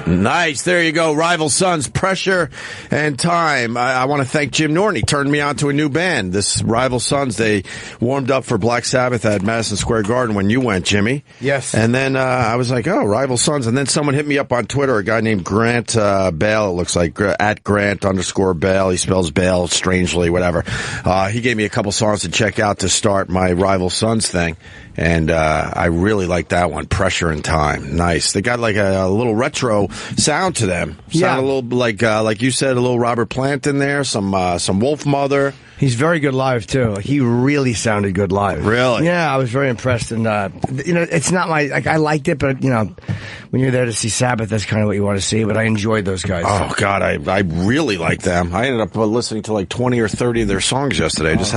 Nice. There you go. Rival Sons, Pressure and Time. I want to thank Jim Norton. He turned me on to a new band. This Rival Sons, they warmed up for Black Sabbath at Madison Square Garden when you went, Jimmy. Yes. And then I was like, oh, Rival Sons. And then someone hit me up on Twitter, a guy named Grant Bale, it looks like, at Grant_Bale. He spells Bale strangely, whatever. He gave me a couple songs to check out to start my Rival Sons thing. And I really like that one, Pressure and Time. Nice. They got like a little retro sound to them. Sound a little like you said, a little Robert Plant in there, some Wolf Mother. He's very good live, too. He really sounded good live. Really? Yeah, I was very impressed. And, it's not my, I liked it, but, when you're there to see Sabbath, that's kind of what you want to see. But I enjoyed those guys. Oh, God, I really like them. I ended up listening to like 20 or 30 of their songs yesterday. I just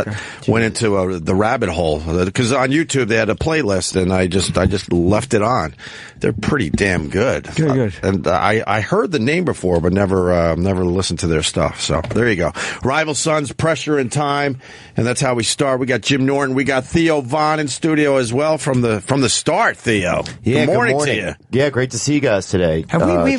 went into the rabbit hole. Because on YouTube, they had a playlist, and I just left it on. They're pretty damn good. Good. And I heard the name before, but never listened to their stuff. So there you go. Rival Sons, Pressure and Time, and that's how we start. We got Jim Norton, we got Theo Von in studio as well from the start. Theo, yeah, good morning to you. Yeah, great to see you guys today. Have we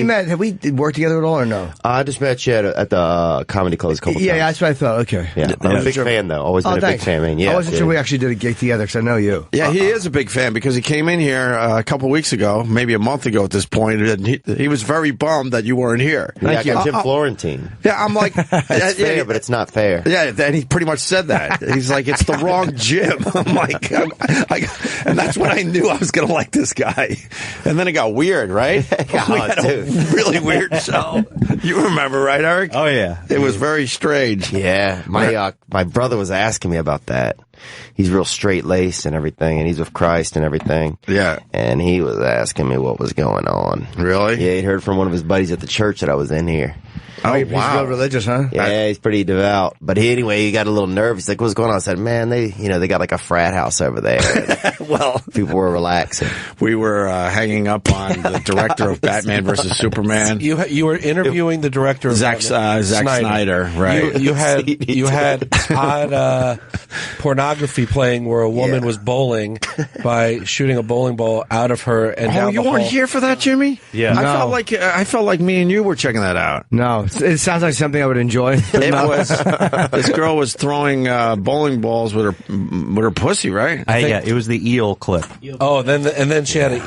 met? Have we worked together at all or no? I just met you at the comedy clubs a couple times. Yeah, that's what I thought. Okay. Yeah, I'm a big fan though. Always been a big fan, man. Yeah, I wasn't sure we actually did a gig together because I know you. Yeah, he is a big fan because he came in here a couple weeks ago, maybe a month ago at this point, and he was very bummed that you weren't here. Thank you. Jim Florentine. Yeah, I'm like, it's fair, but it's not fair. Yeah, and he pretty much said that. He's like, it's the wrong Jim. I'm like, and that's when I knew I was going to like this guy. And then it got weird, right? We had a really weird show. You remember, right, Eric? Oh, yeah. It was very strange. Yeah, my brother was asking me about that. He's real straight-laced and everything, and he's with Christ and everything. Yeah. And he was asking me what was going on. Really? Yeah, he'd heard from one of his buddies at the church that I was in here. Oh, He's real religious, huh? Yeah, he's pretty devout. But he got a little nervous. He's like, what's going on? I said, man, they got like a frat house over there. Well, people were relaxing. We were hanging up on the director of Batman versus Superman. You were interviewing the director of Zack Snyder, right? You had odd pornography playing where a woman was bowling by shooting a bowling ball out of her and down you the weren't hole. here for that, Jimmy? Yeah. I felt like me and you were checking that out. No, it sounds like something I would enjoy. It was. This girl was throwing bowling balls with her pussy, right? Yeah, it was the eel clip. Oh, then she had an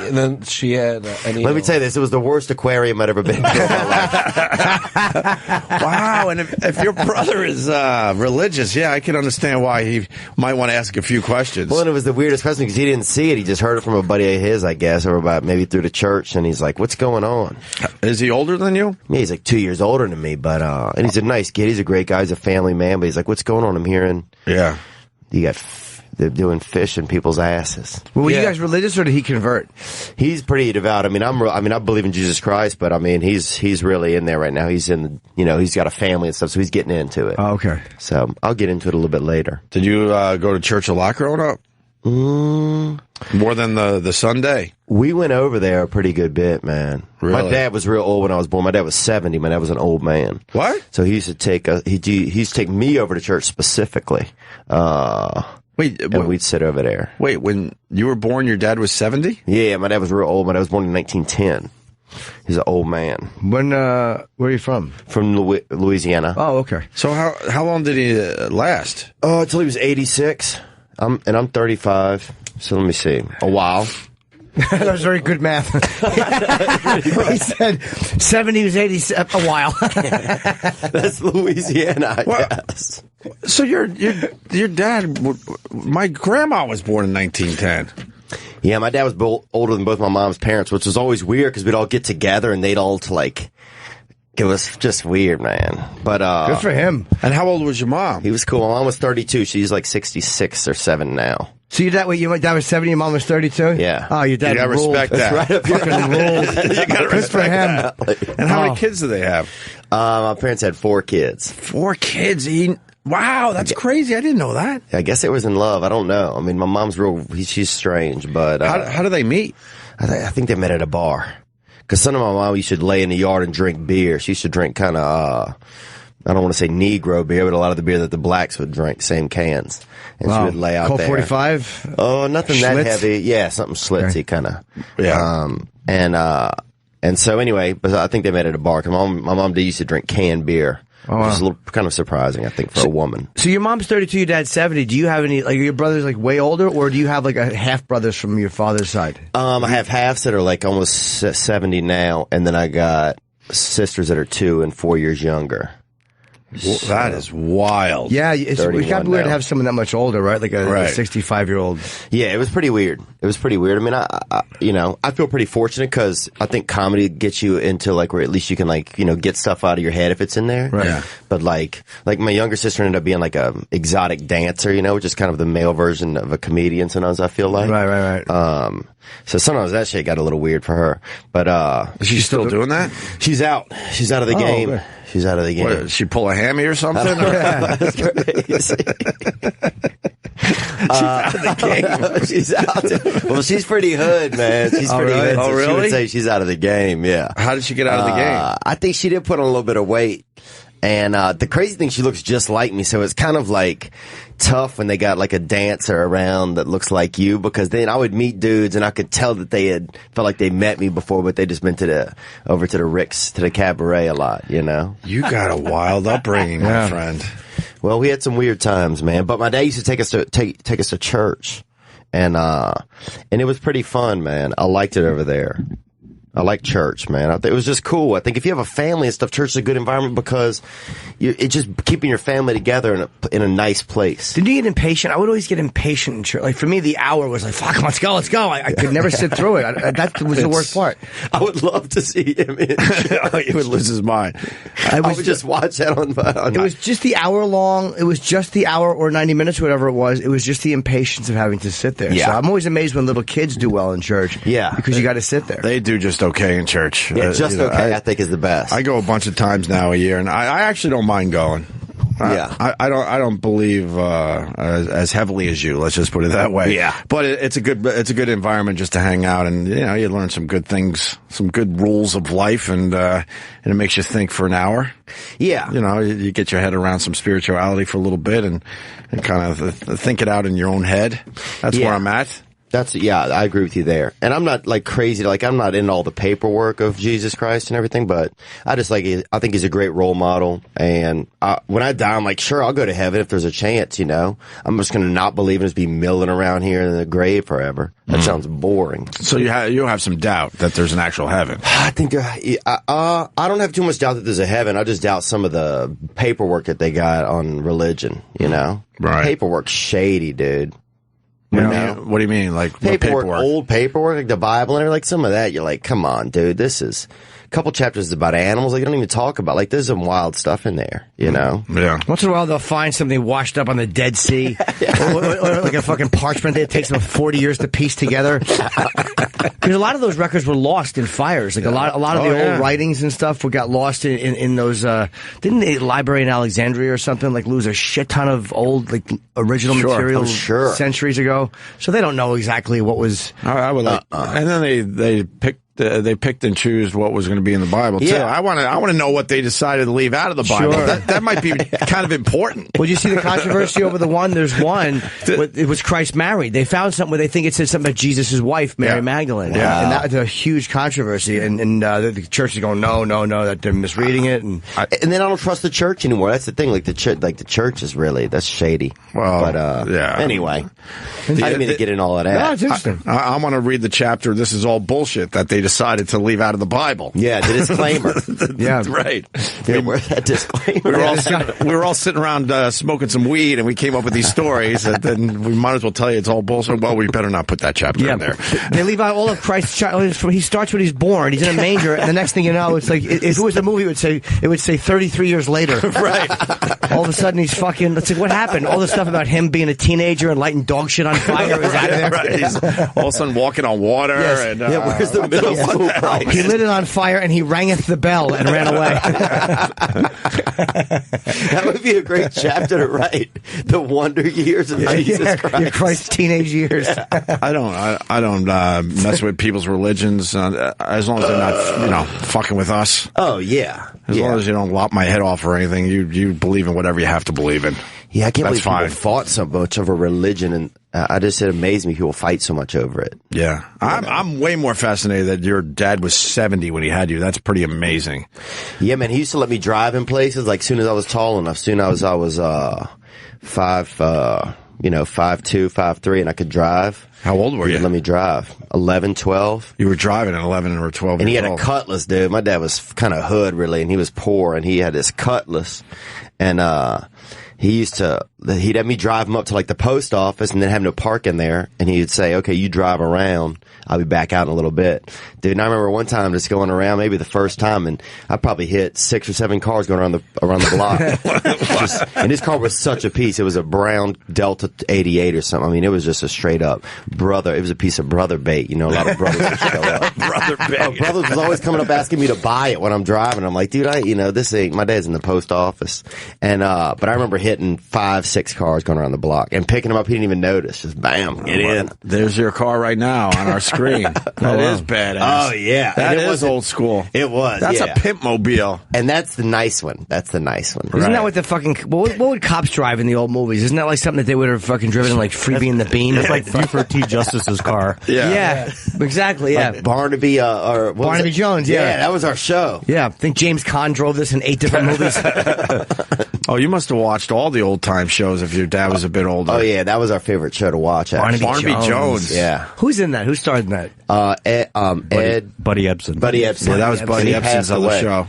eel. Let me tell you this: it was the worst aquarium I'd ever been to in my life. Wow! And if your brother is religious, yeah, I can understand why he might want to ask a few questions. Well, and it was the weirdest question because he didn't see it; he just heard it from a buddy of his, I guess, or about maybe through the church, and he's like, "What's going on?" Is he older than you? Yeah, he's like 2 years older than me, but and he's a nice kid. He's a great guy. He's a family man, but he's like, "What's going on?" I'm hearing, yeah, they're doing fish in people's asses. Well, were you guys religious, or did he convert? He's pretty devout. I mean, I believe in Jesus Christ, but I mean, he's really in there right now. He's in, he's got a family and stuff, so he's getting into it. Oh, okay. So I'll get into it a little bit later. Did you go to church a lot growing up? More than the Sunday? We went over there a pretty good bit, man. Really? My dad was real old when I was born. My dad was 70. My dad was an old man. What? So he used to take he used to take me over to church specifically. And we'd sit over there. Wait, when you were born, your dad was 70? Yeah, my dad was real old. My dad was born in 1910. He's an old man. When, where are you from? From Louisiana. Oh, okay. So how long did he last? Until he was 86. I'm 35. So let me see. A while. That was very good math. He said 70 was 80, a while. That's Louisiana, I guess. So your dad, my grandma was born in 1910. Yeah, my dad was older than both my mom's parents, which was always weird because we'd all get together and they'd all it was just weird, man. But good for him. And how old was your mom? He was cool. My mom was 32. She's like 66 or 7 now. So your dad was 70, your mom was 32? Yeah. Oh, your dad ruled. Respect that. That's right. Fucking ruled. You gotta Good for him. that. And how many kids do they have? My parents had 4 kids. 4 kids. Wow, that's crazy. I didn't know that. I guess it was in love. I don't know. I mean, my mom's she's strange, but how do they meet? I think they met at a bar. Because son of my mom used to lay in the yard and drink beer. She used to drink kind of, I don't want to say Negro beer, but a lot of the beer that the blacks would drink, same cans. And she would lay out Colt there. 45? Oh, nothing Schlitz? that heavy. Yeah, something schlitzy kind of. Yeah. And so anyway, but I think they met at a bar. 'Cause my mom used to drink canned beer. Oh, wow. Which is a little kind of surprising, I think, for a woman. So your mom's 32, your dad's 70. Do you have any, like, are your brothers like way older, or do you have like a half brothers from your father's side? I have halves that are like almost 70 now, and then I got sisters that are 2 and 4 years younger. Well, that is wild. Yeah, it's kind of 31 weird to now. have someone that much older, right? Like a 65-year-old. Yeah, it was pretty weird. I mean, I feel pretty fortunate because I think comedy gets you into like where at least you can like, get stuff out of your head if it's in there. Right. Yeah. But like my younger sister ended up being like a exotic dancer, which is kind of the male version of a comedian sometimes I feel like. Right. So sometimes that shit got a little weird for her. But, is she still doing that? She's out. She's out of the game. Okay. She's out of the game. What, did she pull a hammy or something? That's crazy. She's out. Well, she's pretty hood, man. She's pretty hood. So really? She would say she's out of the game. Yeah. How did she get out of the game? I think she did put on a little bit of weight. And the crazy thing, she looks just like me, so it's kind of like tough when they got like a dancer around that looks like you, because then I would meet dudes and I could tell that they had felt like they met me before, but they just been over to the Rick's, to the cabaret a lot, You got a wild upbringing, my friend. Well, we had some weird times, man. But my dad used to take us to church, and it was pretty fun, man. I liked it over there. I like church, man. It was just cool. I think if you have a family and stuff, church is a good environment because it's just keeping your family together in a nice place. Did you get impatient? I would always get impatient in church. Like for me, the hour was like, fuck, let's go. I could never sit through it. That was the worst part. I would love to see him in church. He would lose his mind. I would just watch that on It was just the hour long. It was just the hour or 90 minutes, whatever it was. It was just the impatience of having to sit there. Yeah. So I'm always amazed when little kids do well in church. Yeah. Because you got to sit there. They do just okay in church. Yeah, just okay, I think is the best. I go a bunch of times now a year, and I actually don't mind going. I don't believe as heavily as you. Let's just put it that way. Yeah. But it's a good environment just to hang out, and you learn some good things, some good rules of life, and it makes you think for an hour. Yeah. You get your head around some spirituality for a little bit, and kind of think it out in your own head. That's where I'm at. I agree with you there. And I'm not like crazy, like I'm not in all the paperwork of Jesus Christ and everything, but I think he's a great role model. And when I die, I'm like, sure, I'll go to heaven if there's a chance, I'm just going to not believe and just be milling around here in the grave forever. That sounds boring. So you have some doubt that there's an actual heaven. I think, I don't have too much doubt that there's a heaven. I just doubt some of the paperwork that they got on religion, Right. Paperwork's shady, dude. What do you mean? Like paperwork? Old paperwork, like the Bible and everything, like some of that, you're like, come on, dude, this is a couple chapters about animals, like you don't even talk about, like there's some wild stuff in there, Yeah. Once in a while, they'll find something washed up on the Dead Sea, or like a fucking parchment that it takes them 40 years to piece together. Because a lot of those records were lost in fires. Like a lot of the old writings and stuff got lost in those. Didn't the library in Alexandria or something like lose a shit ton of old like original material centuries ago? So they don't know exactly what was. I would like, and then they picked and choose what was going to be in the Bible too. Yeah. I want to know what they decided to leave out of the Bible. Sure. That might be kind of important. Well, you see the controversy over the one? There's one. It was Christ married. They found something where they think it said something about Jesus' wife, Mary Magdalene. Yeah. And that was a huge controversy. And the church is going, no, that they're misreading it. And then I don't trust the church anymore. That's the thing. Like the church is really, that's shady. Well, but anyway, I didn't mean to get in all of that. no, it's interesting. I want to read the chapter. This is all bullshit that they decided to leave out of the Bible. Yeah, the disclaimer. Yeah, right. Yeah, where's that disclaimer? We were all sitting around smoking some weed, and we came up with these stories. And then we might as well tell you it's all bullshit. Well, we better not put that chapter in there. They leave out all of Christ's child. He starts when he's born. He's in a manger, and the next thing you know, it's like if it was a movie, it would say 33 years later. Right. All of a sudden, he's fucking. Let's see what happened. All the stuff about him being a teenager and lighting dog shit on fire is out of there. Right. He's all of a sudden walking on water. Yes. And, Where's the middle school problem? He lit it on fire and he rangeth the bell and ran away. That would be a great chapter to write. The wonder years of Jesus Christ. Your Christ's teenage years. I don't mess with people's religions as long as they're not fucking with us. Oh yeah. As long as you don't lop my head off or anything, you believe in whatever you have to believe in. Yeah, I can't That's believe fine. people fought so much of a religion it amazed me people fight so much over it. Yeah. I'm way more fascinated that your dad was 70 when he had you. That's pretty amazing. Yeah, man, he used to let me drive in places, like, soon as I was tall enough. Soon I was 5'2", 5'3", and I could drive. How old were you? Let me drive. 11, 12. You were driving at 11 or 12. And he had a Cutlass, dude. My dad was kind of hood, really, and he was poor, and he had this Cutlass. And he'd have me drive him up to, like, the post office and then have him to park in there. And he'd say, okay, you drive around. I'll be back out in a little bit. Dude, and I remember one time just going around, maybe the first time, and I probably hit 6 or 7 cars going around the block. And his car was such a piece. It was a brown Delta 88 or something. I mean, it was just a straight up brother. It was a piece of brother bait. You know, a lot of brothers would show up. Brother bait. Brothers was always coming up asking me to buy it when I'm driving. I'm like, dude, this ain't, my dad's in the post office. And, but I remember hitting 5, 6 cars going around the block and picking them up. He didn't even notice. Just bam, get in. There's your car right now on our screen. That is badass. Oh, yeah. That is old school. It was. That's a pimp mobile. And that's the nice one. That's the nice one. Isn't that what the fucking what would cops drive in the old movies? Isn't that like something that they would have fucking driven in, like Freebie and the Bean? It's like Buford T. Justice's car. Yeah, exactly. Yeah, like Barnaby or Barnaby Jones. Yeah, that was our show. Yeah, I think James Caan drove this in 8 different movies. Oh, you must have watched all the old time shows if your dad was a bit older. Oh yeah, that was our favorite show to watch. Barnaby Jones. Yeah. Who's in that? Who starred in that? Buddy Ebsen. Buddy Ebsen. Yeah, that was Buddy Ebsen's other away. show.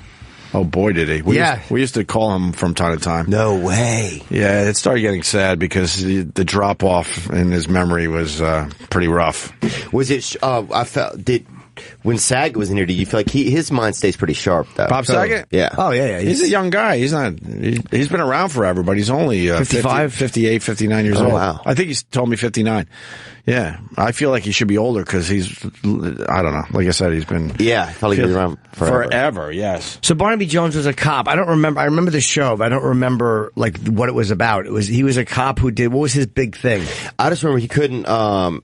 Oh boy, did he! We used to call him from time to time. No way. Yeah, it started getting sad because the drop off in his memory was pretty rough. Was it? When Saget was in here, did you feel like his mind stays pretty sharp though? Bob Saget? Yeah. Oh yeah. He's a young guy. He's been around forever, but he's only 55, 58, 59 years old. Wow. I think he's told me 59. Yeah, I feel like he should be older because I don't know. Like I said, he's been. Yeah, I felt like he was around forever. Yes. So Barnaby Jones was a cop. I remember the show, but I don't remember like what it was about. He was a cop who did. What was his big thing? I just remember he couldn't.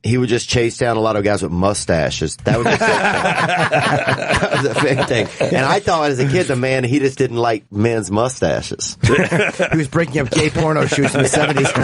He would just chase down a lot of guys with mustaches. That was a big thing. That was a big thing. And I thought as a kid, he just didn't like men's mustaches. He was breaking up gay porno shoots in the 70s.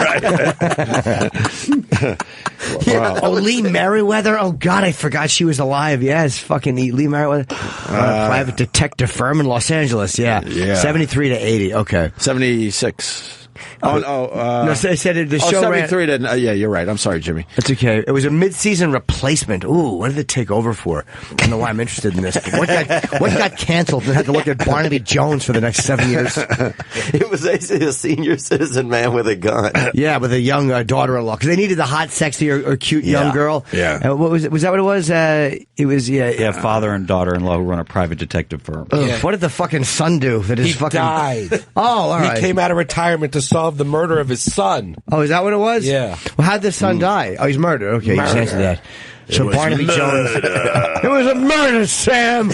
Wow. Oh, Lee Merriweather. Oh God, I forgot she was alive. Yes, fucking Lee Merriweather, private detective firm in Los Angeles. Yeah. 73 to 80. Okay, 76. No, I said the show 73 to, yeah, you're right. I'm sorry, Jimmy. It's okay. It was a mid-season replacement. Ooh, what did it take over for? I don't know why I'm interested in this. But what got canceled and had to look at Barnaby Jones for the next 7 years? It was a senior citizen man with a gun. Yeah, with a young daughter-in-law. Because they needed a hot, sexy, or cute young girl. Yeah. What was it? Was that what it was? It was, father and daughter-in-law who run a private detective firm. Yeah. What did the fucking son do? He died. Oh, all right. He came out of retirement to solve the murder of his son. Oh, is that what it was? Yeah. Well, how'd the son die? Oh, he's murdered. Okay, you just answered that. So Barnaby Jones. It was a murder, Sam.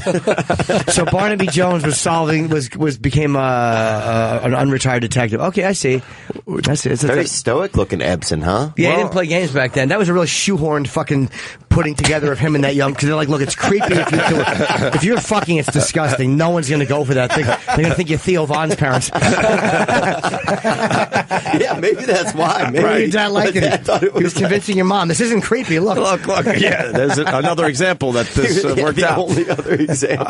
So Barnaby Jones became an unretired detective. Okay, I see. It's very stoic looking Ebsen, huh? Yeah, he didn't play games back then. That was a really shoehorned fucking putting together of him and that young. Because they're like, look, it's creepy if you do it. If you're fucking, it's disgusting. No one's gonna go for that thing. They're gonna think you're Theo Von's parents. Yeah, maybe that's why. Maybe your dad liked it. He was convincing your mom. This isn't creepy. Look. Yeah, there's another example that this worked out. Only other example.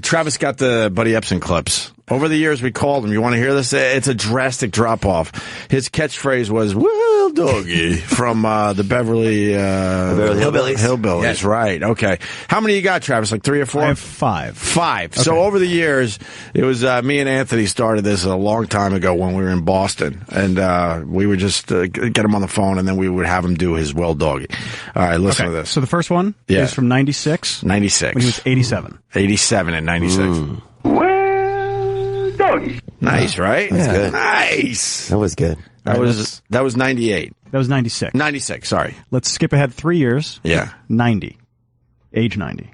Travis got the Buddy Ebsen clips. Over the years, we called him. You want to hear this? It's a drastic drop-off. His catchphrase was, well, doggy, from the Beverly Hillbillies. Hillbillies, yes. Right. Okay. How many you got, Travis? Like 3 or 4? I have 5. 5. Okay. So over the years, it was me and Anthony started this a long time ago when we were in Boston. And we would just get him on the phone, and then we would have him do his well doggy. All right, listen to this. So the first one is from 96. 96. When he was 87. 87 and 96. Doggy. Nice, right? That's good. Nice. That was good. That was 98. That was 96. 96, sorry. Let's skip ahead 3 years. Yeah. 90. Age 90.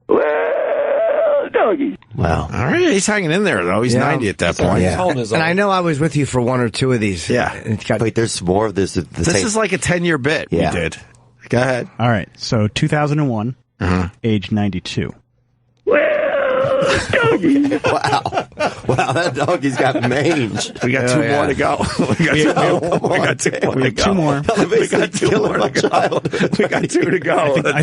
Well, doggy. Wow. All right, he's hanging in there, though. He's 90 at that point. Yeah. And I know I was with you for 1 or 2 of these. Yeah. Wait, there's more of this. This is like a 10-year bit we did. Go ahead. All right. So 2001, age 92. Well, doggy. Wow. Wow, that doggy's got mange. We got two more to go. We got two more to go. We got two more to go. We got two to go. I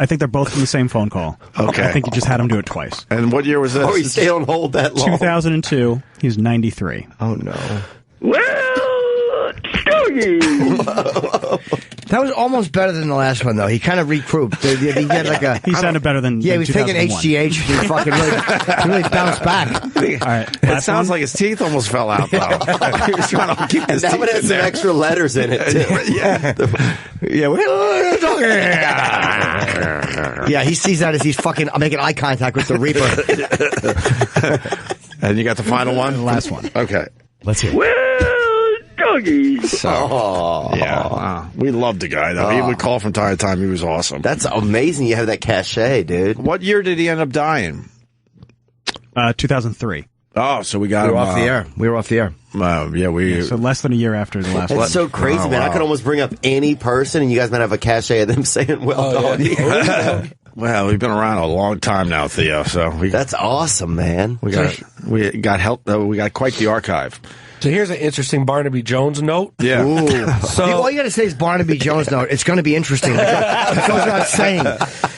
think they're both from the same phone call. Okay. I think you just had him do it twice. And what year was this? Oh, he stayed on hold that long. 2002. He's 93. Oh no. Well, doggy. That was almost better than the last one, though. He kind of recouped. He had like a. He sounded better than. Yeah, he was taking 2001. HGH. He fucking really bounced back. All right. It sounds like his teeth almost fell out, though. He was trying to keep his That teeth one in has some there. extra letters in it, too. Yeah, he sees that as he's fucking making eye contact with the Reaper. And you got the final one? The last one. Okay. Let's hear it. Well, doggy. So, yeah. Wow. We loved the guy, though. He would call from time to time. He was awesome. That's amazing you have that cachet, dude. What year did he end up dying? 2003. Oh, so we got We him were off the air. We were off the air. So less than a year after the last one. That's so crazy, Oh, man. I wow. could almost bring up any person, and you guys might have a cachet of them saying, well, doggy. Well, we've been around a long time now, Theo. So That's awesome, man. we got help. We got quite the archive. So here's an interesting Barnaby Jones note. Yeah. All you got to say is Barnaby Jones note. It's going to be interesting. It goes without saying.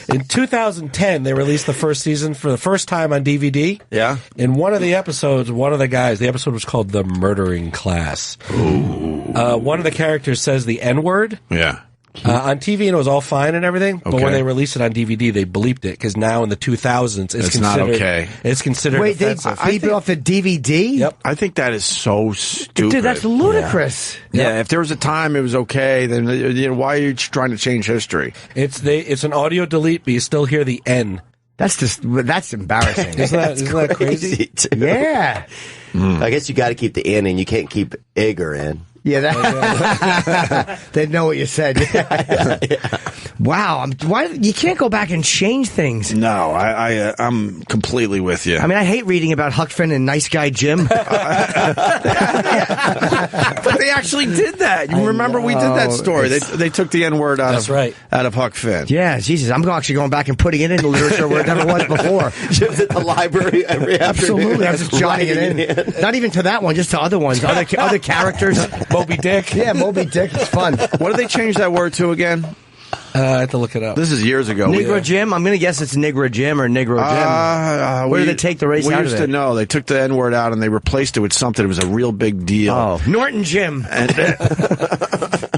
In 2010, they released the first season for the first time on DVD. Yeah. In one of the episodes, one of the guys, the episode was called The Murdering Class. One of the characters says the N-word. Yeah. On TV, and it was all fine and everything, but Okay. when they released it on DVD, they bleeped it, because now in the 2000s, It's not considered, okay. It's considered Wait, they offensive. beat it off the DVD? Yep. I think that is so stupid. Dude, that's ludicrous. Yeah, if there was a time it was okay, then why are you trying to change history? It's an audio delete, but you still hear the N. That's embarrassing. Isn't that crazy? too. Yeah. I guess you got to keep the in, and you can't keep Igor in. Yeah, they know what you said. Wow, why you can't go back and change things? No, I'm completely with you. I mean, I hate reading about Huck Finn and Nice Guy Jim. But they actually did that. You remember we did that story. They took the N word out That's of right. out of Huck Finn. Yeah, Jesus, I'm actually going back and putting it into literature where it never was before. Jim's at the library every afternoon. Absolutely, I'm just jotting it in. Not even to that one, just to other ones, other characters. Moby Dick. Yeah, Moby Dick. It's fun. What did they change that word to again? I have to look it up. This is years ago. Negro Jim. I'm going to guess it's Negro Jim or Negro Jim. Where did they take the race we out of used it? to know. They took the N word out and they replaced it with something. It was a real big deal. Oh, Norton Jim. And,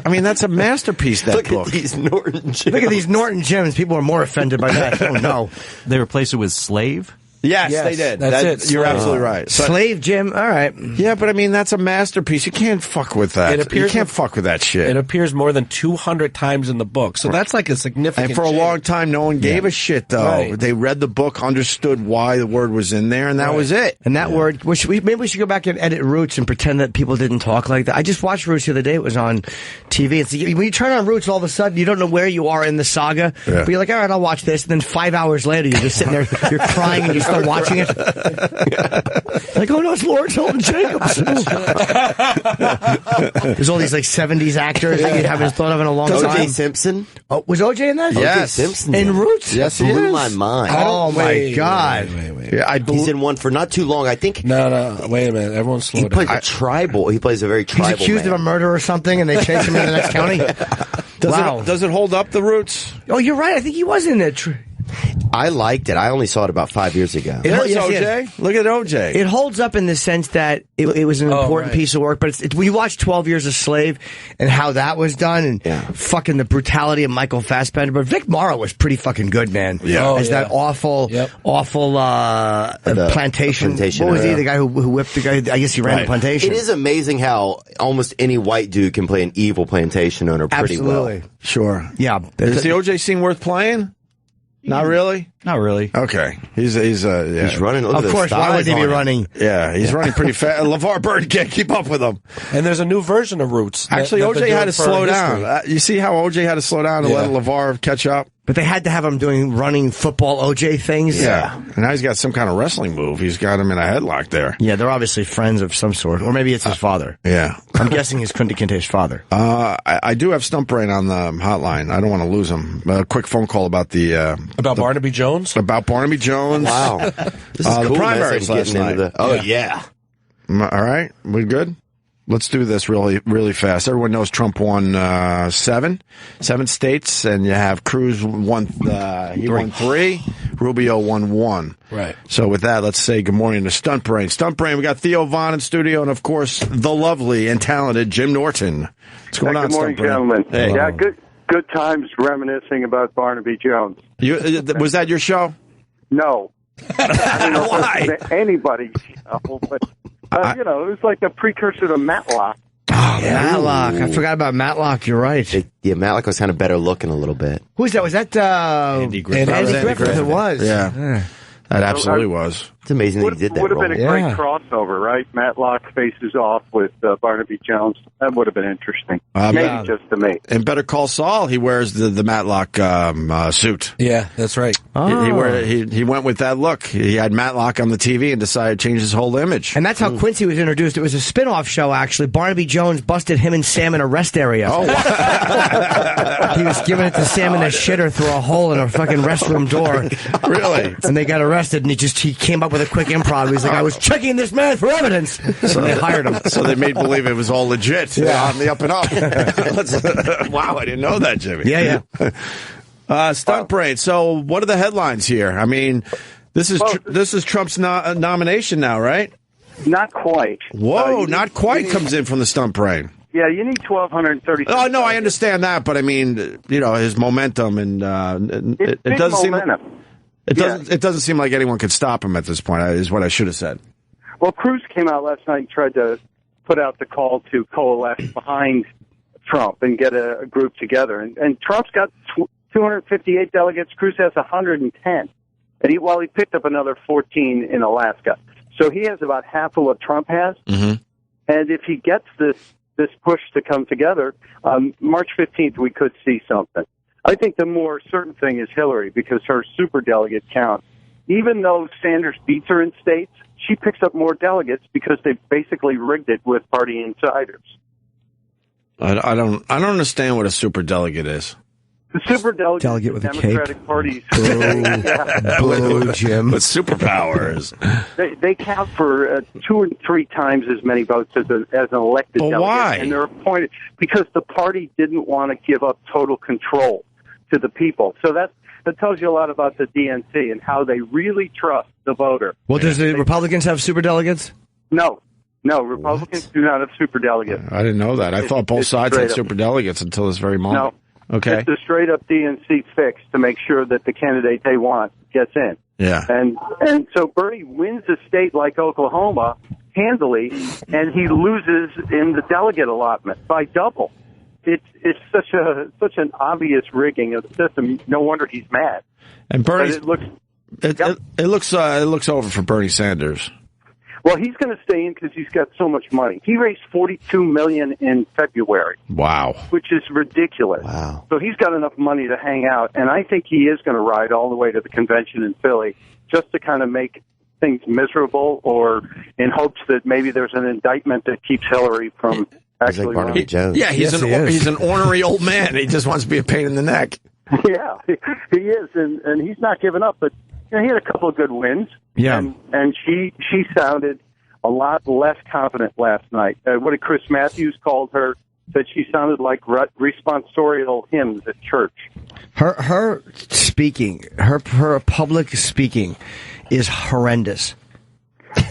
I mean, that's a masterpiece, that Look book. at these Norton Jims. Look at these Norton Jims. People are more offended by that. Oh no, They replaced it with slave. Yes, Yes, they did. that's it. You're Slave. absolutely right. So- Slave Jim. All right. yeah, but I mean, that's a masterpiece. You can't fuck with that. It appears- You can't fuck with that shit. It appears more than 200 times in the book, so that's like a significant. And for a change. long time, no one gave a shit, though. Right. They read the book, understood why the word was in there, and that was it. And that word, maybe we should go back and edit Roots and pretend that people didn't talk like that. I just watched Roots the other day. It was on TV. It's, when you turn on Roots, all of a sudden, you don't know where you are in the saga. Yeah. But you're like, all right, I'll watch this. And then 5 hours later, you're just sitting there, you're crying, and you're still watching it. Like, oh no, it's Lawrence Hilton Jacobs. There's all these like 70s actors that you haven't thought of in a long O.J. time. Simpson? Oh, was OJ in that? Yes. O.J. Simpson. In Roots? Yes, he Blew is. my mind. Oh my God. Wait. Yeah, He's in one for not too long. I think No, wait a minute. Everyone slow he down. plays a tribal. He plays a very He's tribal accused man. of a murder or something, and they chase him into the next county. Does it hold up, the Roots? Oh, you're right. I think he was in it. I liked it. I only saw it about 5 years ago. There's yes, OJ. yes. Look at OJ. It holds up in the sense that it was an important right. piece of work, but when you watch 12 Years a Slave and how that was done and fucking the brutality of Michael Fassbender, but Vic Morrow was pretty fucking good, man. Yeah. Oh, As yeah. that awful plantation. plantation What was he? owner. The guy who whipped the guy? I guess he ran the plantation. It is amazing how almost any white dude can play an evil plantation owner pretty Absolutely. well. Sure. Yeah. Is the OJ scene worth playing? Not really? Not really. Okay. He's running. Look at Of those course, why would thighs he be on him. running? Yeah, he's running pretty fast. LeVar Burton can't keep up with him. And there's a new version of Roots. Actually, that they're OJ had doing to for slow history. down. You see how OJ had to slow down to Yeah. let LeVar catch up? But they had to have him doing running football OJ things. Yeah. And now he's got some kind of wrestling move. He's got him in a headlock there. Yeah, they're obviously friends of some sort. Or maybe it's his father. Yeah. I'm guessing he's Kunta Kinte's father. I do have Stump Brain on the hotline. I don't want to lose him. A quick phone call about the About Barnaby Jones? Jones? About Barnaby Jones. Wow. This is cool, the primaries man. last night. Yeah. All right, we good? Let's do this really fast. Everyone knows Trump won seven states, and you have Cruz won 3, Rubio won 1. Right. So with that, let's say good morning to Stunt Brain. Stunt Brain, we got Theo Von in studio, and of course the lovely and talented Jim Norton. What's going on, Good morning, Stunt Brain? gentlemen. Hey. Yeah, good times reminiscing about Barnaby Jones. Was that your show? No. I don't know Why? if it's anybody's show, but it was like a precursor to Matlock. Oh, Matlock. I forgot about Matlock. You're right. Matlock was kind of better looking a little bit. Who's that? Was that Andy Griffith. Andy Griffith. It was. Yeah. That absolutely was. It's amazing that he did that Would have been a role. great crossover, right? Matlock faces off with Barnaby Jones. That would have been interesting. Maybe just to me. And Better Call Saul, he wears the Matlock suit. Yeah, that's right. He went with that look. He had Matlock on the TV and decided to change his whole image. And that's how Quincy was introduced. It was a spin-off show, actually. Barnaby Jones busted him and Sam in a rest area. Oh, wow. He was giving it to Sam in a shitter through a hole in a fucking restroom door. Really? And they got arrested, and he came up with a quick improv. He was like, I was checking this man for evidence. So they hired him. So they made believe it was all legit. Yeah. On the up and up. Wow, I didn't know that, Jimmy. Yeah. Stunt Brain. So what are the headlines here? I mean, this is Trump's nomination now, right? Not quite. Whoa, not quite comes in from the Stunt Brain. Yeah, you need 1,230. Oh, no, I understand that, but I mean, his momentum and it doesn't seem. It doesn't seem like anyone could stop him at this point, is what I should have said. Well, Cruz came out last night and tried to put out the call to coalesce behind Trump and get a group together. And Trump's got 258 delegates. Cruz has 110. And while he picked up another 14 in Alaska. So he has about half of what Trump has. Mm-hmm. And if he gets this push to come together, March 15th, we could see something. I think the more certain thing is Hillary, because her superdelegate count, even though Sanders beats her in states, she picks up more delegates because they basically rigged it with party insiders. I don't understand what a superdelegate is. The superdelegate Delegate with a Democratic cape. Party's Blue, Jim. With superpowers. They count for 2 or 3 times as many votes as an elected But delegate. why? And they're appointed because the party didn't want to give up total control to the people. So that tells you a lot about the DNC and how they really trust the voter. Well, does the Republicans have superdelegates? No, Republicans do not have superdelegates. I didn't know that. I thought both sides had straight up. superdelegates until this very moment. No. Okay. It's a straight-up DNC fix to make sure that the candidate they want gets in. Yeah. And so Bernie wins a state like Oklahoma handily, and he loses in the delegate allotment by double. It's such an obvious rigging of the system. No wonder he's mad. And Bernie, it looks over for Bernie Sanders. Well, he's going to stay in because he's got so much money. He raised $42 million in February. Wow. Which is ridiculous. Wow. So he's got enough money to hang out, and I think he is going to ride all the way to the convention in Philly just to kind of make things miserable, or in hopes that maybe there's an indictment that keeps Hillary from actually Barnaby running. Jones. Yeah, he's Yes, an ornery old man. He just wants to be a pain in the neck. Yeah, he is, and he's not giving up, but he had a couple of good wins. Yeah. And she sounded a lot less confident last night. What did Chris Matthews called her? Said she sounded like responsorial hymns at church. Her speaking, her public speaking is horrendous.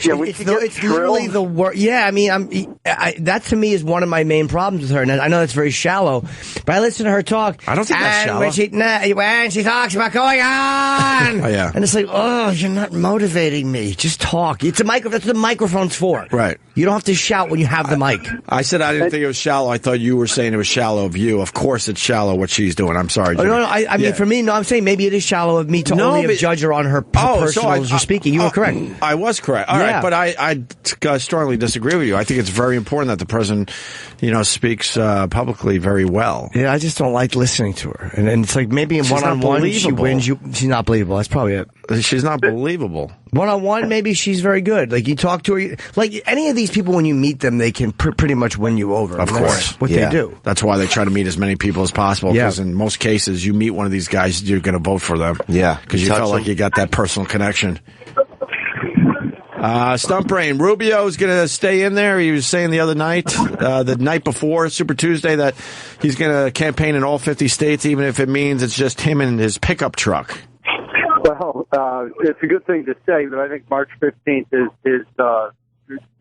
Yeah, when It's she gets literally shrill. the worst. Yeah, I mean, that to me is one of my main problems with her. And I know that's very shallow, but I listen to her talk. I don't think that's shallow. When she talks about going on, Oh, yeah. and it's like, oh, you're not motivating me. Just talk. It's a microphone. That's what the microphone's for. Right. You don't have to shout when you have the mic. I said I didn't think it was shallow. I thought you were saying it was shallow of you. Of course it's shallow what she's doing. I'm sorry, Oh, Jimmy. no, I mean, for me, no, I'm saying maybe it is shallow of me to only have judged her on her personal speaking. You were correct. I was correct. All right. Correct, but I strongly disagree with you. I think it's very important that the president, speaks publicly very well. Yeah, I just don't like listening to her. And it's like maybe in one-on-one she wins. She's not believable. That's probably it. She's not believable. One-on-one, maybe she's very good. Like, you talk to her, like any of these people, when you meet them, they can pretty much win you over. Of course. What they do. That's why they try to meet as many people as possible, because in most cases, you meet one of these guys, you're going to vote for them. Yeah. Because you felt like you got that personal connection. Stump Brain, Rubio's going to stay in there. He was saying the other night, the night before Super Tuesday, that he's going to campaign in all 50 states, even if it means it's just him and his pickup truck. Well, it's a good thing to say, but I think March 15th is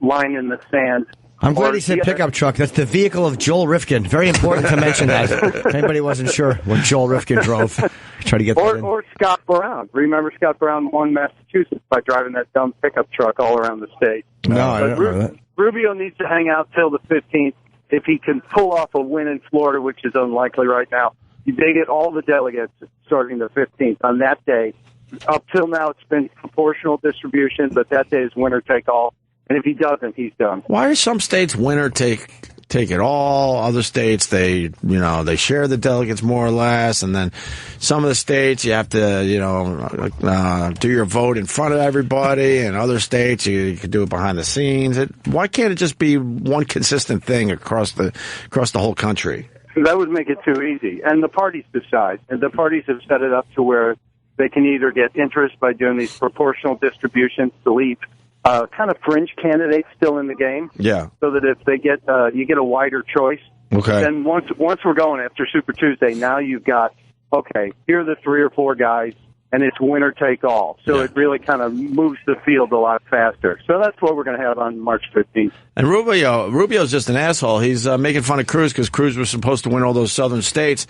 line in the sand. I'm glad he said pickup truck. That's the vehicle of Joel Rifkin. Very important to mention that. If anybody wasn't sure what Joel Rifkin drove. Try to get that in. Or Scott Brown. Remember Scott Brown won Massachusetts by driving that dumb pickup truck all around the state. No, I don't know that. Rubio needs to hang out till the 15th. If he can pull off a win in Florida, which is unlikely right now, they get all the delegates starting the 15th. On that day, up till now, it's been proportional distribution, but that day is winner take all. And if he doesn't, he's done. Why are some states winner take it all? Other states, they share the delegates more or less. And then some of the states, you have to, do your vote in front of everybody. And other states, you can do it behind the scenes. Why can't it just be one consistent thing across the whole country? That would make it too easy. And the parties decide. And the parties have set it up to where they can either get interest by doing these proportional distributions to leave kind of fringe candidates still in the game. Yeah. So that if they get, you get a wider choice. Okay. Then once we're going after Super Tuesday, now you've got, okay, here are the 3 or 4 guys, and it's winner take all. So it really kind of moves the field a lot faster. So that's what we're going to have on March 15th. And Rubio's just an asshole. He's making fun of Cruz because Cruz was supposed to win all those southern states.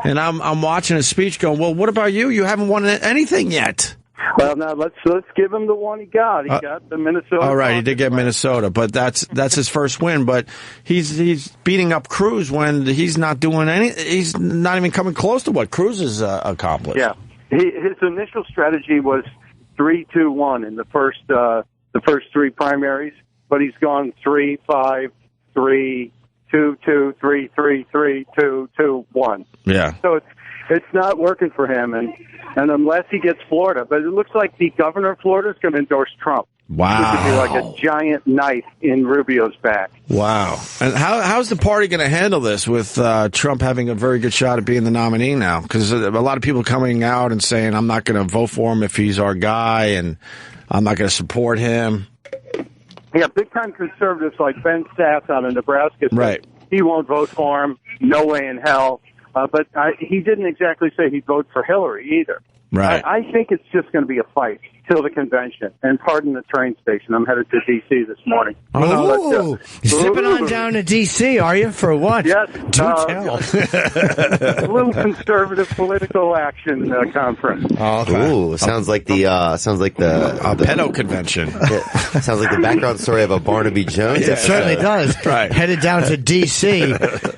And I'm watching his speech going, well, what about you? You haven't won anything yet. Well, now let's give him the one he got. He got the Minnesota. All right, he did get Minnesota, but that's his first win. But he's beating up Cruz when he's not doing he's not even coming close to what Cruz has accomplished. Yeah, his initial strategy was 3-2-1 in the first 3 primaries, but he's gone 3-5-3-2-2-3-3-3-2-2-1. Yeah. So it's not working for him, and unless he gets Florida, but it looks like the governor of Florida is going to endorse Trump. Wow. Which would be like a giant knife in Rubio's back. Wow. And how's the party going to handle this with Trump having a very good shot at being the nominee now? Because a lot of people coming out and saying, I'm not going to vote for him if he's our guy, and I'm not going to support him. Yeah, big-time conservatives like Ben Sass out of Nebraska said he won't vote for him, no way in hell. But he didn't exactly say he'd vote for Hillary either. Right. I think it's just going to be a fight till the convention. And pardon the train station. I'm headed to D.C. this morning. Oh, zipping on down to D.C., are you? For what? Yes. Do tell. A little conservative political action conference. Oh, okay. Ooh, sounds like the pedo convention. Sounds like the background story of a Barnaby Jones. It certainly does. Right. Headed down to D.C.,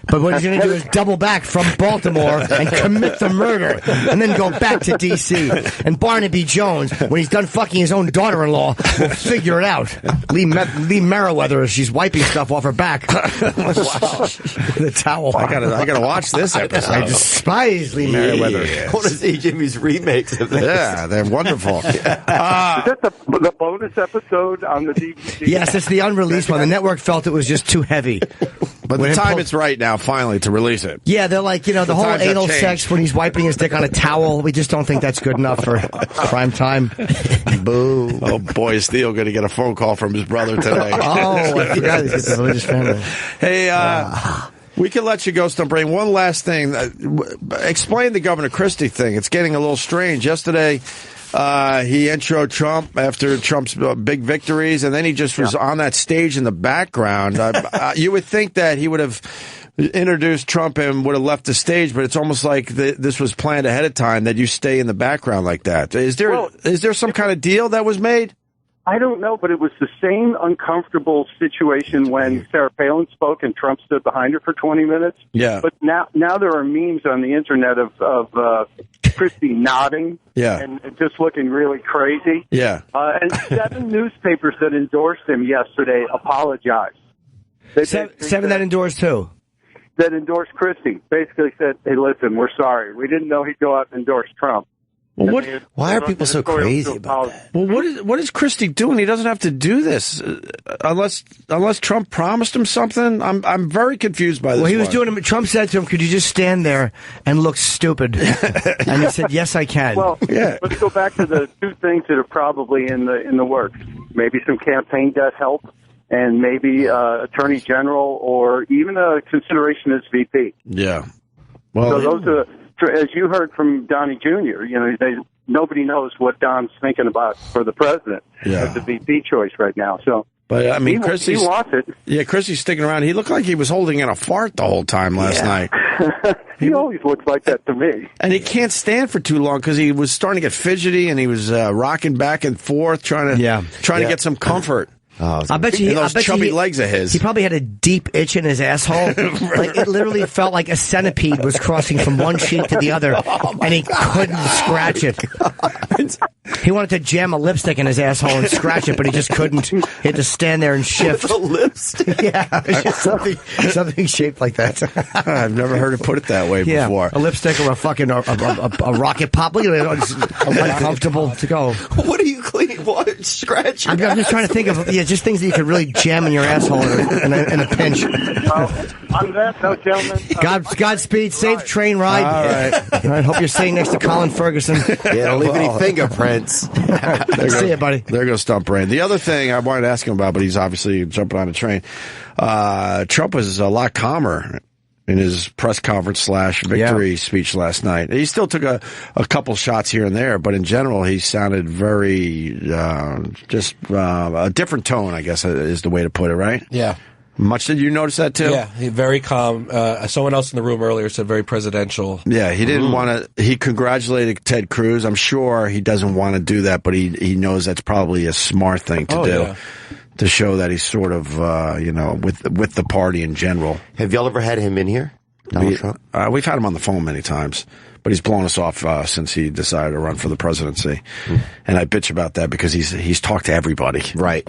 but what he's going to do is double back from Baltimore and commit the murder, and then go back to D.C. And Barnaby Jones, when he's done fucking his own daughter-in-law, will figure it out. Lee Meriwether, as she's wiping stuff off her back. The towel. I gotta watch this episode. I despise Lee Meriwether. I want to see Jimmy's remakes of this. Yeah, they're wonderful. Is that the bonus episode on the DVD? Yes, it's the unreleased one. The network felt it was just too heavy. But the time it's right now, finally, to release it. Yeah, they're like, the whole anal sex when he's wiping his dick on a towel. We just don't think that's good enough for prime time. Boo. Oh, boy, is Theo going to get a phone call from his brother today. Oh, I forgot he's a religious family. Hey, we can let you go, Stump Brain. One last thing. Explain the Governor Christie thing. It's getting a little strange. Yesterday, he introed Trump after Trump's big victories, and then he just was on that stage in the background. You would think that he would have introduced Trump and would have left the stage, but it's almost like this was planned ahead of time, that you stay in the background like that. Is there some kind of deal that was made? I don't know, but it was the same uncomfortable situation when Sarah Palin spoke and Trump stood behind her for 20 minutes. Yeah. But now there are memes on the internet of Christie nodding and just looking really crazy. Yeah. And 7 newspapers that endorsed him yesterday apologized. Seven that endorsed who? That endorsed Christie basically said, hey, listen, we're sorry. We didn't know he'd go out and endorse Trump. Well, why are people so crazy about that? Well, what is Christie doing? He doesn't have to do this unless Trump promised him something. I'm very confused by this. Well, he was doing it. Trump said to him, "Could you just stand there and look stupid?" And he said, "Yes, I can." Well, let's go back to the 2 things that are probably in the works. Maybe some campaign debt help, and maybe Attorney General, or even a consideration as VP. Yeah. Well, so those are. As you heard from Donnie Jr., nobody knows what Don's thinking about for the president as the VP choice right now. So, but I mean, he wants it. Yeah, Christie's sticking around. He looked like he was holding in a fart the whole time last night. He always looks like that to me. And he can't stand for too long because he was starting to get fidgety and he was rocking back and forth, trying to get some comfort. I bet you those chubby legs of his. He probably had a deep itch in his asshole. Like it literally felt like a centipede was crossing from one cheek to the other, and he couldn't scratch it. He wanted to jam a lipstick in his asshole and scratch it, but he just couldn't. He had to stand there and shift. A lipstick? Yeah, it's just something shaped like that. I've never heard it put it that way before. A lipstick or a fucking a rocket pop. Look at it, it's uncomfortable to go. What are you cleaning? What? Scratching? I'm just trying to think of just things that you could really jam in your asshole in a pinch. On that note, gentlemen. Godspeed. Safe train ride. All right. Hope you're staying next to Colin Ferguson. Yeah, don't leave any fingerprints. See you, buddy. There goes Stump Brain. The other thing I wanted to ask him about, but he's obviously jumping on a train. Trump was a lot calmer in his press conference / victory speech last night. He still took a couple shots here and there, but in general, he sounded very a different tone, I guess is the way to put it, right? Yeah. Much did you notice that too? Yeah, he very calm. Someone else in the room earlier said very presidential. Yeah, he didn't want to. He congratulated Ted Cruz. I'm sure he doesn't want to do that, but he knows that's probably a smart thing to do. Yeah. To show that he's sort of, with the party in general. Have y'all ever had him in here, Donald Trump? We've had him on the phone many times, but he's blown us off since he decided to run for the presidency. And I bitch about that because he's talked to everybody. Right.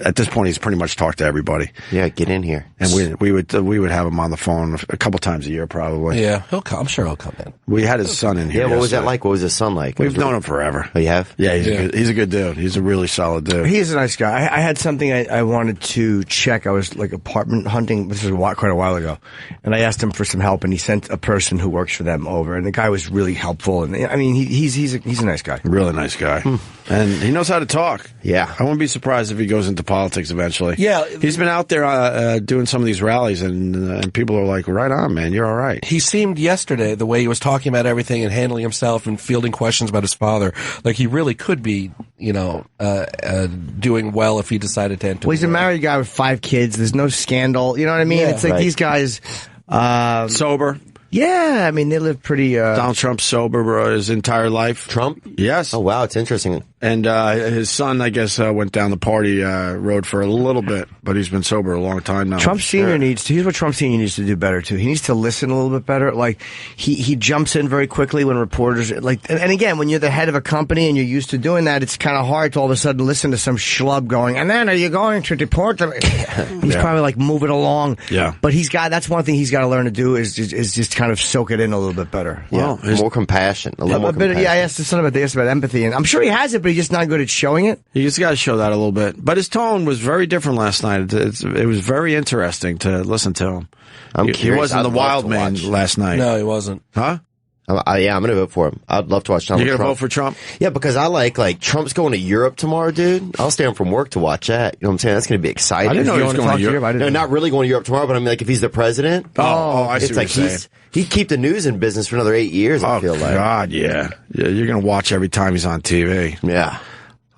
At this point, he's pretty much talked to everybody. Yeah, get in here. And we would have him on the phone a couple times a year, probably. Yeah, he'll come. I'm sure he'll come in. We had his son in here. Yeah, what was that like? What was his son like? We've known him forever. Oh, you have? Yeah, he's a good dude. He's a really solid dude. He's a nice guy. I had something I wanted to check. I was like apartment hunting. This was quite a while ago, and I asked him for some help, and he sent a person who works for them over, and the guy was really helpful. And I mean, he's a nice guy. Really nice guy, and he knows how to talk. Yeah, I wouldn't be surprised if he goes into politics eventually. Yeah, he's been out there doing some of these rallies, and people are like, "Right on, man, you're all right." He seemed yesterday the way he was talking about everything and handling himself and fielding questions about his father, like he really could be, doing well if he decided to enter. Well, he's a married guy with 5 kids. There's no scandal. You know what I mean? Yeah, it's like these guys sober. Yeah, I mean, they live pretty... Donald Trump's sober his entire life. Trump? Yes. Oh, wow, it's interesting. And his son, I guess, went down the party road for a little bit, but he's been sober a long time now. Trump Sr. needs to... Here's what Trump Sr. needs to do better, too. He needs to listen a little bit better. Like, he jumps in very quickly when reporters... And again, when you're the head of a company and you're used to doing that, it's kind of hard to all of a sudden listen to some schlub going, and then are you going to deport them? He's probably like, move it along. Yeah. But that's one thing he's got to learn to do is just kind of soak it in a little bit better. Yeah, more compassion. A little more compassion. Yeah, I asked his son about this, about empathy, and I'm sure he has it, but he's just not good at showing it. You just got to show that a little bit. But his tone was very different last night. It was very interesting to listen to him. I'm curious. He wasn't the wild man last night. No, he wasn't. Huh? Yeah, I'm going to vote for him. I'd love to watch Donald Trump. You're going to vote for Trump? Yeah, because I like Trump's going to Europe tomorrow, dude. I'll stay home from work to watch that. You know what I'm saying? That's going to be exciting. I didn't know he was going to Europe. No, not really going to Europe tomorrow, but I mean, like, if he's the president. I see what you're saying. He'd keep the news in business for another 8 years, I feel like. God, yeah. You're going to watch every time he's on TV. Yeah.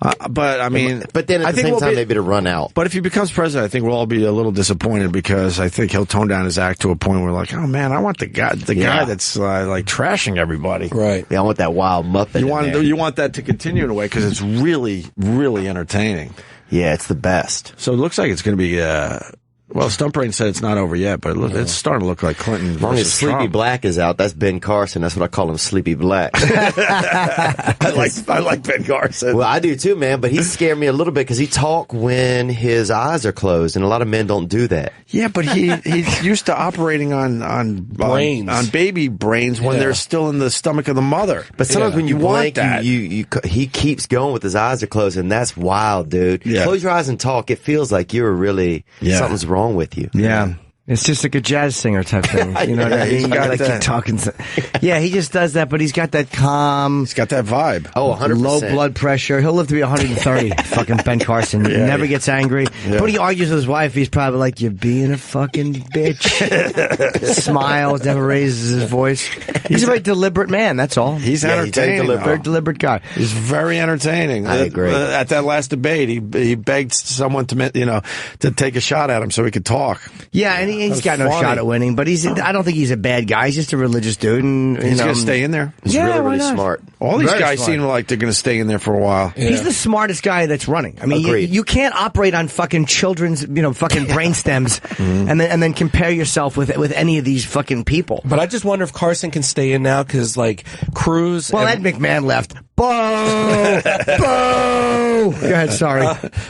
But I mean, but then at I the think same we'll time, be, maybe to run out. But if he becomes president, I think we'll all be a little disappointed because I think he'll tone down his act to a point where we're like, oh man, I want the guy that's like trashing everybody. Right. Yeah, I want that wild Muppet. You want that to continue in a way because it's really, really entertaining. Yeah, it's the best. So it looks like it's going to be. Well, Stumpbrain said it's not over yet, but it's starting to look like Clinton As long as versus Sleepy Trump. Black is out, that's Ben Carson. That's what I call him, Sleepy Black. I like Ben Carson. Well, I do too, man. But he scared me a little bit because he talk when his eyes are closed, and a lot of men don't do that. Yeah, but he's used to operating on brains, on baby brains when they're still in the stomach of the mother. But sometimes when you blink, that. he keeps going with his eyes are closed, and that's wild, dude. Yeah. Close your eyes and talk. It feels like you're really something's wrong with you. Yeah. It's just like a jazz singer type thing. You know what I mean? Like keep talking. Yeah, he just does that, but he's got that calm. He's got that vibe. Oh, 100%. Low blood pressure. He'll live to be 130. Fucking Ben Carson. He never gets angry. But he argues with his wife. He's probably like, you're being a fucking bitch. Smiles, never raises his voice. He's a very deliberate man, that's all. He's Yeah, entertaining. Very deliberate guy. He's very entertaining. I agree. At that last debate, he begged someone to take a shot at him so he could talk. Yeah, and he's got no funny. shot at winning, but I don't think he's a bad guy. He's just a religious dude. And, He's going to stay in there. He's Yeah, really, why really not? smart. All these Very guys smart. seem like they're going to stay in there for a while. Yeah. He's the smartest guy that's running. I mean, Agreed. you can't operate on fucking children's, fucking brain stems, and then compare yourself with any of these fucking people. But I just wonder if Carson can stay in now because, like, Cruz. Well, Ed McMahon left. Boo! Boo! Go ahead, sorry.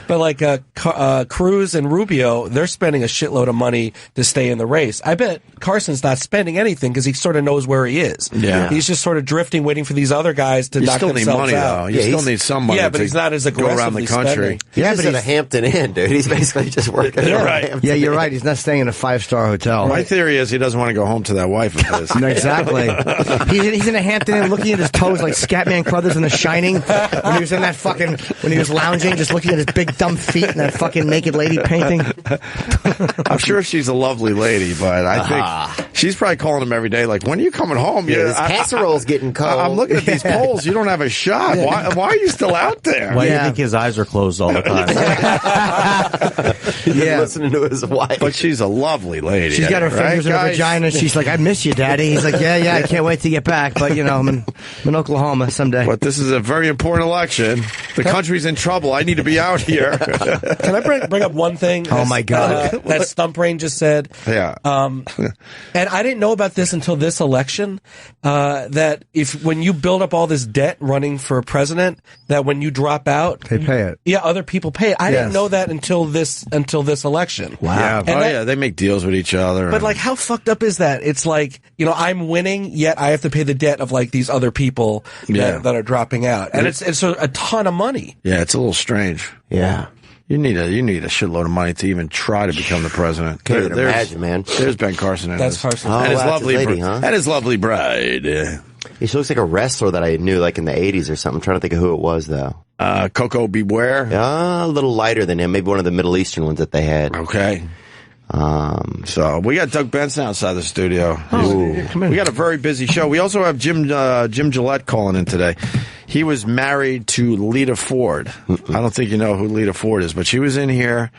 But like Cruz and Rubio, they're spending a shitload of money to stay in the race. I bet Carson's not spending anything because he sort of knows where he is. Yeah. He's just sort of drifting, waiting for these other guys to You knock still need themselves money, out. though. You still need some money. Yeah, but he's not as go around the aggressively country. spending. He's Yeah, just but at a Hampton Inn, dude. He's basically just working at a Hampton Yeah, you're Inn. right. He's not staying in a 5-star hotel. My theory is he doesn't want to go home to that wife of his. No, exactly. He's in a Hampton Inn looking at his toes like Scatman Crothers in The Shining when he was in that when he was lounging, just looking at his big dumb feet and that fucking naked lady painting. I'm sure she's a lovely lady, but I think she's probably calling him every day like, when are you coming home? Yeah, his casserole's getting cold. I'm looking at these polls. You don't have a shot. Why are you still out there? Why do you think his eyes are closed all the time? He's listening to his wife. But she's a lovely lady. She's got her right, fingers in her guys? vagina. She's like, I miss you, Daddy. He's like, yeah, I can't wait to get back. But, I'm in Oklahoma someday. But this is a very important election. The country's in trouble. I need to be out here. Can I bring up one thing? Oh, my God. That Stumpbrain just said. Yeah. And I didn't know about this until this election. That when you build up all this debt running for president, that when you drop out, They pay it. Yeah, other people pay it. I didn't Yes. know that until this election. Yeah. And They make deals with each other. But like, how fucked up is that? It's like, I'm winning, yet I have to pay the debt of like these other people that are dropping out, and it's a ton of money. Yeah, it's a little strange. yeah. You need a shitload of money to even try to become the president. Can't even imagine, man. There's Ben Carson. That's Carson. Oh, and his that's lovely his lady, huh? and his lovely bride. He looks like a wrestler that I knew like in the 80s or something. I'm trying to think of who it was, though. Coco Beware. A little lighter than him. Maybe one of the Middle Eastern ones that they had. Okay. So we got Doug Benson outside the studio. We got a very busy show. We also have Jim Gillette calling in today. He was married to Lita Ford. I don't think you know who Lita Ford is, but she was in here.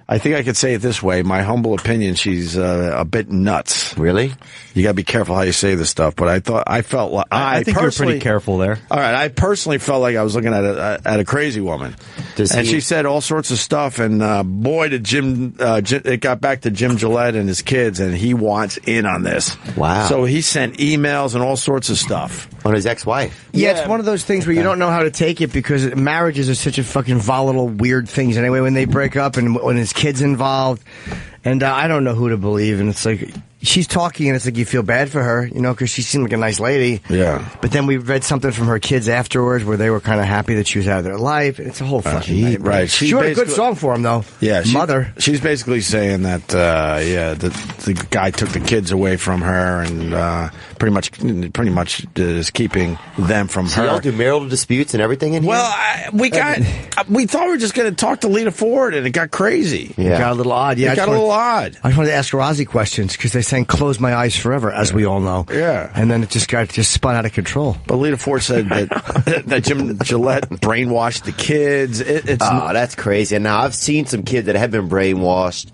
I think I could say it this way. My humble opinion, she's a bit nuts. Really? You got to be careful how you say this stuff. But I felt like I think you're pretty careful there. All right, I personally felt like I was looking at a crazy woman, she said all sorts of stuff. And boy, did it got back to Jim Gillette and his kids, and he wants in on this. Wow! So he sent emails and all sorts of stuff on his ex-wife. Yeah, it's one of those things where you don't know how to take it because marriages are such a fucking volatile, weird things. Anyway, when they break up and when his kids involved, and I don't know who to believe, and it's like. She's talking, and it's like you feel bad for her, because she seemed like a nice lady. Yeah. But then we read something from her kids afterwards where they were kind of happy that she was out of their life. And it's a whole fucking nightmare. Right. She wrote a good song for him, though. Yeah. Mother. She's basically saying that, the guy took the kids away from her and pretty much is keeping them from So her. y'all do marital disputes and everything in here? Well, we thought we were just going to talk to Lita Ford, and it got crazy. Yeah. It got a little odd. Yeah, It got a little odd. I just wanted to ask Rozzy questions because they sent saying "close my eyes forever," as we all know. Yeah. And then it just spun out of control. But Lita Ford said that Jim Gillette brainwashed the kids. That's crazy. And now I've seen some kids that have been brainwashed,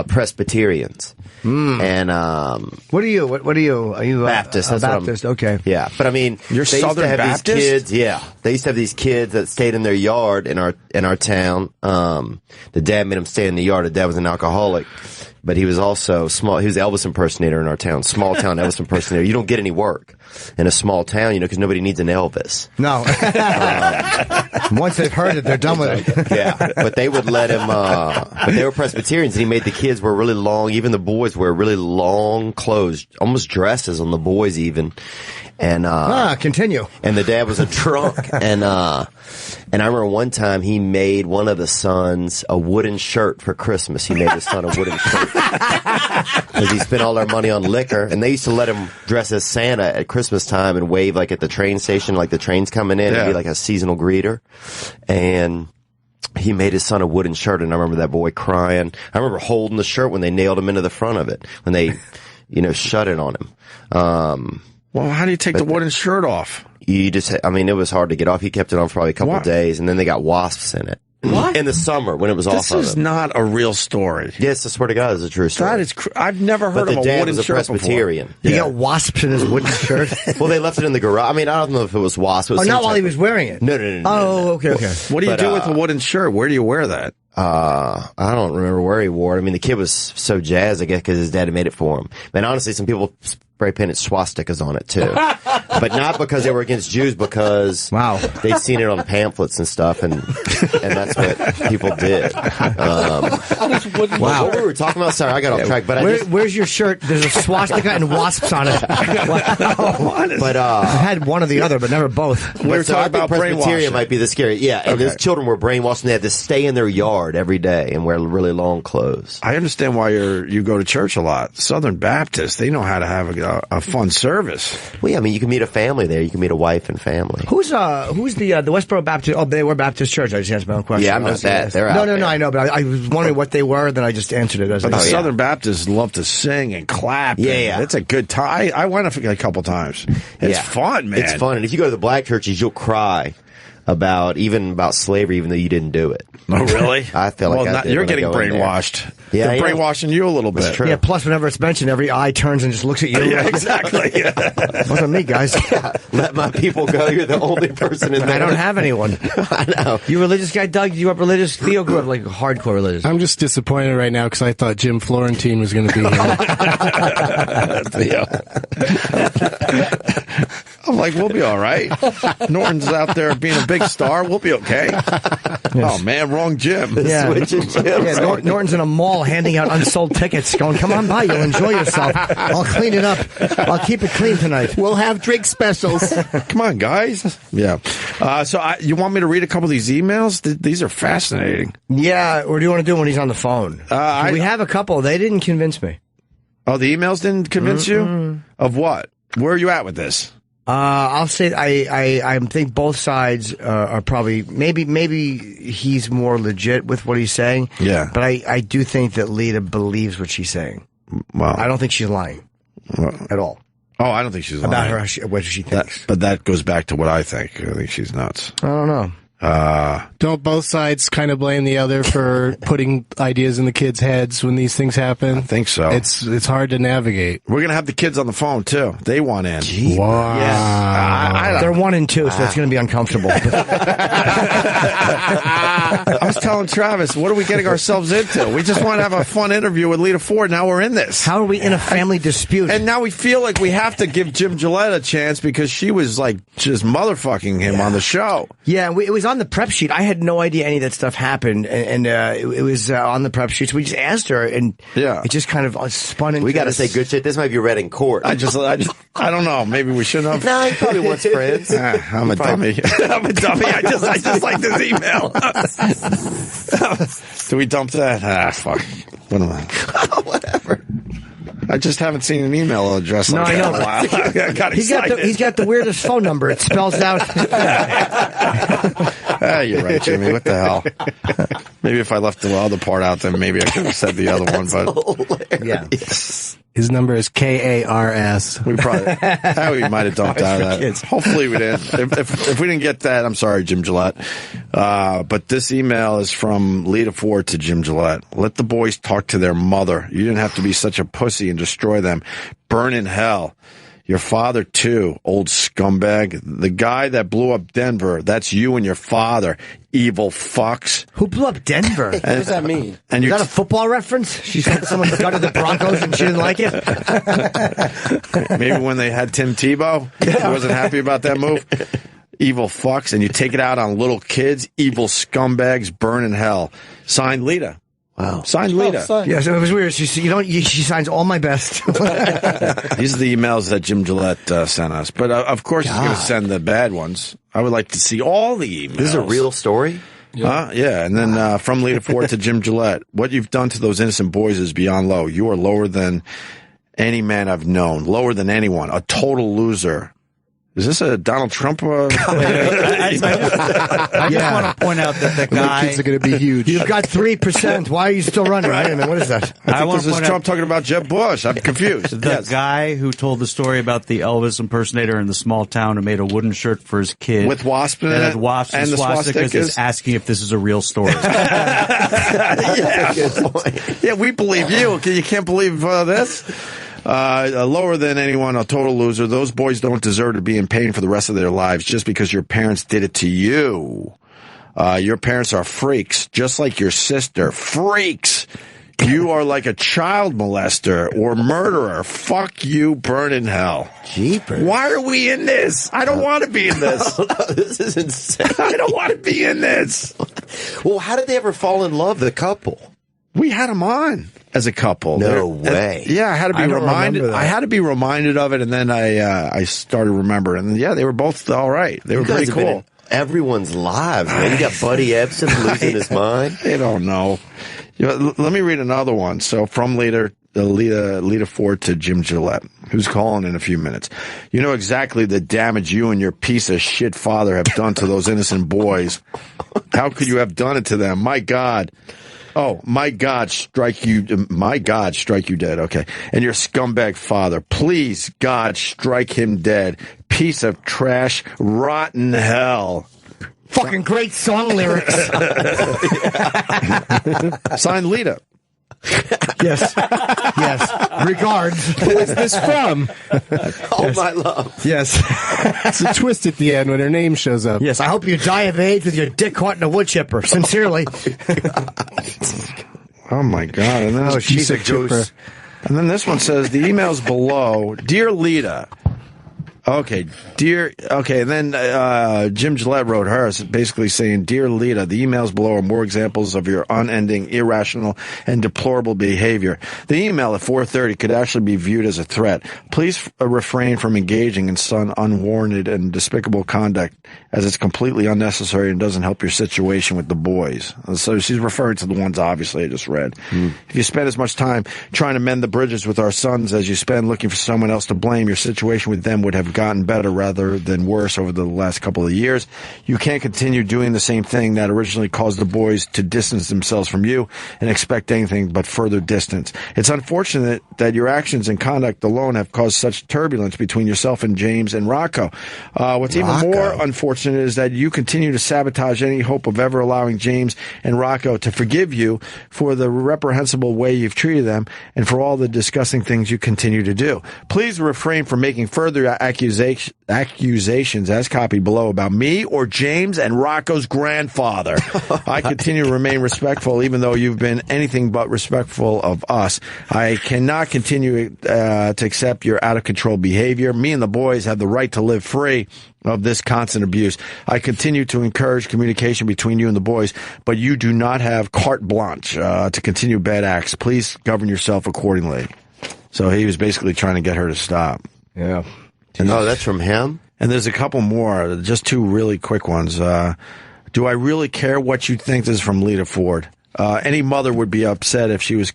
Presbyterians. And what are you? What are you? Are you Baptist? A Baptist? Okay. Yeah, but I mean, You're they Southern used to have Baptist? these kids. Yeah, they used to have these kids that stayed in their yard in our town. The dad made them stay in the yard. The dad was an alcoholic, but he was also small. He was the Elvis impersonator in our town. Small town Elvis impersonator. You don't get any work in a small town, because nobody needs an Elvis. No. Once they've heard it, they're done with it. Yeah, but they would let him. But they were Presbyterians, and he made the kids wear really long. Even the boys wear really long clothes, almost dresses on the boys even. And continue. And the dad was a drunk, and I remember one time he made one of the sons a wooden shirt for Christmas. He made his son a wooden shirt because he spent all their money on liquor, and they used to let him dress as Santa at Christmas time and wave like at the train station, like the train's coming in, and be like a seasonal greeter. And he made his son a wooden shirt, and I remember that boy crying. I remember holding the shirt when they nailed him into the front of it, when they, shut it on him. Well, how do you take the wooden shirt off? You just, it was hard to get off. He kept it on for probably a couple of days, and then they got wasps in it. What? In the summer when it was off of him. This is not a real story. Yes, I swear to God, it's a true story. That is, I've never heard of a wooden shirt Presbyterian. before. He got wasps in his wooden shirt. Well, they left it in the garage. I don't know if it was wasps. It was not while he was wearing it. No. Oh, okay. What do you do with a wooden shirt? Where do you wear that? I don't remember where he wore it. The kid was so jazzed, I guess, because his dad had made it for him. Man, honestly, some people spray painted swastikas on it too, but not because they were against Jews, because they'd seen it on pamphlets and stuff, and that's what people did. What we were talking about? Sorry, I got off track. But where's your shirt? There's a swastika and wasps on it. But I had one or the other, but never both. We were talking about Presbyterian might be the scary. Yeah, and those children were brainwashed, and they had to stay in their yard every day and wear really long clothes. I understand why you go to church a lot. Southern Baptists, they know how to have a fun service. Well, yeah, you can meet a family there. You can meet a wife and family. Who's the Westboro Baptist? Oh, they were Baptist Church. I just answered my own question. Yeah, I'm not that. They're no, I know, but I was wondering what they were. Then I just answered it. But the Southern Baptists love to sing and clap. Yeah. It's a good time. I went a couple times. It's fun, man. It's fun, and if you go to the black churches, you'll cry about slavery, even though you didn't do it. Oh, really? I feel like I did. You're getting brainwashed. Yeah, they're brainwashing you a little bit. That's true. Yeah, plus whenever it's mentioned, every eye turns and just looks at you. Yeah, exactly. Wasn't me, guys. Yeah, let my people go. You're the only person in there. I don't have anyone. I know. You religious guy, Doug? You up religious? Theo grew up like hardcore religious. I'm just disappointed right now because I thought Jim Florentine was going to be here. Theo. I'm like, we'll be all right. Norton's out there being a big star. We'll be okay. Yes. Oh, man, wrong Jim. Yeah. Switching Jim. Yeah, Norton's in a mall handing out unsold tickets going, come on by, you'll enjoy yourself. I'll clean it up. I'll keep it clean tonight. We'll have drink specials. Come on, guys. Yeah. You want me to read a couple of these emails? These are fascinating. Yeah, or do you want to do it when he's on the phone? We have a couple. They didn't convince me. Oh, the emails didn't convince you? Of what? Where are you at with this? I'll say I think both sides are probably maybe he's more legit with what he's saying. Yeah, but I do think that Lita believes what she's saying. Well, I don't think she's lying at all. Oh, I don't think she's lying about what she thinks. But that goes back to what I think. I think she's nuts. I don't know. Don't both sides kind of blame the other for putting ideas in the kids' heads when these things happen? I think so. It's hard to navigate. We're going to have the kids on the phone, too. They want in. Gee, wow. Yes. They're 1 and 2, so it's going to be uncomfortable. I was telling Travis, what are we getting ourselves into? We just want to have a fun interview with Lita Ford. Now we're in this. How are we in a family dispute? And now we feel like we have to give Jim Gillette a chance because she was like just motherfucking him on the show. Yeah, it was on the prep sheet. I had no idea any of that stuff happened, and it was on the prep sheet. So we just asked her, and it just kind of spun into. We got to say good shit. This might be read in court. I don't know. Maybe we shouldn't have. No, he probably wants friends. I'm a dummy. I'm a dummy. I just like this email. Do we dump that? Fuck. What am I? Whatever. I just haven't seen an email address like that in a while. I got excited. He's got the weirdest phone number. It spells out. You're right, Jimmy. What the hell? Maybe if I left the other part out, then maybe I could have said the other one. But hilarious. His number is KARS. We probably we might have dumped out of that. Kids. Hopefully we didn't. If we didn't get that, I'm sorry, Jim Gillette. But this email is from Lita Ford to Jim Gillette. Let the boys talk to their mother. You didn't have to be such a pussy and destroy them. Burn in hell. Your father, too, old scumbag. The guy that blew up Denver, that's you and your father, evil fucks. Who blew up Denver? What does that mean? And Is that a football reference? She said someone gutted the Broncos and she didn't like it? maybe when they had Tim Tebow, he wasn't happy about that move. Evil fucks, and you take it out on little kids, evil scumbags, burn in hell. Signed, Lita. Wow. Signed, Lita. Yes, it was weird. She signs all my best. These are the emails that Jim Gillette sent us. But, of course, he's going to send the bad ones. I would like to see all the emails. This is a real story? Yeah. And then from Lita Ford to Jim Gillette. What you've done to those innocent boys is beyond low. You are lower than any man I've known. Lower than anyone. A total loser. Is this a Donald Trump? I just want to point out that the guy. Kids are going to be huge. You've got 3%. Why are you still running? Wait a minute. What is that? I think this is Trump talking about Jeb Bush. I'm confused. The guy who told the story about the Elvis impersonator in the small town who made a wooden shirt for his kid with wasp in and it had wasps and the swastikas is asking if this is a real story. Yeah, we believe you. You can't believe this. Lower than anyone, a total loser. Those boys don't deserve to be in pain for the rest of their lives just because your parents did it to you. Your parents are freaks, just like your sister. Freaks! You are like a child molester or murderer. Fuck you, burn in hell. Jeepers. Why are we in this? I don't want to be in this. No, this is insane. I don't want to be in this. Well, how did they ever fall in love, the couple? We had them on as a couple. No way. Yeah, I had to be reminded. remember that. I had to be reminded of it, and then I started remembering. And yeah, they were both all right. They were You guys pretty have been cool. in everyone's lives, man. You got Buddy Ebsen losing his mind. They don't know. Let me read another one. So from Lita Ford to Jim Gillette, who's calling in a few minutes. You know exactly the damage you and your piece of shit father have done to those innocent boys. How could you have done it to them? My God. Oh, my God, strike you dead. Okay. And your scumbag father. Please, God, strike him dead. Piece of trash, rotten hell. Fucking great song lyrics. Signed, Lita. Yes. Yes. Regards. Who is this from? All my love. Yes. It's a twist at the end when her name shows up. Yes. I hope you die of AIDS with your dick caught in a wood chipper. Sincerely. Oh, my God. And then, she's a goose. And then this one says, the email's below. Dear Lita. Okay, and then Jim Gillette wrote hers, basically saying, Dear Lita, the emails below are more examples of your unending, irrational, and deplorable behavior. The email at 4:30 could actually be viewed as a threat. Please refrain from engaging in some unwarranted and despicable conduct, as it's completely unnecessary and doesn't help your situation with the boys. So she's referring to the ones, obviously, I just read. If you spend as much time trying to mend the bridges with our sons as you spend looking for someone else to blame, your situation with them would have gotten better rather than worse over the last couple of years. You can't continue doing the same thing that originally caused the boys to distance themselves from you and expect anything but further distance. It's unfortunate that your actions and conduct alone have caused such turbulence between yourself and James and Rocco. What's even more unfortunate is that you continue to sabotage any hope of ever allowing James and Rocco to forgive you for the reprehensible way you've treated them and for all the disgusting things you continue to do. Please refrain from making further accusations as copied below about me or James and Rocco's grandfather. I continue to remain respectful even though you've been anything but respectful of us. I cannot continue to accept your out-of-control behavior. Me and the boys have the right to live free of this constant abuse. I continue to encourage communication between you and the boys, but you do not have carte blanche to continue bad acts. Please govern yourself accordingly. So he was basically trying to get her to stop. Yeah. Oh, that's from him? And there's a couple more, just two really quick ones. Do I really care what you think? This is from Lita Ford. Any mother would be upset if she was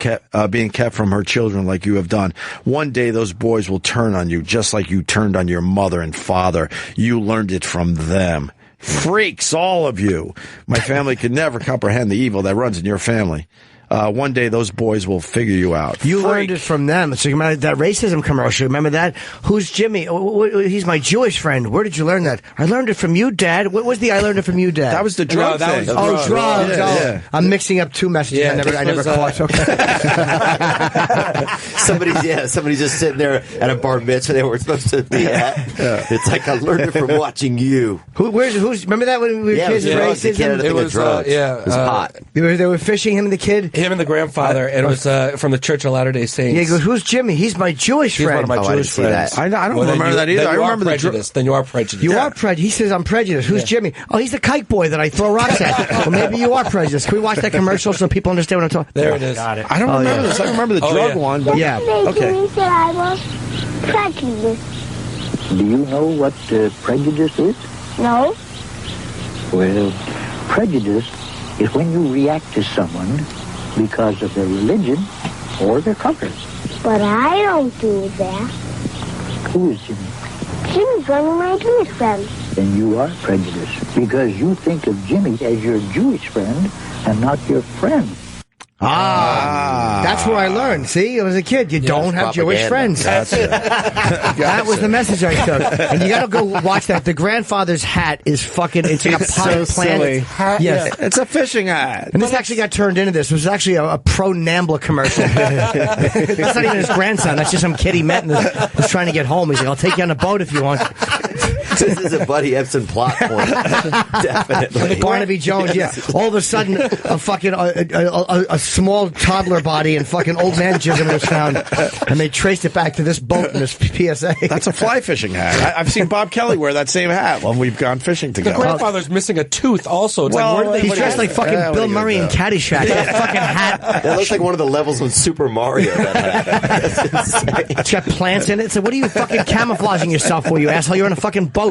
being kept from her children like you have done. One day those boys will turn on you just like you turned on your mother and father. You learned it from them. Freaks, all of you. My family could never comprehend the evil that runs in your family. one day those boys will figure you out. You learned it from them. So you remember that racism commercial? Remember that? Who's Jimmy? He's my Jewish friend. Where did you learn that? I learned it from you, Dad. What was the I learned it from you, Dad? That was the drug thing. Drugs. Yeah. I'm mixing up two messages. Yeah, I never caught. Okay. Somebody's just sitting there at a bar mitzvah they weren't supposed to be at. It's like I learned it from watching you. Who's? Remember that when we were kids? Racism. It was drugs. It was hot. They were fishing him and the kid. Him and the grandfather, and it was from the Church of Latter-day Saints. Yeah, he goes, "Who's Jimmy? He's my Jewish He's friend." one of my Jewish friends. I don't remember that either. I remember Then you are prejudiced. You are prejudiced. He says, "I'm prejudiced." Who's Jimmy? Oh, he's the kite boy that I throw rocks at. Well, maybe you are prejudiced. Can we watch that commercial so people understand what I'm talking? There it is. Got it. I don't remember this. I remember the drug one. But Yeah. Okay. Jimmy said I was prejudiced. Do you know what prejudice is? No. Well, prejudice is when you react to someone because of their religion or their color. But I don't do that. Who is Jimmy? Jimmy's one of my Jewish friends. Then you are prejudiced because you think of Jimmy as your Jewish friend and not your friend. That's where I learned. See, I was a kid. You don't have Jewish friends. That's it. That was the message I took. And you got to go watch that. The grandfather's hat is fucking. It's like a pot plant. Yes, it's a fishing hat. And this actually got turned into this. It was actually a pro Nambla commercial. That's not even his grandson. That's just some kid he met and was trying to get home. He's like, "I'll take you on a boat if you want." This is a Buddy Ebsen plot point. Definitely. Barnaby Jones, yeah. All of a sudden, a fucking a small toddler body and fucking old man jism was found, and they traced it back to this boat in this PSA. That's a fly fishing hat. I've seen Bob Kelly wear that same hat when we've gone fishing The together. grandfather's missing a tooth also. It's Well, like, where did they He's dressed like fucking Bill Murray in Caddyshack. That fucking hat. It looks like one of the levels in Super Mario. That's insane. It's got plants in it. So what are you fucking camouflaging yourself for, you asshole? You're on a fucking boat.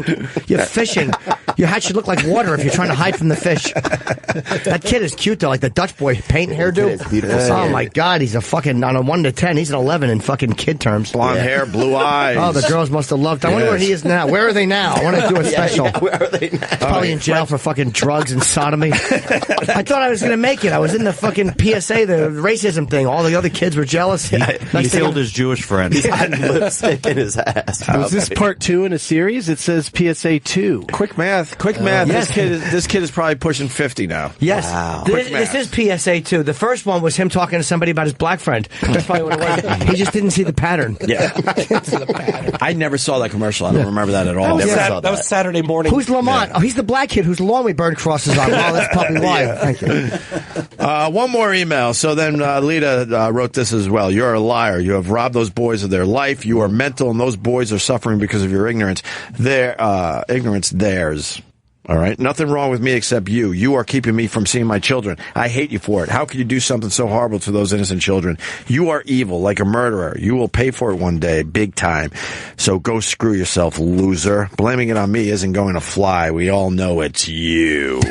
You're fishing. Your hat should look like water if you're trying to hide from the fish. That kid is cute though, like the Dutch boy paint hairdo. It's beautiful. Oh my God, he's a fucking on a 1 to 10. He's an 11 in fucking kid terms. Blonde hair, blue eyes. Oh, the girls must have loved. I wonder where he is now. Where are they now? I want to do a special. Where are they now? Probably in jail for fucking drugs and sodomy. I thought I was going to make it. I was in the fucking PSA, the racism thing. All the other kids were jealous. He killed his Jewish friend. He's had lipstick in his ass. Was this part 2 in a series? It says PSA 2. Quick math. Yes. This kid is probably pushing 50 now. Yes. Wow. This is PSA 2. The first one was him talking to somebody about his black friend. That's probably what it was. He just didn't see the pattern. Yeah. I never saw that commercial. I don't remember that at all. That was Saturday morning. Who's Lamont? Oh, he's the black kid whose lawn we burned crosses on. Well, that's probably why. Thank you. One more email. So then Lita wrote this as well. You're a liar. You have robbed those boys of their life. You are mental, and those boys are suffering because of your ignorance. Ignorance theirs. All right. Nothing wrong with me except you. You are keeping me from seeing my children. I hate you for it. How could you do something so horrible to those innocent children? You are evil, like a murderer. You will pay for it one day, big time. So go screw yourself, loser. Blaming it on me isn't going to fly. We all know it's you.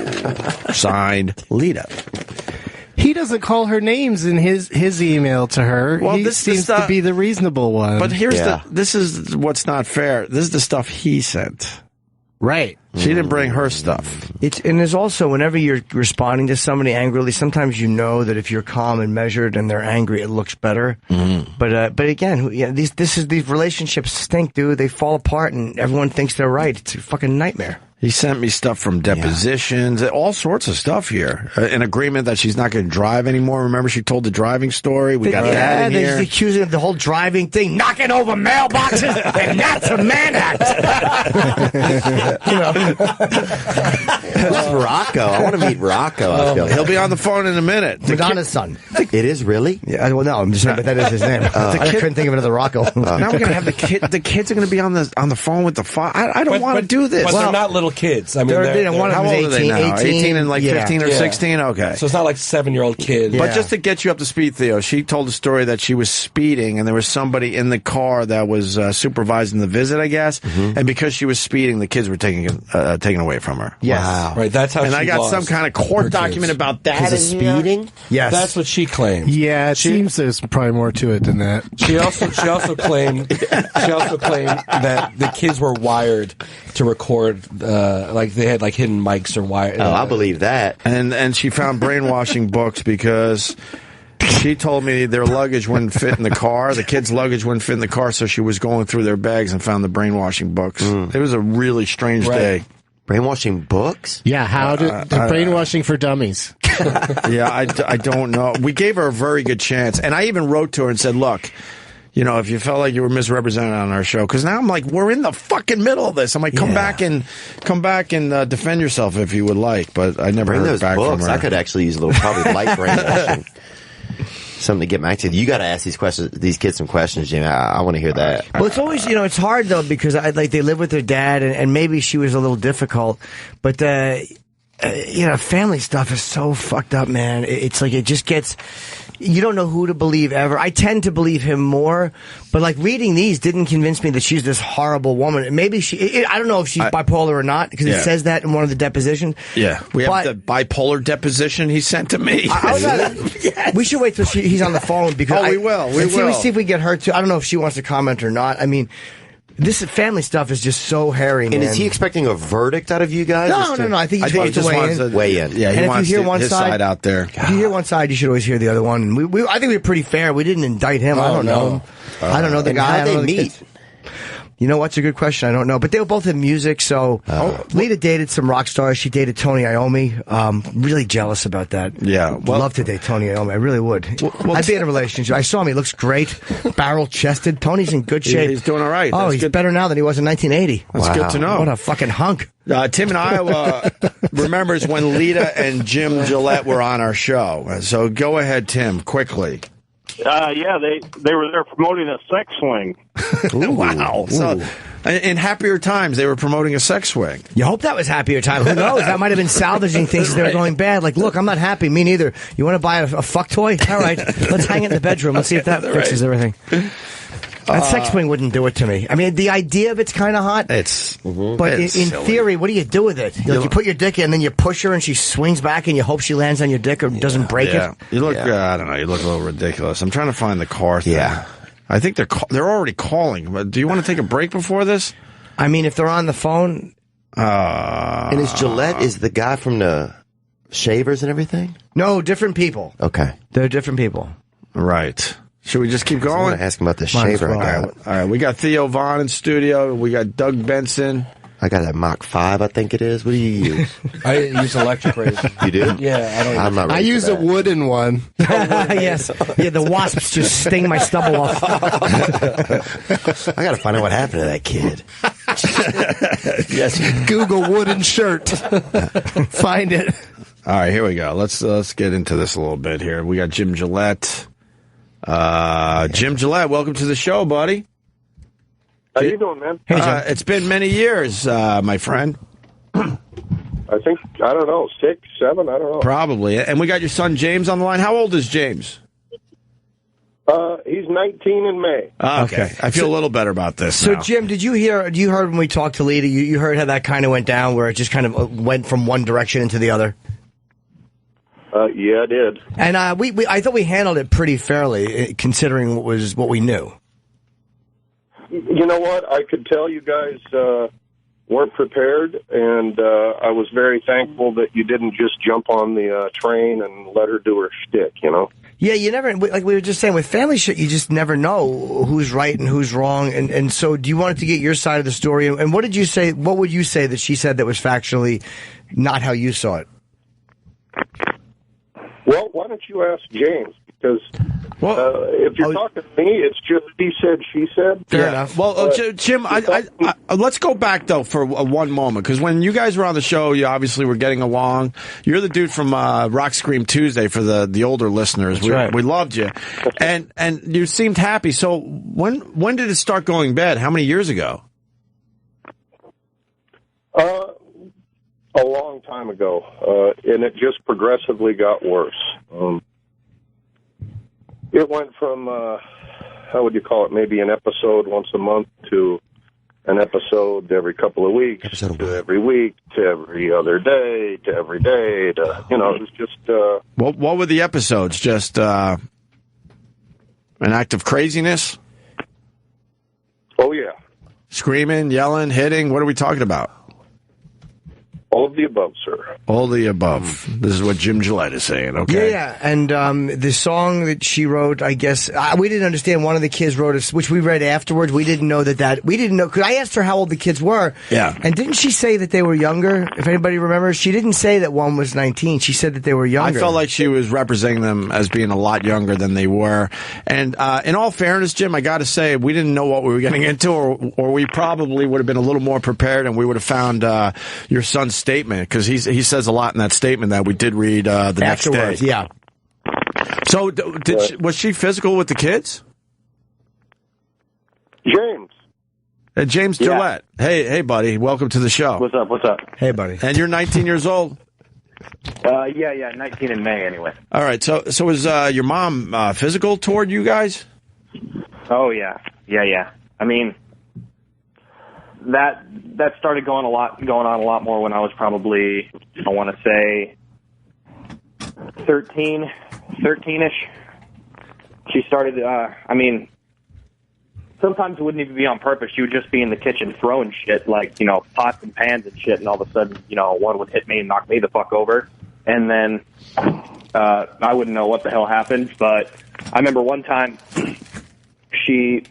Signed, Lita. He doesn't call her names in his email to her. Well, he this seems to be the reasonable one. But this is what's not fair. This is the stuff he sent. Right. She didn't bring her stuff. And there's also, whenever you're responding to somebody angrily, sometimes you know that if you're calm and measured and they're angry, it looks better. Mm-hmm. But again, these relationships stink, dude. They fall apart and everyone thinks they're right. It's a fucking nightmare. He sent me stuff from depositions, all sorts of stuff here. An agreement that she's not going to drive anymore. Remember, she told the driving story? We got that in here. They're accusing of the whole driving thing, knocking over mailboxes, and that's a man act. Who's Rocco? I want to meet Rocco. He'll be on the phone in a minute. Madonna's son. It is really? Yeah, well, no, I'm just saying, but that is his name. I couldn't think of another Rocco. Now we're going to have the kids are going to be on the phone with the father. I don't want to do this. But they're not little kids. I mean, one of how them old is are they now? 18 and like 15 or Yeah. 16? Okay. So it's not like 7-year-old kids. But just to get you up to speed, Theo, she told a story that she was speeding and there was somebody in the car that was supervising the visit, I guess. Mm-hmm. And because she was speeding, the kids were taken away from her. Yes. Wow. Right, that's how and she I got lost some kind of court her document kids. about that. Because of speeding? Yes. That's what she claimed. Yeah, it seems there's probably more to it than that. She also claimed that the kids were wired to record, like they had like hidden mics or wire. Oh, I believe that. And she found brainwashing books because She told me their luggage wouldn't fit in the car. The kids' luggage wouldn't fit in the car, so she was going through their bags and found the brainwashing books. It was a really strange day. Brainwashing books? Yeah, the brainwashing for dummies. Yeah, I don't know. We gave her a very good chance. And I even wrote to her and said, look, you know, if you felt like you were misrepresented on our show, because now I'm like, we're in the fucking middle of this. I'm like, come back and defend yourself if you would like. But I never heard back from her. I could actually use a little, probably light brainwashing. Something to get back to. You got to ask these kids some questions, Jimmy. I want to hear that. Well, it's always, you know, it's hard though because they live with their dad, and maybe she was a little difficult, but you know, family stuff is so fucked up, man. It's like it just gets. You don't know who to believe ever. I tend to believe him more, but like reading these didn't convince me that she's this horrible woman. Maybe I don't know if she's bipolar or not because it says that in one of the depositions. Yeah, we have the bipolar deposition he sent to me. Yes. We should wait till he's on the phone because we will. We will. See if we get her to. I don't know if she wants to comment or not. I mean. This family stuff is just so hairy, man. And is he expecting a verdict out of you guys? No. I think he just wants to weigh in. Yeah, he wants his side out there. If you hear one side, you should always hear the other one. And I think we were pretty fair. We didn't indict him. I don't know him. I don't know the guy. How'd they meet? You know what's a good question? I don't know. But they were both in music, so Lita dated some rock stars. She dated Tony Iommi. Really jealous about that. Yeah. Well, love to date Tony Iommi. I really would. I'd be in a relationship. I saw him. He looks great. Barrel-chested. Tony's in good shape. He's doing all right. Oh, he's better now than he was in 1980. That's good to know. What a fucking hunk. Tim in Iowa remembers when Lita and Jim Gillette were on our show. So go ahead, Tim, quickly. Yeah, they were there promoting a sex swing. Wow. So, in happier times, they were promoting a sex swing. You hope that was happier time. Who knows? That might have been salvaging things as they were going bad. Like, look, I'm not happy. Me neither. You want to buy a fuck toy? All right. Let's hang it in the bedroom. Let's see if that fixes everything. That sex swing wouldn't do it to me. I mean, the idea of it's kind of hot. But in theory, what do you do with it? You put your dick in, and then you push her, and she swings back, and you hope she lands on your dick or doesn't break it. You look, I don't know, you look a little ridiculous. I'm trying to find the car thing. Yeah. I think they're already calling. But do you want to take a break before this? I mean, if they're on the phone. And is Gillette the guy from the shavers and everything? No, different people. Okay. They're different people. Right. Should we just keep going? I want to ask him about the shaver I got. All right, we got Theo Vaughn in studio. We got Doug Benson. I got a Mach 5, I think it is. What do you use? I use electric razor. You do? Yeah, I use a wooden one. Yes. Yeah, the wasps just sting my stubble off. I got to find out what happened to that kid. Yes. Google wooden shirt. Find it. All right, here we go. Let's get into this a little bit here. We got Jim Gillette. Jim Gillette, welcome to the show, buddy. How you doing, man? Hey, Jim. It's been many years, my friend. I think, I don't know, 6, 7, I don't know. Probably. And we got your son James on the line. How old is James? He's 19 in May. Okay. I feel a little better about this So, now. Jim, you heard when we talked to Lita, you heard how that kind of went down, where it just kind of went from one direction into the other? Yeah, I did. And I thought we handled it pretty fairly, considering what we knew. You know what? I could tell you guys weren't prepared, and I was very thankful that you didn't just jump on the train and let her do her shtick, you know? Yeah, you never, like we were just saying, with family shit, you just never know who's right and who's wrong. And so do you want to get your side of the story? And what did you say, what would you say that she said that was factually not how you saw it? Well, why don't you ask James? Because if you're talking to me, it's just he said, she said. Fair enough. Well, Jim, let's go back, though, for one moment. Because when you guys were on the show, you obviously were getting along. You're the dude from Rock Scream Tuesday for the older listeners. We loved you. And you seemed happy. So when did it start going bad? How many years ago? A long time ago, and it just progressively got worse. It went from, how would you call it, maybe an episode once a month to an episode every couple of weeks, to every week, to every other day, to every day, to, you know, it was just... What were the episodes? Just an act of craziness? Oh, yeah. Screaming, yelling, hitting? What are we talking about? All of the above, sir. All the above. This is what Jim Gillette is saying, okay? Yeah. And the song that she wrote, I guess, we didn't understand. One of the kids wrote it, which we read afterwards. We didn't know we didn't know, because I asked her how old the kids were. Yeah. And didn't she say that they were younger? If anybody remembers, she didn't say that one was 19. She said that they were younger. I felt like she was representing them as being a lot younger than they were. And in all fairness, Jim, I got to say, we didn't know what we were getting into, or we probably would have been a little more prepared, and we would have found your son's statement, because he says a lot in that statement that we did read the next day. Yeah. So was she physical with the kids? James. James Gillette. Hey, buddy. Welcome to the show. What's up? Hey, buddy. And you're 19 years old? Yeah, 19 in May anyway. All right. So was your mom physical toward you guys? Oh, yeah. I mean, that started going on a lot more when I was probably, I want to say, 13-ish. She started, I mean, sometimes it wouldn't even be on purpose. She would just be in the kitchen throwing shit, like, pots and pans and shit, and all of a sudden, one would hit me and knock me the fuck over. And then I wouldn't know what the hell happened, but I remember one time she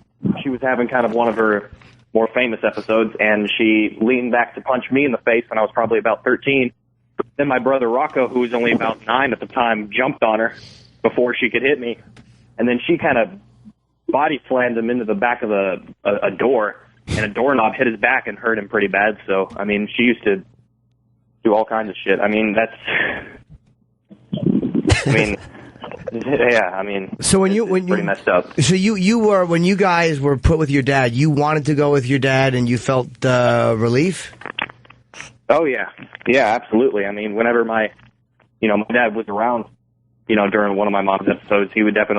was having kind of one of her more famous episodes, and she leaned back to punch me in the face when I was probably about 13. Then my brother Rocco, who was only about 9 at the time, jumped on her before she could hit me. And then she kind of body slammed him into the back of a door, and a doorknob hit his back and hurt him pretty bad. So, I mean, she used to do all kinds of shit. I mean, yeah, I mean, so when pretty messed up. So when you guys were put with your dad, you wanted to go with your dad, and you felt relief? Oh yeah, absolutely. I mean, whenever my dad was around, during one of my mom's episodes, he'd step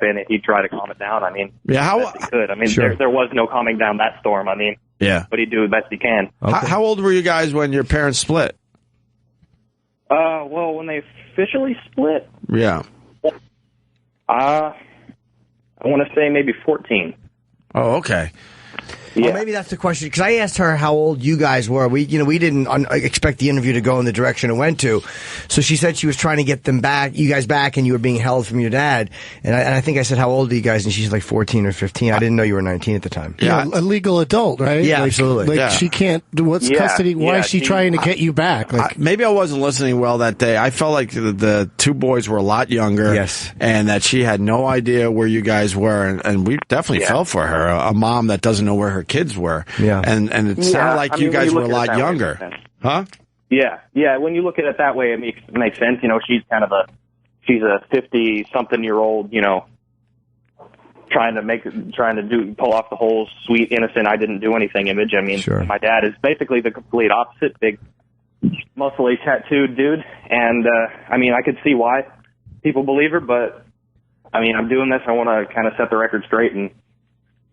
in and he'd try to calm it down. I mean, best he could. I mean, sure. there was no calming down that storm. I mean, yeah, but he'd do the best he can. Okay. How old were you guys when your parents split? Well, when they officially split, yeah. I want to say maybe 14. Oh, okay. Yeah. Well, maybe that's the question, because I asked her how old you guys were. We didn't expect the interview to go in the direction it went to. So she said she was trying to get you guys back, and you were being held from your dad. And I think I said, how old are you guys? And she's like 14 or 15. I didn't know you were 19 at the time. Yeah, a legal adult, right? Yeah, absolutely. She can't. What's custody? Why is she trying to get you back? Maybe I wasn't listening well that day. I felt like the two boys were a lot younger. Yes. And that she had no idea where you guys were. And we definitely felt for her. A mom that doesn't know where her kids were. Yeah. And it sounded like you guys were a lot younger. Huh? Yeah. When you look at it that way, it makes sense. She's kind of she's a 50-something-year-old, trying to pull off the whole sweet, innocent, I didn't do anything image. I mean, sure. My dad is basically the complete opposite, big, muscly, tattooed dude. And, I mean, I could see why people believe her, but, I mean, I'm doing this. I want to kind of set the record straight and,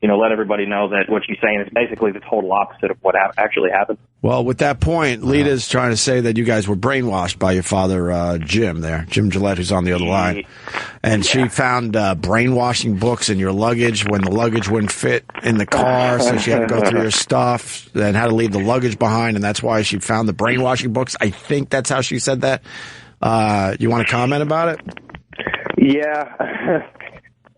let everybody know that what she's saying is basically the total opposite of what actually happened. Well, with that point, Lita's trying to say that you guys were brainwashed by your father, Jim Gillette, who's on the other line. And she found brainwashing books in your luggage when the luggage wouldn't fit in the car, so she had to go through your stuff and had to leave the luggage behind, and that's why she found the brainwashing books. I think that's how she said that. You want to comment about it? Yeah.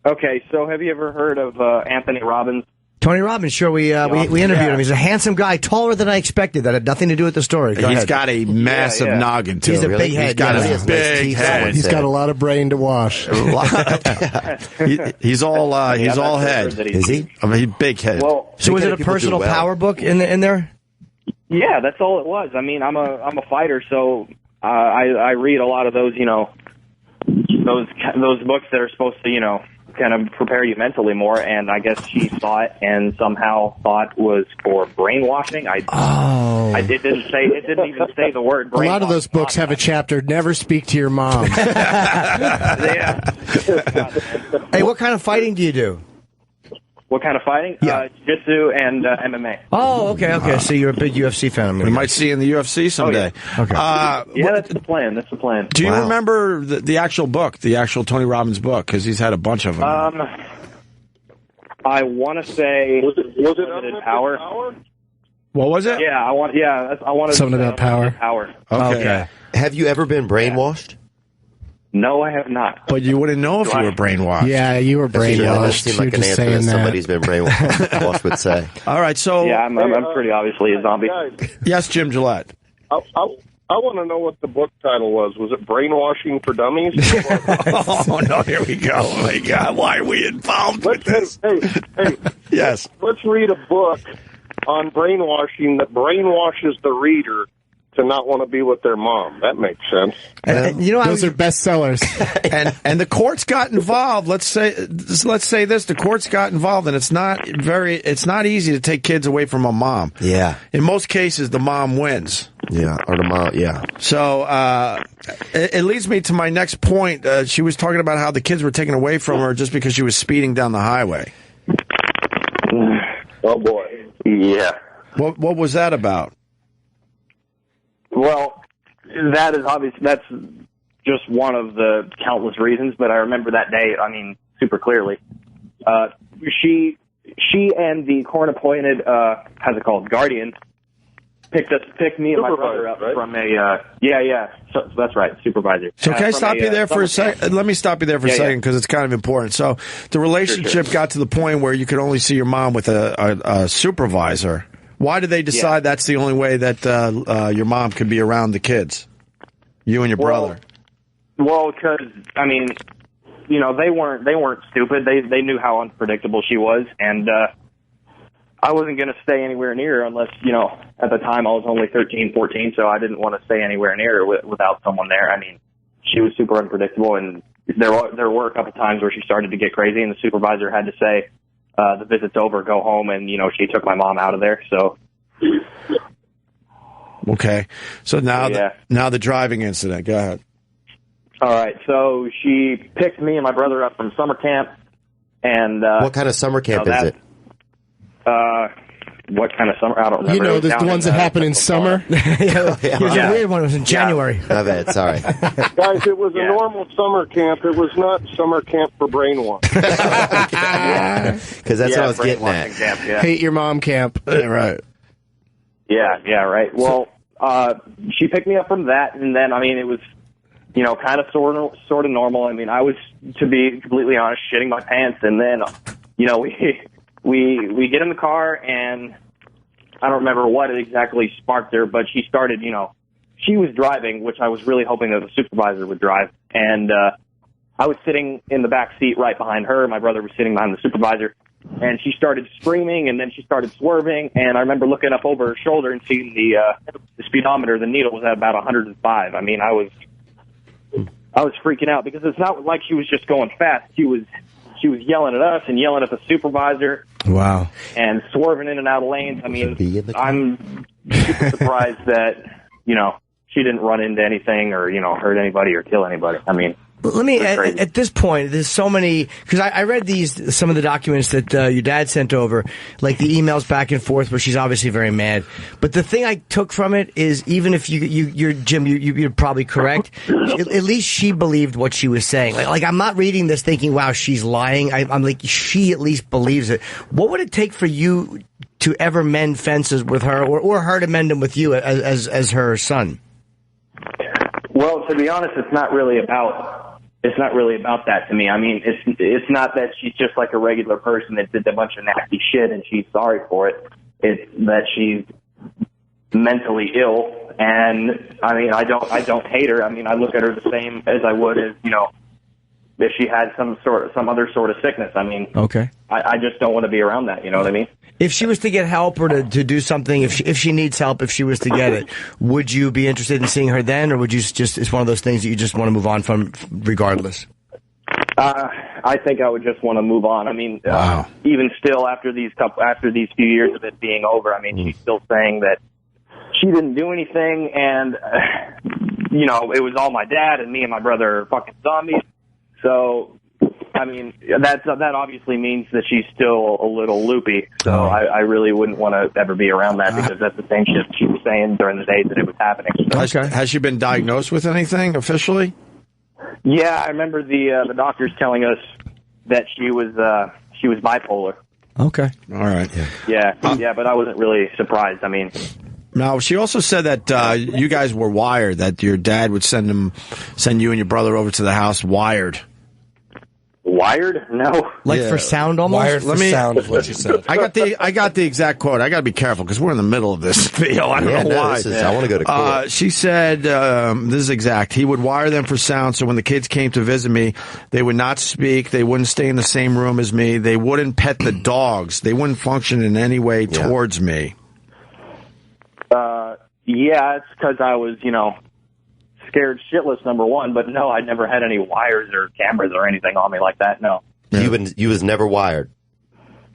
Okay, so have you ever heard of Anthony Robbins? Tony Robbins, sure. We interviewed him. He's a handsome guy, taller than I expected. That had nothing to do with the story. He's got a massive noggin, too. He's a big head. He's got a big head. He's got a lot of brain to wash. He's all head. Is he? I mean, big head. Well, so was it a personal power book in there? Yeah, that's all it was. I mean, I'm a fighter, so I read a lot of those, those books that are supposed to, kind of prepare you mentally more, and I guess she saw it and somehow thought was for brainwashing. It didn't even say the word brainwashing. A lot of those books have a chapter, never speak to your mom. Yeah. Hey, what kind of fighting do you do? What kind of fighting? Yeah. Jiu-jitsu and MMA. Oh, okay. So you're a big UFC fan. We might see you in the UFC someday. Oh, yeah. Okay. Yeah, that's the plan. Do you remember the actual book, the actual Tony Robbins book? Because he's had a bunch of them. I want to say was it Unlimited Power? What was it? Yeah, I wanted Something about power. Power. Okay. Have you ever been brainwashed? No, I have not. But you wouldn't know if you were brainwashed. Yeah, you were That brainwashed. seemed like You're an just answer that saying that. somebody's been brainwashed would say. All right, so... Yeah, I'm pretty obviously a zombie. Guys, Yes, Jim Gillette. I want to know what the book title was. Was it Brainwashing for Dummies? Oh, no, here we go. Oh, my God. Why are we involved with this? Hey, Yes. let's read a book on brainwashing that brainwashes the reader to not want to be with their mom. That makes sense. And, Those are bestsellers. and the courts got involved. Let's say this: the courts got involved, and it's not easy to take kids away from a mom. Yeah. In most cases, the mom wins. Yeah, or the mom, yeah. So it leads me to my next point. She was talking about how the kids were taken away from her just because she was speeding down the highway. Oh, boy. Yeah. What was that about? Well, that is obvious. That's just one of the countless reasons. But I remember that day. I mean, super clearly. She and the court-appointed, how's it called, guardian, picked me and my brother up from a. So that's right, supervisor. So can I stop you there for a second? Let me stop you there for a second because it's kind of important. So the relationship got to the point where you could only see your mom with a supervisor. Why did they decide that's the only way that your mom could be around the kids? You and your brother. Well, because I mean, they weren't stupid. They knew how unpredictable she was, and I wasn't going to stay anywhere near her unless at the time I was only 13, 14, so I didn't want to stay anywhere near her without someone there. I mean, she was super unpredictable, and there were a couple times where she started to get crazy, and the supervisor had to say, the visit's over, go home, and she took my mom out of there. So okay, so now the driving incident. Go ahead. All right, so she picked me and my brother up from summer camp, and what kind of summer camp is it? What kind of summer? I don't remember. The ones that happen in summer. It was a weird one. It was in January. My bad. Sorry, guys. It was a normal summer camp. It was not summer camp for brainwash. Because that's what I was getting at. Camp, Hate your mom camp. Right. Yeah, right. Well, she picked me up from that, and then I mean it was, kind of sort of normal. I mean, I was, to be completely honest, shitting my pants, and then we get in the car, and I don't remember what exactly sparked her, but she started, she was driving, which I was really hoping that the supervisor would drive, and I was sitting in the back seat right behind her. My brother was sitting behind the supervisor, and she started screaming, and then she started swerving, and I remember looking up over her shoulder and seeing the speedometer. The needle was at about 105. I mean, I was freaking out because it's not like she was just going fast. She was yelling at us and yelling at the supervisor. Wow. And swerving in and out of lanes. I mean, I'm super surprised that, she didn't run into anything or, hurt anybody or kill anybody. I mean, let me, at this point, there's so many, because I read some of the documents that your dad sent over, like the emails back and forth where she's obviously very mad. But the thing I took from it is, even if you're Jim, you're probably correct, at least she believed what she was saying. Like I'm not reading this thinking, wow, she's lying. I'm like, she at least believes it. What would it take for you to ever mend fences with her or her to mend them with you as her son? Well, to be honest, it's not really about that to me. I mean, it's not that she's just like a regular person that did a bunch of nasty shit and she's sorry for it. It's that she's mentally ill, and I mean, I don't hate her. I mean, I look at her the same as I would as if she had some other sort of sickness. I mean, okay. I just don't want to be around that. You know what I mean? If she was to get help or to do something, if she needs help, if she was to get it, would you be interested in seeing her then, or would you just, it's one of those things that you just want to move on from regardless? I think I would just want to move on. I mean, wow. Even still after these few years of it being over, I mean, she's still saying that she didn't do anything, and it was all my dad and me and my brother are fucking zombies. So, I mean, that obviously means that she's still a little loopy. So I really wouldn't want to ever be around that because that's the same shit she was saying during the days that it was happening. Okay. Has she been diagnosed with anything officially? Yeah, I remember the doctors telling us that she was bipolar. Okay. All right. Yeah, but I wasn't really surprised. I mean, now she also said that you guys were wired. That your dad would send you and your brother over to the house wired. Wired? No. Like for sound almost? Wired for sound is what she said. I got the exact quote. I got to be careful because we're in the middle of this, Theo. I don't know why. I want to go to court. She said, this is exact. He would wire them for sound, so when the kids came to visit me, they would not speak. They wouldn't stay in the same room as me. They wouldn't pet the dogs. They wouldn't function in any way towards me. Yeah, it's because I was, scared shitless, number one, but no, I never had any wires or cameras or anything on me like that, no. You was never wired?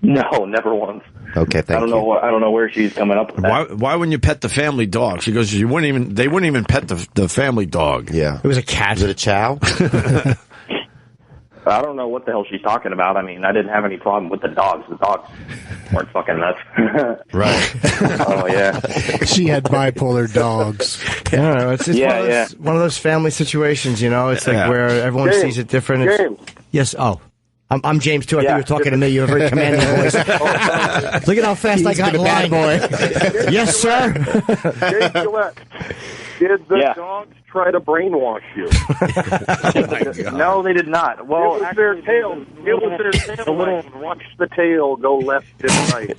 No, never once. Okay, thank you. I don't know where she's coming up with that. Why wouldn't you pet the family dog? She goes, they wouldn't even pet the family dog. Yeah. It was a cat. Was it a chow? I don't know what the hell she's talking about. I mean, I didn't have any problem with the dogs. The dogs weren't fucking nuts. Right. Oh, yeah. She had bipolar dogs. Yeah, it's one of those family situations, It's like where everyone James, sees it different. James. Yes, I'mAme too. I think you were talking to me. You have a very commanding voice. Look at how fast I got in line. Yes, sir. James Gillette, did the dogs try to brainwash you? No, they did not. Well, it was their tail. It was their tail. Watch the tail go left and right.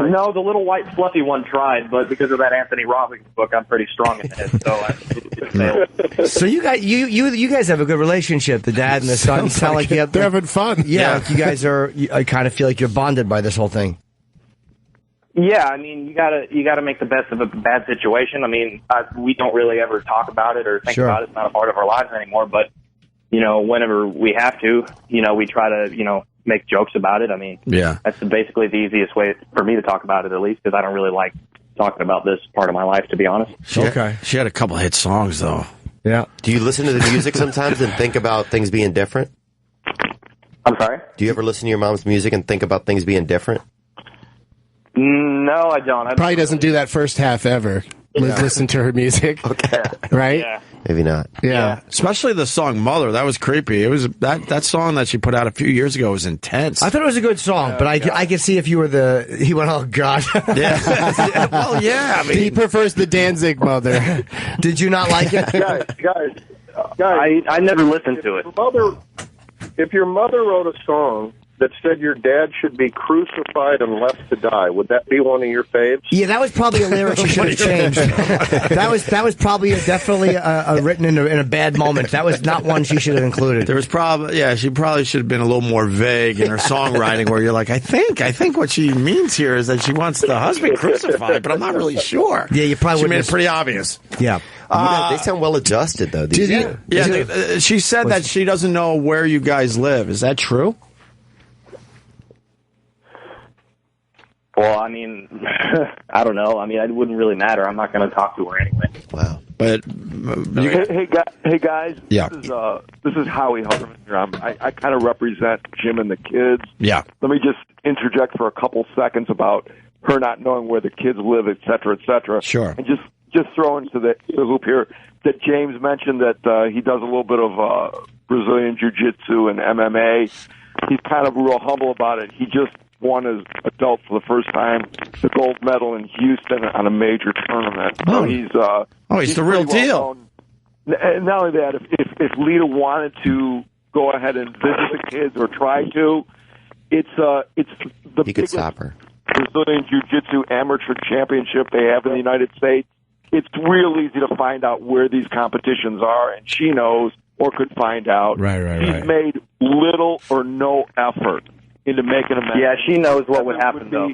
No, the little white fluffy one tried, but because of that Anthony Robbins book, I'm pretty strong in the head, so it failed. So you guys have a good relationship, the dad and the son. You sound like they're having fun. Yeah, like you guys are. I kind of feel like you're bonded by this whole thing. Yeah, I mean, you gotta make the best of a bad situation. I mean, we don't really ever talk about it or think about it. It's not a part of our lives anymore. But whenever we have to, we try to, make jokes about it. I mean, that's basically the easiest way for me to talk about it, at least, because I don't really like talking about this part of my life, to be honest. She had a couple hit songs though. Yeah. Do you listen to the music sometimes and think about things being different? I'm sorry? Do you ever listen to your mom's music and think about things being different? No, I don't. Probably doesn't do that first half ever. Listen to her music. Okay. Right? Yeah. Maybe not. Yeah. Especially the song Mother. That was creepy. It was that song that she put out a few years ago was intense. I thought it was a good song, but I could see if you were he went, oh, God. Yeah. Well, yeah. I mean, he prefers the Danzig Mother. Did you not like it? Guys, I never listened to it. If your mother wrote a song that said your dad should be crucified and left to die, would that be one of your faves? Yeah, that was probably a lyric she should have changed. that was probably definitely written in a bad moment. That was not one she should have included. There was she probably should have been a little more vague in her songwriting, where you're like, I think what she means here is that she wants the husband crucified, but I'm not really sure. Yeah, you probably she made it pretty obvious. Yeah. They sound well adjusted though. She said that she doesn't know where you guys live. Is that true? Well, I mean, I don't know. I mean, it wouldn't really matter. I'm not going to talk to her anyway. Wow. But hey guys. Yeah. This is Howie Hartman here. I kind of represent Jim and the kids. Yeah. Let me just interject for a couple seconds about her not knowing where the kids live, et cetera, et cetera. Sure. And just throw into the hoop here that James mentioned that he does a little bit of Brazilian Jiu-Jitsu and MMA. He's kind of real humble about it. He just won as adult for the first time the gold medal in Houston on a major tournament. So he's the real deal. And not only that, if Lita wanted to go ahead and visit the kids or try to, it's the biggest Brazilian Jiu-Jitsu amateur championship they have in the United States. It's real easy to find out where these competitions are, and she knows or could find out. She's made little or no effort into making a match. Yeah, she knows what would happen, though.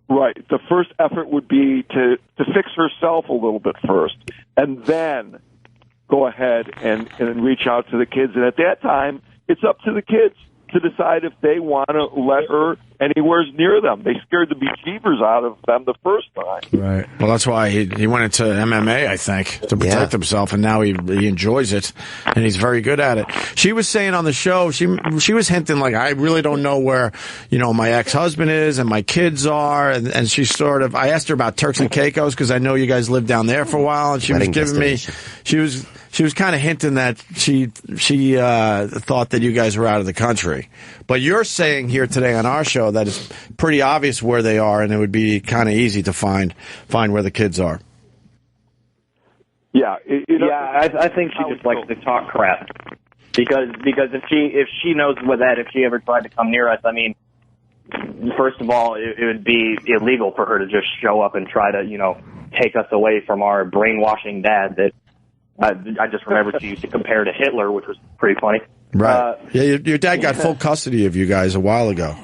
Right. The first effort would be to fix herself a little bit first, and then go ahead and reach out to the kids. And at that time, it's up to the kids to decide if they want to let her anywhere near them. They scared the bejeebers out of them the first time. Right. Well, that's why he went into MMA, I think, to protect himself, and now he enjoys it, and he's very good at it. She was saying on the show, she was hinting like, I really don't know where, my ex-husband is and my kids are, and she I asked her about Turks and Caicos because I know you guys lived down there for a while, and she was giving me, she she was kind of hinting that she thought that you guys were out of the country. But you're saying here today on our show that it's pretty obvious where they are, and it would be kind of easy to find where the kids are. Yeah, I think she just likes to talk crap. Because if she knows what that, if she ever tried to come near us, I mean, first of all, it would be illegal for her to just show up and try to, take us away from our brainwashing dad that I just remember she used to compare to Hitler, which was pretty funny. Right. Your dad got full custody of you guys a while ago.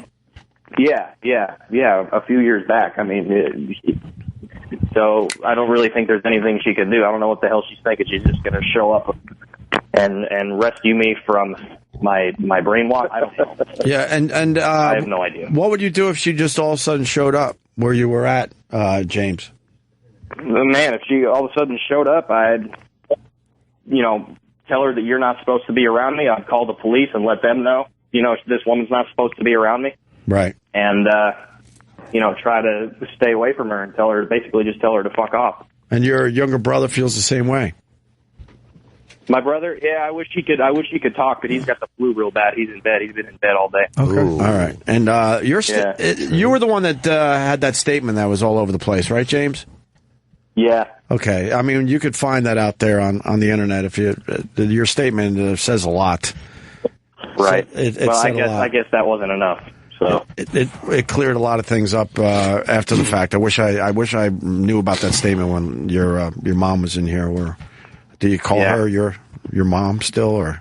Yeah, a few years back. I mean, so I don't really think there's anything she can do. I don't know what the hell she's thinking. She's just going to show up and rescue me from my brainwash. I don't know. Yeah, and I have no idea. What would you do if she just all of a sudden showed up where you were at, James? Man, if she all of a sudden showed up, I'd, tell her that you're not supposed to be around me. I'd call the police and let them know, this woman's not supposed to be around me. Right. And, try to stay away from her and basically just tell her to fuck off. And your younger brother feels the same way. My brother, I wish he could talk, but he's got the flu real bad. He's in bed. He's been in bed all day. Okay. All right. And you were the one that had that statement that was all over the place, right, James? Yeah. Okay. I mean, you could find that out there on the internet if your statement says a lot. Right. So I guess that wasn't enough. So it cleared a lot of things up after the fact. I wish I knew about that statement when your mom was in here. Or do you call her your mom still, or?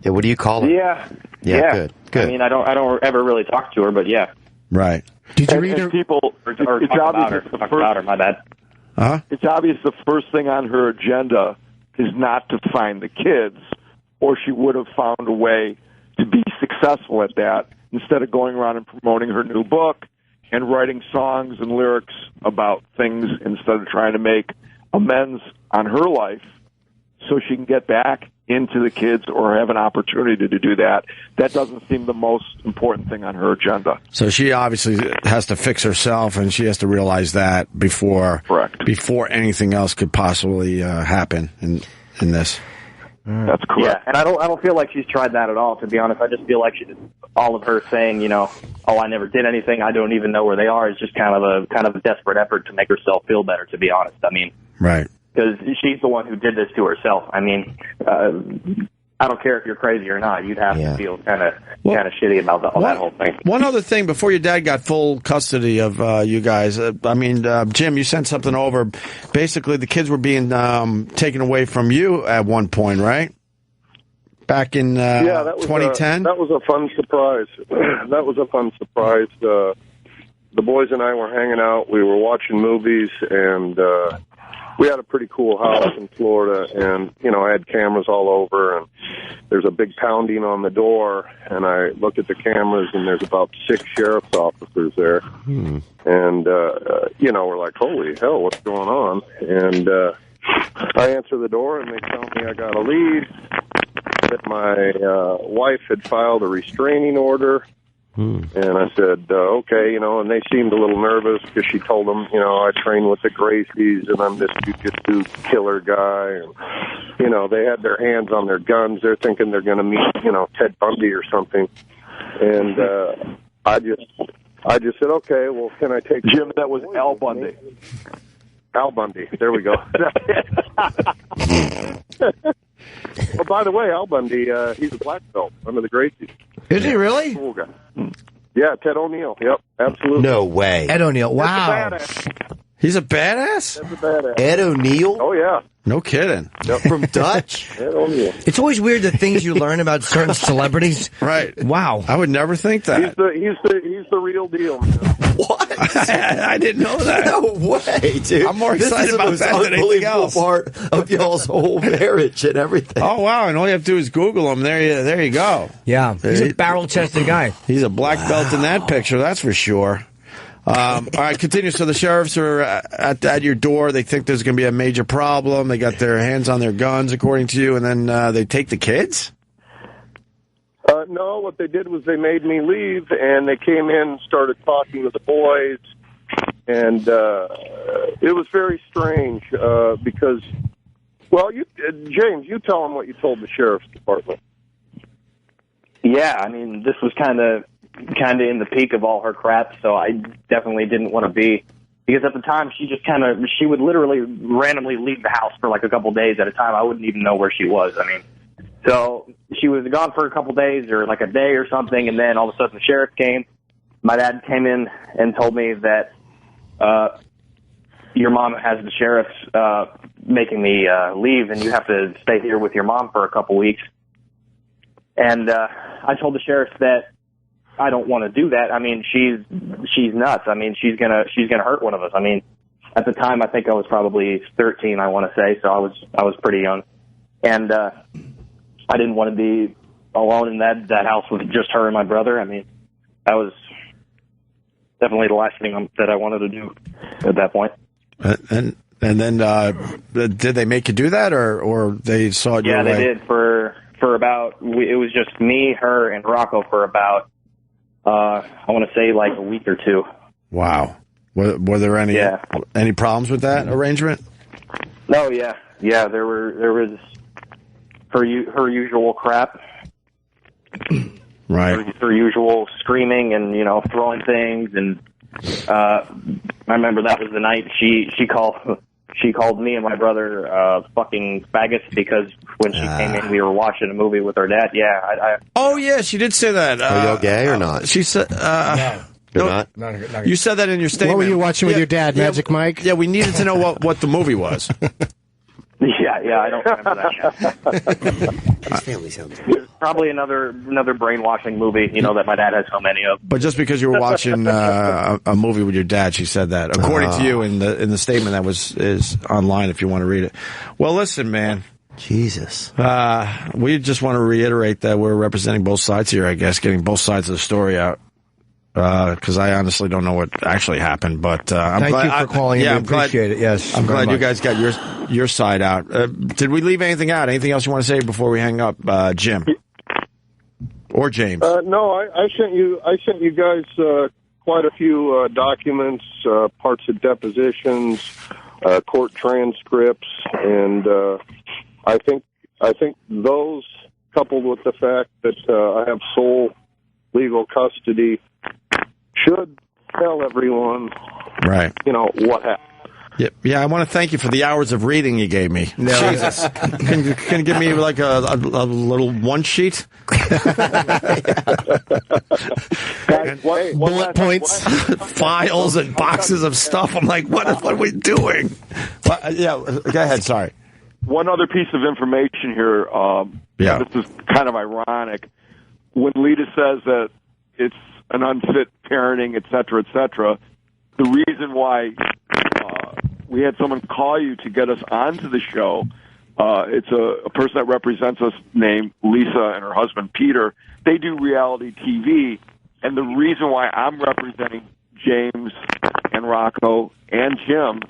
Yeah. What do you call her? Yeah. Good. I mean, I don't ever really talk to her, but yeah. Right. Did you read her? Or talk about her. My bad. Uh-huh. It's obvious the first thing on her agenda is not to find the kids, or she would have found a way to be successful at that instead of going around and promoting her new book and writing songs and lyrics about things instead of trying to make amends on her life so she can get back into the kids or have an opportunity to do that. That doesn't seem the most important thing on her agenda. So she obviously has to fix herself, and she has to realize that before anything else could possibly happen in this. That's correct. Yeah, and I don't feel like she's tried that at all, to be honest. I just feel like all of her saying, I never did anything, I don't even know where they are, is just kind of a desperate effort to make herself feel better, to be honest. I mean, right. Because she's the one who did this to herself. I mean, I don't care if you're crazy or not. You'd have to feel kind of shitty about that whole thing. One other thing, before your dad got full custody of you guys, Jim, you sent something over. Basically, the kids were being taken away from you at one point, right? Back in 2010? That was a fun surprise. The boys and I were hanging out. We were watching movies, and we had a pretty cool house in Florida, and, I had cameras all over, and there's a big pounding on the door, and I look at the cameras, and there's about 6 sheriff's officers there. And, we're like, holy hell, what's going on? And I answer the door, and they tell me I got a lead, that my wife had filed a restraining order. And I said, okay, and they seemed a little nervous because she told them, I train with the Gracies and I'm this jiu-jitsu killer guy. And, they had their hands on their guns. They're thinking they're going to meet, Ted Bundy or something. And I just said, okay, well, can I take Jim? That was Al Bundy. Al Bundy. There we go. Well, by the way, Al Bundy, he's a black belt under the Gracies. Is he really? Cool guy. Yeah, Ted O'Neill. Yep, absolutely. No way. Ed O'Neill. Wow. He's a badass? That's a badass. Ed O'Neill? Oh, yeah. No kidding. Yep. From Dutch? Ed O'Neill. It's always weird the things you learn about certain celebrities. Right. Wow. I would never think that. He's the real deal, man. What? I didn't know that. No way, dude. I'm more excited about that than anything else. Part of y'all's whole marriage and everything. Oh, wow. And all you have to do is Google him. There you go. Yeah. He's a barrel-chested guy. He's a black belt in that picture, that's for sure. All right, continue. So the sheriffs are at your door. They think there's going to be a major problem. They got their hands on their guns, according to you, and then they take the kids? No, what they did was they made me leave, and they came in and started talking to the boys, and it was very strange because Well, James, you tell him what you told the sheriff's department. Yeah, I mean, this was kind of in the peak of all her crap, so I definitely didn't want to be. Because at the time, she would literally randomly leave the house for like a couple days at a time. I wouldn't even know where she was. I mean, so she was gone for a couple days or like a day or something, and then all of a sudden the sheriff came. My dad came in and told me that your mom has the sheriff making me leave, and you have to stay here with your mom for a couple weeks. And I told the sheriff that I don't want to do that. I mean, she's nuts. I mean, she's gonna hurt one of us. I mean, at the time, I think I was probably 13. I want to say, so I was pretty young, and I didn't want to be alone in that house with just her and my brother. I mean, that was definitely the last thing that I wanted to do at that point. And then did they make you do that, or they saw it? Yeah, they did for about. It was just me, her, and Rocco for about. I want to say like a week or two. Wow. Were there any problems with that arrangement? No, yeah. There was her usual crap. Right. Her usual screaming and throwing things, and I remember that was the night she called me and my brother fucking faggots because when she came in, we were watching a movie with our dad. Yeah, Oh yeah, she did say that. Are y'all gay or not? She said. No. You're not? You said that in your statement. What were you watching with your dad, Magic Mike? Yeah, we needed to know what the movie was. Yeah, I don't remember that. His family sounds. Probably another brainwashing movie, that my dad has so many of. But just because you were watching a movie with your dad, she said that. According to you in the statement that is online, if you want to read it. Well, listen, man. Jesus. We just want to reiterate that we're representing both sides here. I guess getting both sides of the story out. Because I honestly don't know what actually happened, but I'm Thank glad, you for calling. Yeah, we appreciate it. Yes, I'm glad much. you guys got your side out. Did we leave anything out? Anything else you want to say before we hang up, Jim or James? No, I sent you guys quite a few documents, parts of depositions, court transcripts, and I think those, coupled with the fact that I have sole legal custody, should tell everyone, right? What happened. Yeah. I want to thank you for the hours of reading you gave me. No. Jesus, can you give me like a little one sheet? Bullet points, files, and boxes of stuff. I'm like, what are we doing? Yeah, go ahead. Sorry. One other piece of information here. This is kind of ironic. When Lita says that it's an unfit parenting, et cetera, the reason why we had someone call you to get us onto the show, it's a person that represents us named Lisa and her husband Peter. They do reality TV, and the reason why I'm representing James and Rocco and Jim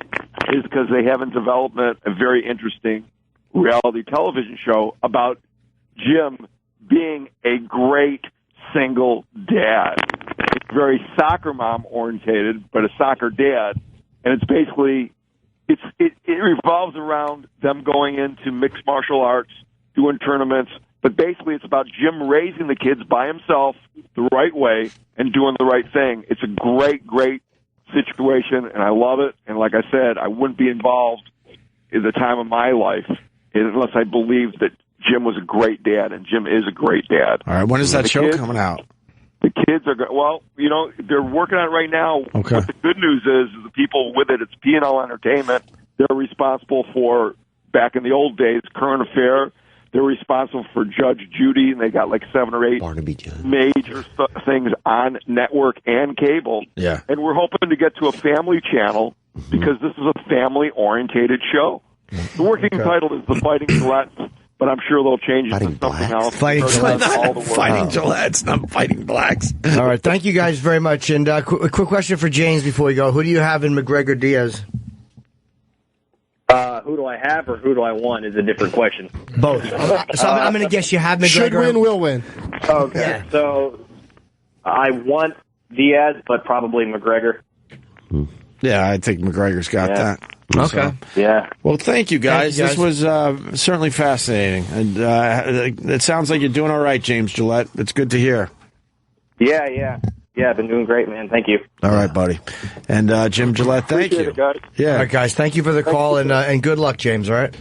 is because they have in development a very interesting reality television show about Jim being a great single dad. It's very soccer mom orientated, but a soccer dad, and it's basically it revolves around them going into mixed martial arts, doing tournaments, but basically it's about Jim raising the kids by himself the right way and doing the right thing. It's a great situation, and I love it. And like I said, I wouldn't be involved in the time of my life unless I believed that Jim was a great dad, and Jim is a great dad. All right, when is that show coming out? The kids are they're working on it right now. Okay. What the good news is the people with it, it's P&L Entertainment. They're responsible for, back in the old days, Current Affair. They're responsible for Judge Judy, and they got like 7 or 8 major things on network and cable. Yeah. And we're hoping to get to a family channel because this is a family-orientated show. The working title is The Fighting Gillette, but I'm sure they'll change it to something else. Fighting Gillette. Fighting Gillettes, not fighting blacks. All right, thank you guys very much. And a quick question for James before we go. Who do you have in McGregor Diaz? Who do I have or who do I want is a different question. Both. So I'm going to guess you have McGregor. Should win, will win. Okay, so I want Diaz, but probably McGregor. Yeah, I think McGregor's got that. Okay. Yeah. Well, thank you, guys. Thank you, This was certainly fascinating. And it sounds like you're doing all right, James Gillette. It's good to hear. Yeah, I've been doing great, man. Thank you. All right, buddy. And Jim Gillette, thank you. Appreciate it, guys. Yeah. All right, guys. Thank you for the call and good luck, James. All right.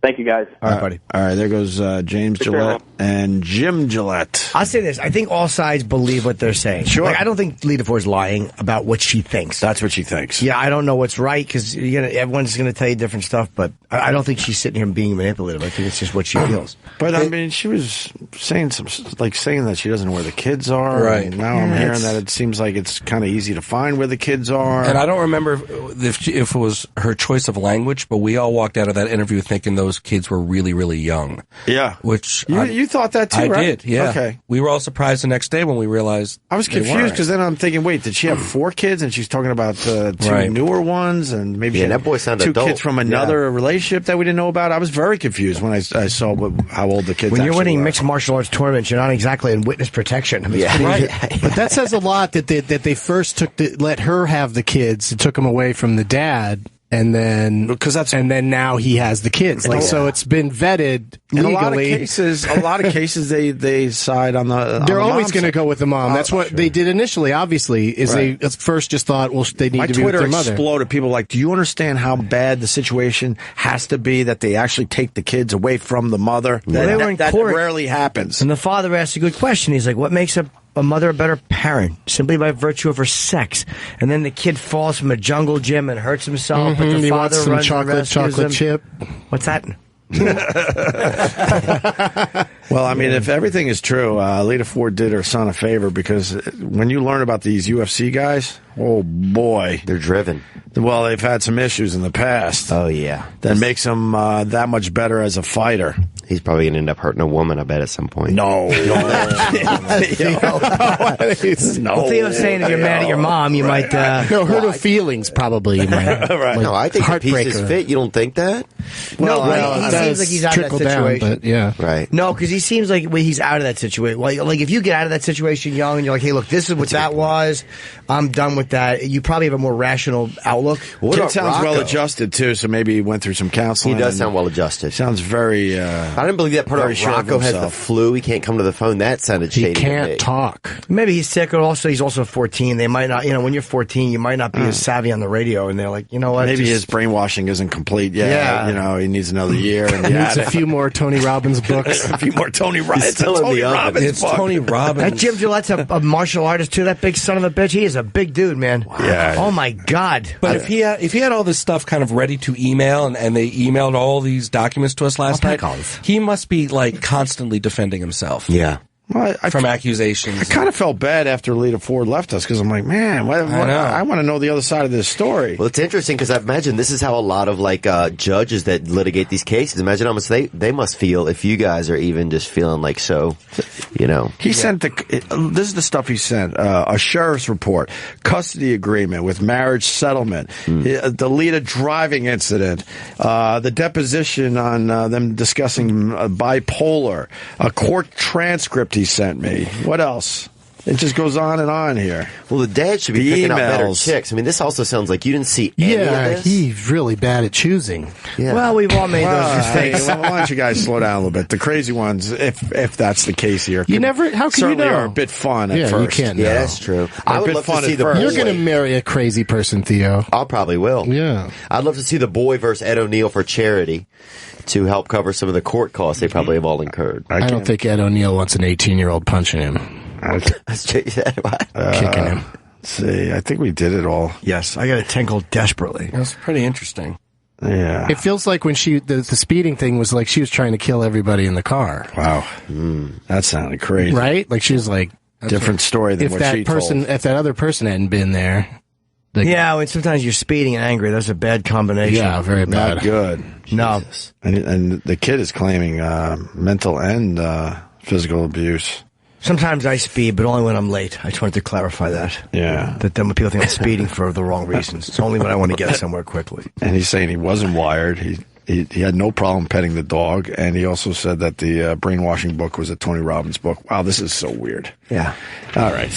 Thank you, guys. All right, buddy. All right, there goes James Gillette and Jim Gillette. I'll say this. I think all sides believe what they're saying. Sure. Like, I don't think Lita Ford's lying about what she thinks. That's what she thinks. Yeah, I don't know what's right because everyone's going to tell you different stuff, but I don't think she's sitting here being manipulative. I think it's just what she feels. But, I mean, she was saying saying that she doesn't know where the kids are. Right. And now I'm hearing that it seems like it's kind of easy to find where the kids are. And I don't remember if it was her choice of language, but we all walked out of that interview thinking those kids were really, really young. Yeah. Which you thought that too, right? I did, yeah. Okay. We were all surprised the next day when we realized I was confused because then I'm thinking, wait, did she have 4 kids? And she's talking about 2 newer ones, and maybe she had that boy sounded 2 adult. kids from another relationship that we didn't know about. I was very confused when I saw how old the kids When you're actually winning were. mixed martial arts tournaments, you're not exactly in witness protection. I mean, Yeah. right. But that says a lot that they first let her have the kids and took them away from the dad. And then now he has the kids. Like, so it's been vetted legally. In a lot of cases, they side on the. They're on the always mom's going to side. go with the mom. That's what they did initially. Obviously, is Right. they at first just thought, well, they need My to be with Twitter their mother. exploded. People were like, do you understand how bad the situation has to be that they actually take the kids away from the mother? Well, they were in That court. rarely happens. And the father asked a good question. He's like, what makes a mother a better parent? Simply by virtue of her sex. And then the kid falls from a jungle gym and hurts himself, but the He father wants some runs and rescues chocolate him. chip. What's that? Well, I mean, if everything is true, Lita Ford did her son a favor because when you learn about these UFC guys, oh boy, They're driven. well, they've had some issues in the past. Oh, yeah. That makes them that much better as a fighter. He's probably going to end up hurting a woman, I bet, at some point. No. Well, Theo's saying if you're mad at your mom, you might... No, hurt her feelings, probably. You might. Right. No, I think the piece is Heartbreaker. fit. You don't think that? No, Well, he it seems does like he's out of that trickle down, situation. but yeah. Right. No, because he seems like he's out of that situation. Like if you get out of that situation young and you're like, hey, look, this is what that was. I'm done with that. You probably have a more rational outlook. Kid sounds well adjusted too, so maybe he went through some counseling. He does and sound well adjusted. Sounds very. I didn't believe that part very of sure of Rocco has the himself. flu. He can't come to the phone. That sounded shady. He to can't me. talk. Maybe he's sick, or also he's also 14. They might not, when you're 14, you might not be as savvy on the radio, and they're like, you know what? Maybe just- his brainwashing isn't complete yet. Yeah. He needs another year. And He needs a few more Tony Robbins books. a few more Tony Robbins. It's a still in Tony the oven. Robbins It's book. Tony That Robbins. Jim Gillette's a martial artist too. That big son of a bitch. He is a big dude, man. Yeah. Oh my God. But if he had all this stuff kind of ready to email, and they emailed all these documents to us last night, he must be like constantly defending himself. Yeah. Well, from accusations. I kind of felt bad after Lita Ford left us because I'm like, man, I want to know the other side of this story. Well, it's interesting because I imagine this is how a lot of judges that litigate these cases. Imagine how much they must feel if you guys are even just feeling like so, He sent this is the stuff he sent: a sheriff's report, custody agreement with marriage settlement, the Lita driving incident, the deposition on them discussing bipolar, a court transcript he sent me. What else? It just goes on and on here. Well, the dad should be picking out better chicks. I mean, this also sounds like you didn't see any of this. He's really bad at choosing. Yeah. Well, we've all made those mistakes. Why don't you guys slow down a little bit? The crazy ones, if that's the case here, You never. How can you certainly know? are a bit fun at Yeah, first. you can't. Yeah, know. that's true. I would bit love to fun see at the first. boy. You're going to marry a crazy person, Theo. I probably will. Yeah. I'd love to see the boy versus Ed O'Neill for charity to help cover some of the court costs they probably have all incurred. I don't think Ed O'Neill wants an 18-year-old punching him. Kicking him. See, I think we did it all. Yes, I got to tinkle desperately. That's pretty interesting. Yeah. It feels like when the speeding thing was like she was trying to kill everybody in the car. Wow. That sounded crazy. Right? Like she was like... Different story than if what that she person, told. if that other person hadn't been there... Yeah, when sometimes you're speeding and angry, that's a bad combination. Yeah, very bad. Not good. No. And the kid is claiming mental and physical abuse. Sometimes I speed, but only when I'm late. I just wanted to clarify that. Yeah. That then when people think I'm speeding for the wrong reasons. It's only when I want to get somewhere quickly. And he's saying he wasn't wired. He had no problem petting the dog. And he also said that the Brainwashing book was a Tony Robbins book. Wow, this is so weird. Yeah. All right.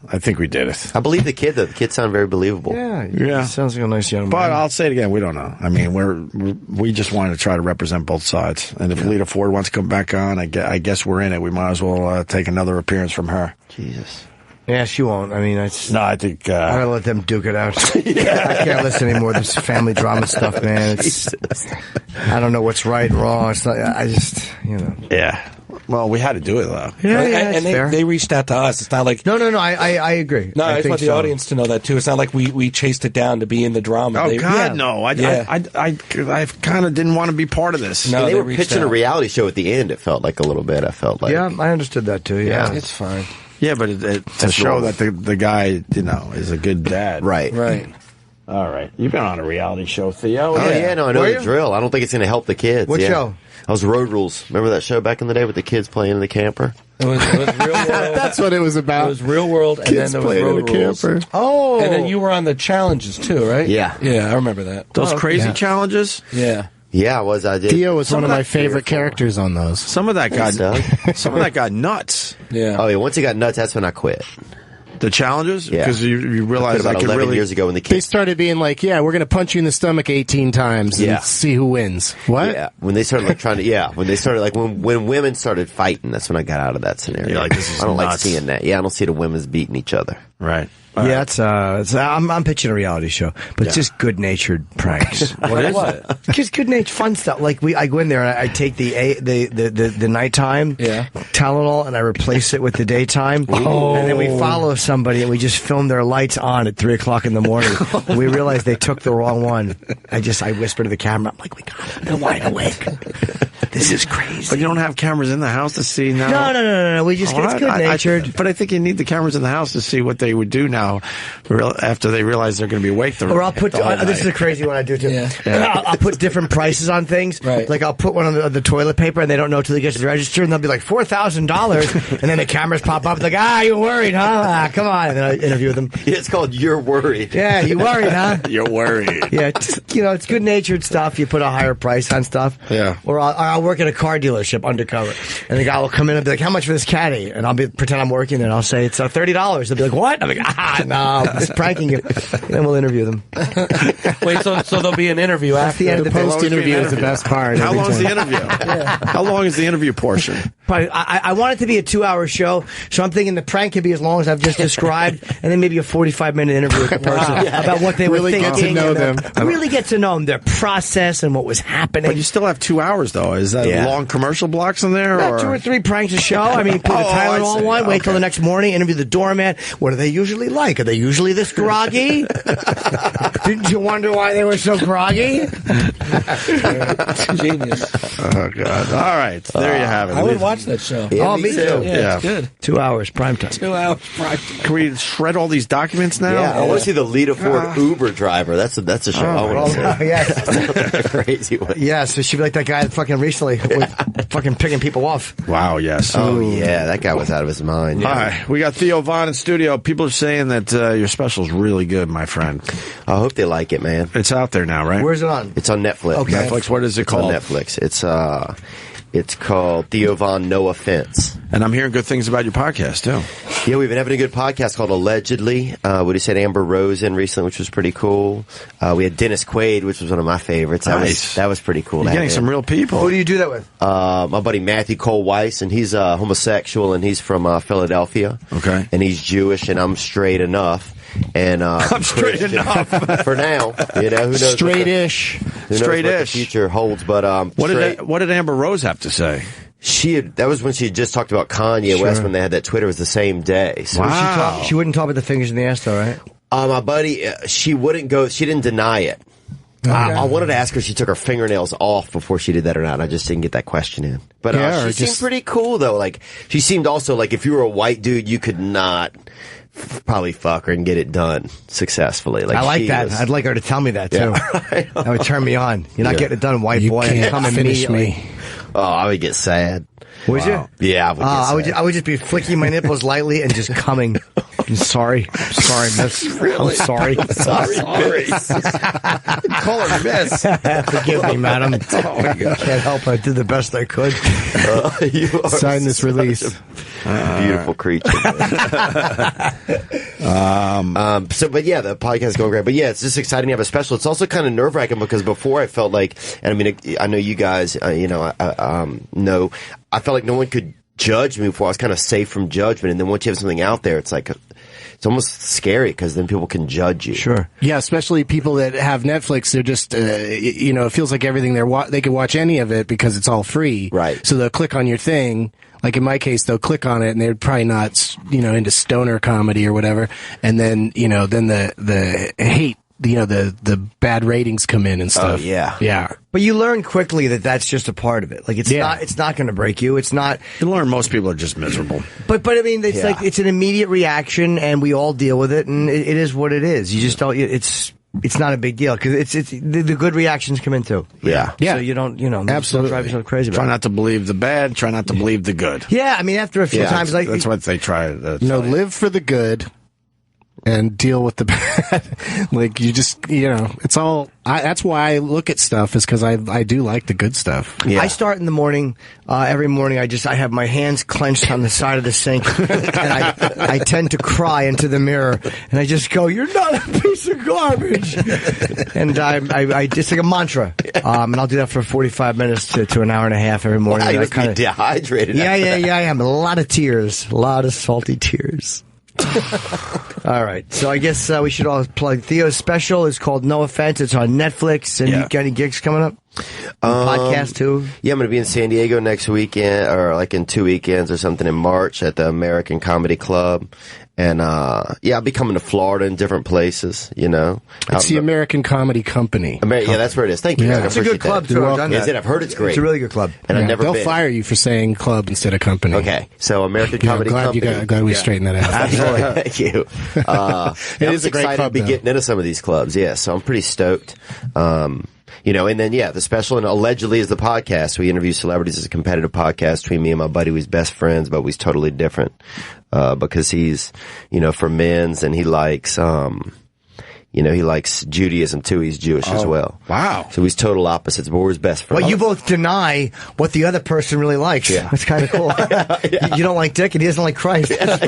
I think we did it. I believe the kid, though. The kid sounded very believable. Yeah. Sounds like a nice young man. But I'll say it again, we don't know. I mean, we just wanted to try to represent both sides. And if Lita Ford wants to come back on, I guess we're in it. We might as well take another appearance from her. Jesus. Yeah, she won't. I mean, I think I'm gonna let them duke it out. I can't listen anymore to this family drama stuff, man. I don't know what's right and wrong. It's not, I just, Yeah. Well, we had to do it, though. And they reached out to us. It's not like... No, I agree. No, I just want the audience to know that, too. It's not like we chased it down to be in the drama. Oh, no. I kind of didn't want to be part of this. No, they were pitching a reality show at the end, it felt like a little bit. I felt like... Yeah, I understood that, too. Yeah, it's fine. Yeah, but to show that the guy, is a good dad. Right. All right. You've been on a reality show, Theo. Oh, yeah, no, I know the drill. I don't think it's going to help the kids. What show? I was Road Rules. Remember that show back in the day with the kids playing in the camper? It was Real World. That's what it was about. It was Real World, and kids then there was Road Rules. Camper. Oh. And then you were on the challenges, too, right? Yeah. Yeah, I remember that. Those crazy challenges? Yeah. Yeah, I did. Theo was one of my favorite characters on those. Some of that got nuts. Yeah. Oh, yeah. Once it got nuts, that's when I quit. The challenges? Yeah. Because you realized about 11 years ago when the kids... They started being like, we're going to punch you in the stomach 18 times and see who wins. What? Yeah. When they started when women started fighting, that's when I got out of that scenario. You're like, this is I don't like nuts. seeing that. Yeah, I don't see the women's beating each other. Right. Yeah, I'm pitching a reality show, but it's just good-natured pranks. What is it? Just good-natured fun stuff. Like I go in there and I take the nighttime Tylenol and I replace it with the daytime, and then we follow somebody and we just film their lights on at 3:00 in the morning. We realize they took the wrong one. I whisper to the camera, I'm like, we got them. They're wide awake. This is crazy. But you don't have cameras in the house to see now? No. We just it's good-natured. But I think you need the cameras in the house to see what they would do now after they realize they're going to be awake. Or I'll put this is a crazy one I do too. Yeah. I'll put different prices on things. Right. Like I'll put one on the toilet paper and they don't know until they get to the register and they'll be like $4,000 and then the cameras pop up like, you're worried, huh? Come on, and then I interview them. Yeah, it's called You're Worried. Yeah, you worried, huh? You're worried. Yeah, it's good-natured stuff. You put a higher price on stuff. Yeah. Or I'll work at a car dealership undercover and the guy will come in and be like, how much for this caddy? And I'll pretend I'm working and I'll say it's $30. They'll be like, what? I'm like, no, I'm just pranking you. And then we'll interview them. Wait, so there'll be an interview after? The post-interview is the best part. How long is the interview? How long is the interview portion? Probably, I want it to be a 2-hour show, so I'm thinking the prank could be as long as I've just described, and then maybe a 45-minute interview with the person about what they were thinking. Get to know them. Really get to know them, their process, and what was happening. But you still have 2 hours, though. Is that long commercial blocks in there? About 2 or 3 pranks a show. I mean, put the Tylenol on one, wait till the next morning, interview the doorman. What are they usually like? Are they usually this groggy? Didn't you wonder why they were so groggy? Genius. Oh, God. All right. There you have it. I would watch that show. Yeah, me too. Yeah, it's good. 2 hours, prime time. 2 hours prime time. Can we shred all these documents now? Yeah, I want to see the Lita Ford Uber driver. That's a show I want to see. Yes. Crazy one. Yeah, so she'd be like that guy that fucking recently was fucking picking people off. Wow, yes. Oh, yeah, that guy was out of his mind. Yeah. All right, we got Theo Von in studio. People are saying that your special's really good, my friend. I hope they like it, man. It's out there now, right? Where's it on? It's on Netflix. Okay. Netflix, what is it called? On Netflix. It's called Theo Von No Offense. And I'm hearing good things about your podcast, too. Yeah, we've been having a good podcast called Allegedly. We just had Amber Rose in recently, which was pretty cool. We had Dennis Quaid, which was one of my favorites. Nice. That was pretty cool. You're getting some real people. Who do you do that with? My buddy Matthew Cole Weiss, and he's homosexual, and he's from Philadelphia. Okay. And he's Jewish, and I'm straight enough. And I'm straight enough for now. You know, who knows? Straight-ish. Who knows what the future holds? But what did Amber Rose have to say? That was when she had just talked about Kanye West when they had that Twitter. It was the same day. So wow. She wouldn't talk about the fingers in the ass, though, right? My buddy, she wouldn't go. She didn't deny it. Okay. I wanted to ask her if she took her fingernails off before she did that or not. I just didn't get that question in. But she seemed pretty cool, though. Like, she seemed also like if you were a white dude, you could not probably fuck her and get it done successfully. Like, I like that. I'd like her to tell me that, too. Yeah, that would turn me on. You're not getting it done, white boy. You can't finish me. Oh, I would get sad. Would you? Yeah, I would get sad. I would just be flicking my nipples lightly and just coming. I'm sorry, miss. Really? I'm sorry. Sorry. Call her miss. Forgive me, madam. Oh my God. Can't help. I did the best I could. You are Sign this release. Beautiful creature. But yeah, the podcast is going great. But yeah, it's just exciting to have a special. It's also kind of nerve wracking because before I felt like, and I mean, I know you guys, know, I felt like no one could judge me before. I was kind of safe from judgment. And then once you have something out there, it's like, it's almost scary because then people can judge you. Sure. Yeah, especially people that have Netflix. They're just, it feels like everything they can watch any of it because it's all free. Right. So they'll click on your thing. Like in my case, they'll click on it and they're probably not, into stoner comedy or whatever. And then, then the hate, the bad ratings come in and stuff. Oh, yeah. Yeah. But you learn quickly that that's just a part of it. Like it's not going to break you. It's not. You learn most people are just miserable. But I mean, it's like it's an immediate reaction, and we all deal with it, and it is what it is. You just don't. It's not a big deal because the good reactions come in too. Yeah. So you don't, absolutely don't drive yourself crazy about Try it. not to believe the bad. Try not to believe the good. Yeah, I mean, after a few times, that's what they try. Live for the good and deal with the bad. Like you just, it's all. That's why I look at stuff is because I do like the good stuff. Yeah. I start in the morning. Every morning, I have my hands clenched on the side of the sink, and I tend to cry into the mirror, and I just go, "You're not a piece of garbage," and I just like a mantra, and I'll do that for 45 minutes to an hour and a half every morning. Wow, you must be dehydrated. Yeah. I am. A lot of tears, a lot of salty tears. All right, so I guess we should all plug Theo's special. It's called No Offense. It's on Netflix. And you got any gigs coming up? Podcast too? Yeah, I'm going to be in San Diego next weekend, or like in 2 weekends or something in March at the American Comedy Club. And, I'll be coming to Florida and different places, It's the American Comedy Company. Yeah, that's where it is. Thank you. Yeah. It's a good club, too. I've heard it's great. It's a really good club. And I've never They'll been. fire you for saying club instead of company. Okay, so American Comedy Company. Glad we straightened that out. Absolutely. Thank you. It is a great club, to be getting into some of these clubs, so I'm pretty stoked. And then, the special, and allegedly is the podcast. We interview celebrities. As a competitive podcast between me and my buddy who's best friends, but he's totally different, because he's, from men's and he likes, he likes Judaism too. He's Jewish as well. Wow. So he's total opposites, but we're his best friends. Well, you both deny what the other person really likes. Yeah. That's kind of cool. You don't like dick and he doesn't like Christ. That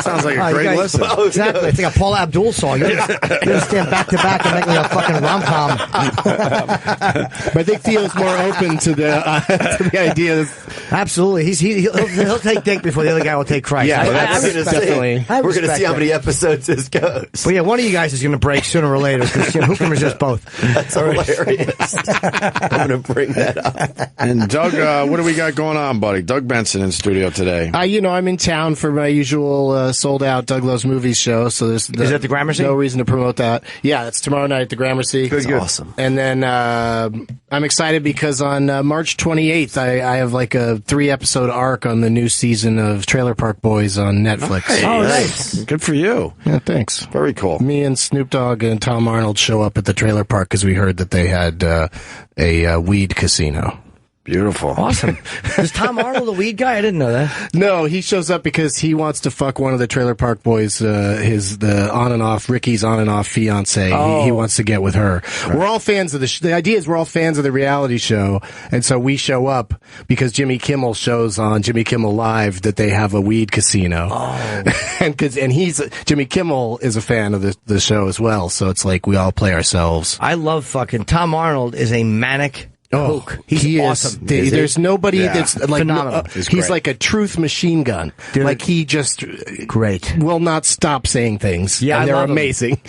sounds like a great listen. Oh, exactly. It's like a Paula Abdul song. You're gonna stand back to back and make like a fucking rom-com. But I think Theo's more open to the idea. Absolutely. He'll take dick before the other guy will take Christ. Yeah, definitely. We're going to see how many episodes this goes. But yeah, one of you guys is going to break sooner or later because who can resist both? That's hilarious. I'm going to bring that up. And Doug, what do we got going on, buddy? Doug Benson in studio today. I'm in town for my usual sold out Doug Loves Movies show. So there's is that the Gramercy? No reason to promote that. Yeah, it's tomorrow night at the Gramercy. That's awesome. And then I'm excited because on March 28th, I have like a 3-episode arc on the new season of Trailer Park Boys on Netflix. Nice. Oh, nice. Good for you. Yeah, thanks. Very cool. Me and Snoop Dogg and Tom Arnold show up at the trailer park because we heard that they had a weed casino. Beautiful. Awesome. Is Tom Arnold a weed guy? I didn't know that. No, he shows up because he wants to fuck one of the Trailer Park Boys, the on and off, Ricky's on and off fiance. Oh. He wants to get with her. Right. We're all fans of the idea is we're all fans of the reality show. And so we show up because Jimmy Kimmel shows on Jimmy Kimmel Live that they have a weed casino. Oh. and Jimmy Kimmel is a fan of the show as well. So it's like we all play ourselves. I love fucking Tom Arnold is a manic Coke. He's awesome. There's nobody that's like phenomenal. He's like a truth machine gun. Dude, like he just great. Will not stop saying things. Yeah, and they're amazing.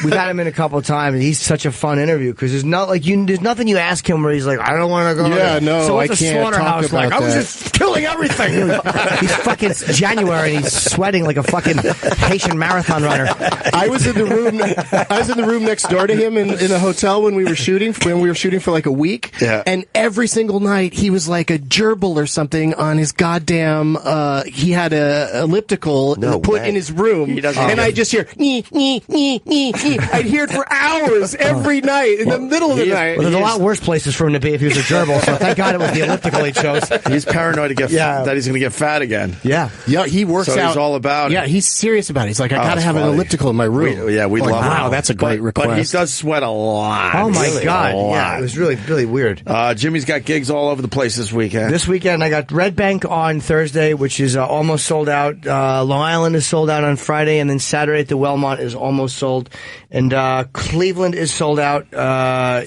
We've had him in a couple of times, and he's such a fun interview because there's nothing you ask him where he's like, I don't want to go. Yeah, no, so I what's the can't slaughterhouse talk about like? that. I was just killing everything. He's fucking January, and he's sweating like a fucking Haitian marathon runner. I was in the room next door to him in a hotel when we were shooting for like a week. Yeah. And every single night he was like a gerbil or something on his goddamn, he had a elliptical put in his room. And I just hear, nee, nee, nee, nee, nee. I'd hear it for hours every night in the middle of the night. Well, there's a lot worse places for him to be if he was a gerbil, so thank God it was the elliptical he chose. He's paranoid that he's going to get fat again. Yeah, he works out. So he's all about it. Yeah, he's serious about it. He's like, I got to have an elliptical in my room. We'd love it. Wow, that's a great request. But he does sweat a lot. Oh, my Really, God. a lot. Yeah, it was really, really weird. Jimmy's got gigs all over the place this weekend. This weekend, I got Red Bank on Thursday, which is almost sold out. Long Island is sold out on Friday, and then Saturday at the Wellmont is almost sold. And Cleveland is sold out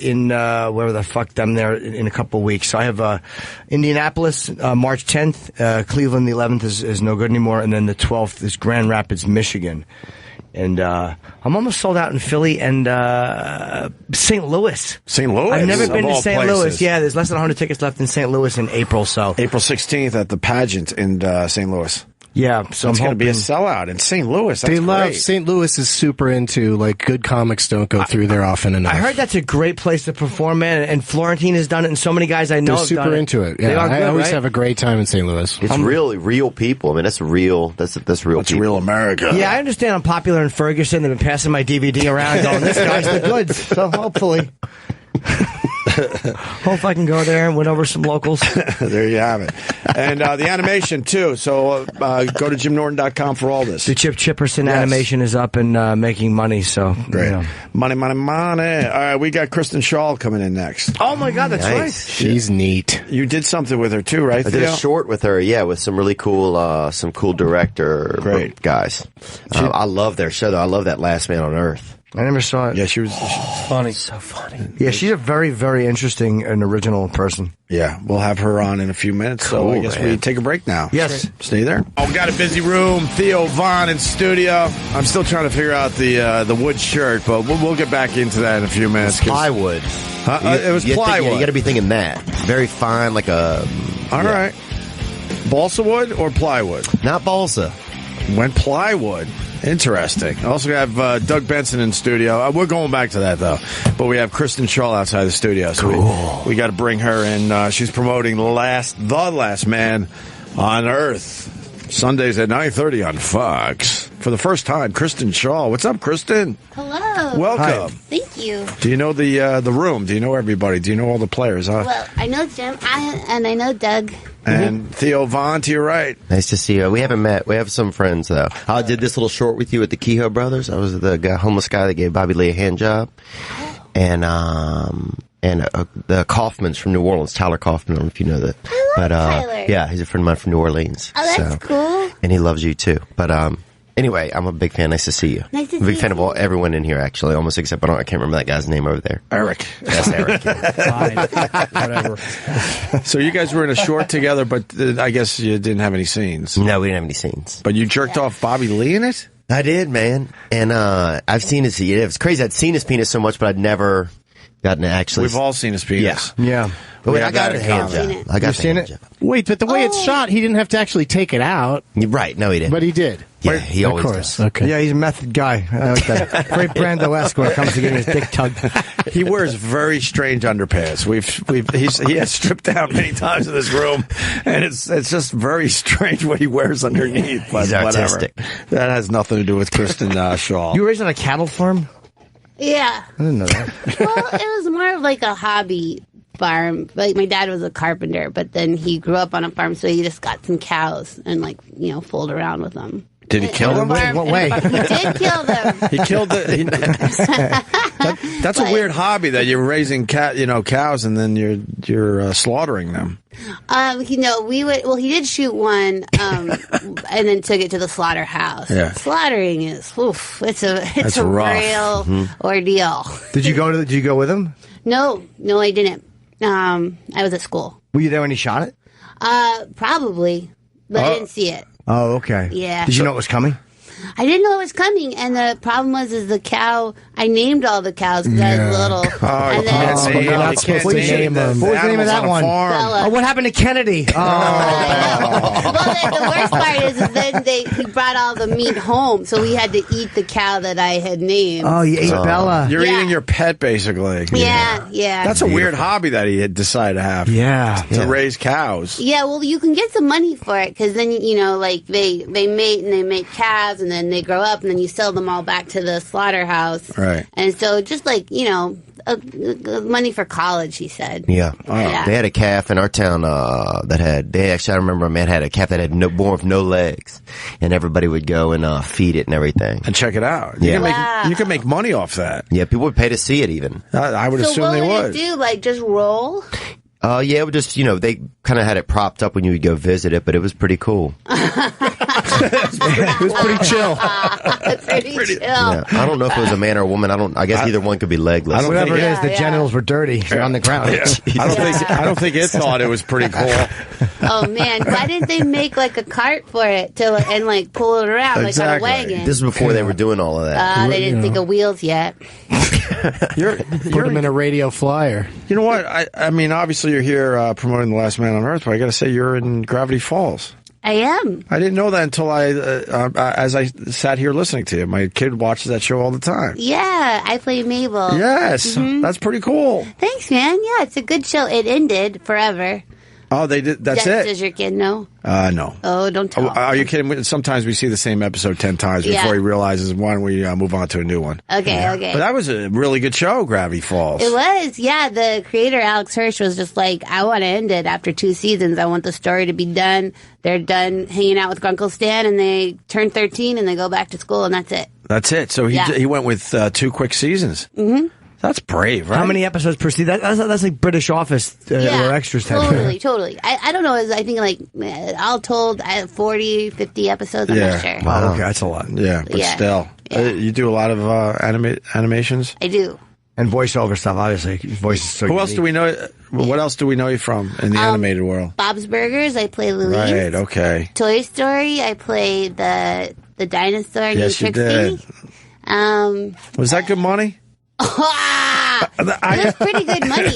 in wherever the fuck them there in a couple of weeks. So I have Indianapolis March 10th, Cleveland the 11th is no good anymore, and then the 12th is Grand Rapids, Michigan. And I'm almost sold out in Philly and St. Louis. St. Louis? I've never been to all St. places. Louis. Yeah, there's less than 100 tickets left in St. Louis in April. So April 16th at the pageant in St. Louis. Yeah, so it's I'm going to be a hoping- sellout in St. Louis. That's They love great. St. Louis is super into like good comics don't go through there often enough. I heard that's a great place to perform, man. And Florentine has done it, and so many guys I know They're have super done it. into it. They Yeah, are I good, always right? have a great time in St. Louis. It's really real people. I mean, that's real. That's real. That's people. real America. Yeah, I understand I'm popular in Ferguson. They've been passing my DVD around going, this guy's the goods. So hopefully. Hope I can go there and win over some locals. There you have it. And the animation, too. So go to JimNorton.com for all this. The Chip Chipperson Yes. animation is up and making money, so. Great. You know. Money, money, money. All right, we got Kristen Schaal coming in next. Oh, my God, that's right. She's neat. You did something with her, too, right, I did Theo? a short with her, with some really cool, director guys. I love their show, though. I love that Last Man on Earth. I never saw it. Yeah, she was funny. So funny. Yeah, she's a very, very interesting and original person. Yeah, we'll have her on in a few minutes. So I Cool, guess man. we take a break now. Yes. Stay there. Oh, we got a busy room. Theo Von in studio. I'm still trying to figure out the wood shirt, but we'll get back into that in a few minutes. Plywood. It was plywood. You got to be thinking that. Very fine, like a... All right. Balsa wood or plywood? Not balsa. Went plywood. Interesting. Also, we have Doug Benson in studio. We're going back to that, though. But we have Kristen Schaal outside the studio. So we got to bring her in. She's promoting The Last Man on Earth. Sundays at 9:30 on Fox. For the first time, Kristen Schaal. What's up, Kristen? Hello. Welcome. Thank you. Do you know the room? Do you know everybody? Do you know all the players? Huh? Well, I know Jim, and I know Doug. And Theo Von to your right. Nice to see you. We haven't met. We have some friends, though. I did this little short with you at the Kehoe Brothers. I was the homeless guy that gave Bobby Lee a hand job. And the Kaufmans from New Orleans, Tyler Kaufman, I don't know if you know that. I love Tyler. Yeah, he's a friend of mine from New Orleans. Oh, that's cool. And he loves you, too. But anyway, I'm a big fan. Nice to see you. Nice to I'm a big see fan you. of everyone in here, actually, almost except I can't remember that guy's name over there. Eric. That's Eric. Whatever. So you guys were in a short together, but I guess you didn't have any scenes. No, we didn't have any scenes. But you jerked off Bobby Lee in it? I did, man. And I've seen his. It was crazy. I'd seen his penis so much, but I'd never gotten to actually. We've all seen his penis. Yeah. But We I have got that a in hand common. job. I got You've the seen hand it? job. Wait, but the way it's shot, he didn't have to actually take it out. Right? No, he didn't. But he did. Yeah, he always Of course. does. Okay. Yeah, he's a method guy. I like that. Very Brando-esque when it comes to getting his dick tugged. He wears very strange underpants. He has stripped down many times in this room, and it's just very strange what he wears underneath. But He's whatever. artistic. That has nothing to do with Kristen Schaal. You were raised on a cattle farm? Yeah. I didn't know that. Well, it was more of like a hobby farm. Like my dad was a carpenter, but then he grew up on a farm, so he just got some cows and fooled around with them. Did he kill them? What way? He did kill them. He killed that's a weird hobby that you're raising cows and then you're slaughtering them. He did shoot one, and then took it to the slaughterhouse. Yeah. Slaughtering is, it's a rough. real ordeal. Did you go with him? No, I didn't. I was at school. Were you there when he shot it? Probably, but I didn't see it. Oh, okay. Yeah. Did you know it was coming? I didn't know it was coming, and the problem was the cow. I named all the cows because I was little. Oh, you're not supposed to name them. What was the name of that one? Bella. Oh, what happened to Kennedy? Oh. Well, the worst part is then he brought all the meat home, so we had to eat the cow that I had named. Oh, you ate Bella. You're eating your pet, basically. Yeah. That's a weird hobby that he had decided to have. Yeah. To raise cows. Yeah, well, you can get some money for it because then, like they mate and they make calves and then they grow up and then you sell them all back to the slaughterhouse. Right. And so just like, money for college, he said. Yeah. Yeah. They had a calf in our town I remember a man had a calf that had born with no legs, and everybody would go and feed it and everything. And check it out. Yeah. You can make money off that. Yeah, people would pay to see it even. I would So assume what they would would. it do? Like just roll? Yeah, it would just, they kind of had it propped up when you would go visit it, but it was pretty cool. It was pretty chill. Pretty chill. Yeah. I don't know if it was a man or a woman. I guess either one could be legless. Whatever it is, the genitals were dirty. They're on the ground. I don't think it thought it was pretty cool. Oh man, why didn't they make like a cart for it and like pull it around like on a wagon? This is before they were doing all of that. They didn't think of wheels yet. Put them in a radio flyer. You know what? I mean, obviously you're here promoting The Last Man on Earth, but I got to say you're in Gravity Falls. I am. I didn't know that until as I sat here listening to you. My kid watches that show all the time. Yeah, I play Mabel. Yes, that's pretty cool. Thanks, man. Yeah, it's a good show. It ended forever. Oh, they did. That's it. Does your kid know? No. Oh, don't tell. Are you kidding? Sometimes we see the same episode 10 times before he realizes why don't we move on to a new one. Okay. But that was a really good show, Gravity Falls. It was, yeah. The creator, Alex Hirsch, was just like, I want to end it after 2 seasons. I want the story to be done. They're done hanging out with Grunkle Stan, and they turn 13, and they go back to school, and that's it. That's it. So he went with 2 quick seasons. Mm-hmm. That's brave, right? How many episodes per season? That's like British Office or extras type. Totally. I don't know. I think like all told, 40, 50 episodes. I'm not sure. Wow. Okay, that's a lot. Yeah, but still. You do a lot of animations? I do. And voiceover stuff, obviously. Voice is so Who else do we know? What else do we know you from in the animated world? Bob's Burgers, I play Louise. Right, okay. Toy Story, I play the dinosaur named Yes, you Trixie. did. Was that good money? It was pretty good money.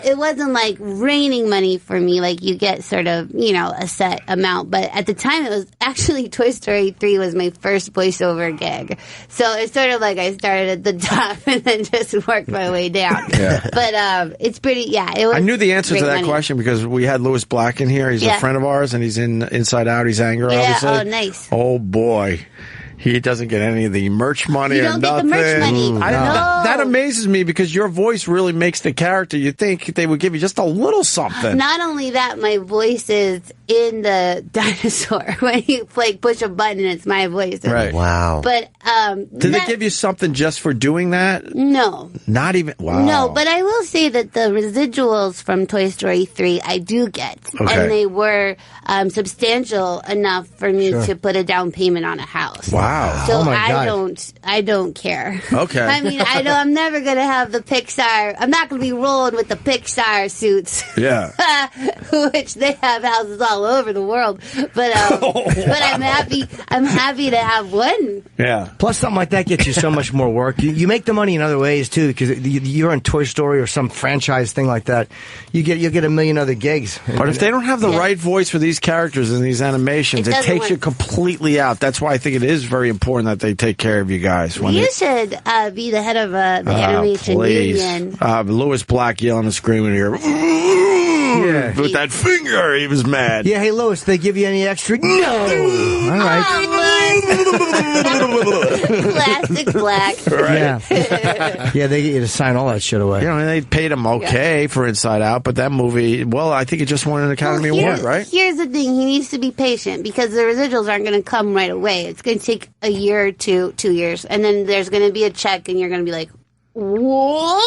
It wasn't like raining money for me. Like you get sort of, a set amount. But at the time, it was actually Toy Story 3 was my first voiceover gig. So it's sort of like I started at the top and then just worked my way down. Yeah. But it's pretty. Yeah, it was. I knew the answer to that money. question because we had Louis Black in here. He's a friend of ours, and he's in Inside Out. He's Anger, obviously. Oh, nice. Oh boy. He doesn't get any of the merch money You or don't get the nothing. merch money. No. That amazes me because your voice really makes the character. You think they would give you just a little something. Not only that, my voice is in the dinosaur. When you push a button, it's my voice. Right. Wow. But did they give you something just for doing that? No. Not even. Wow. No, but I will say that the residuals from Toy Story 3 I do get. Okay. And they were substantial enough for me to put a down payment on a house. Wow. So Oh my God. I don't care. Okay. I mean, I'm never going to have the Pixar. I'm not going to be rolling with the Pixar suits. Yeah. Which they have houses all over the world. But I'm happy to have one. Yeah. Plus, something like that gets you so much more work. You make the money in other ways too, because you're on Toy Story or some franchise thing like that. You'll get a million other gigs. But if they don't have the right voice for these characters in these animations, It it doesn't takes you work. completely out. That's why I think it is very important that they take care of you guys. When You should be the head of the animation union. Louis Black yelling and screaming here. With that finger, he was mad. Yeah, hey Lois, they give you any extra? No. All right. Plastic black. Yeah. Yeah, they get you to sign all that shit away. You know, and they paid him okay for Inside Out, but that movie, well, I think it just won an Academy Award, right? Here's the thing. He needs to be patient because the residuals aren't going to come right away. It's going to take a year or 2 years. And then there's going to be a check and you're going to be like, whoa!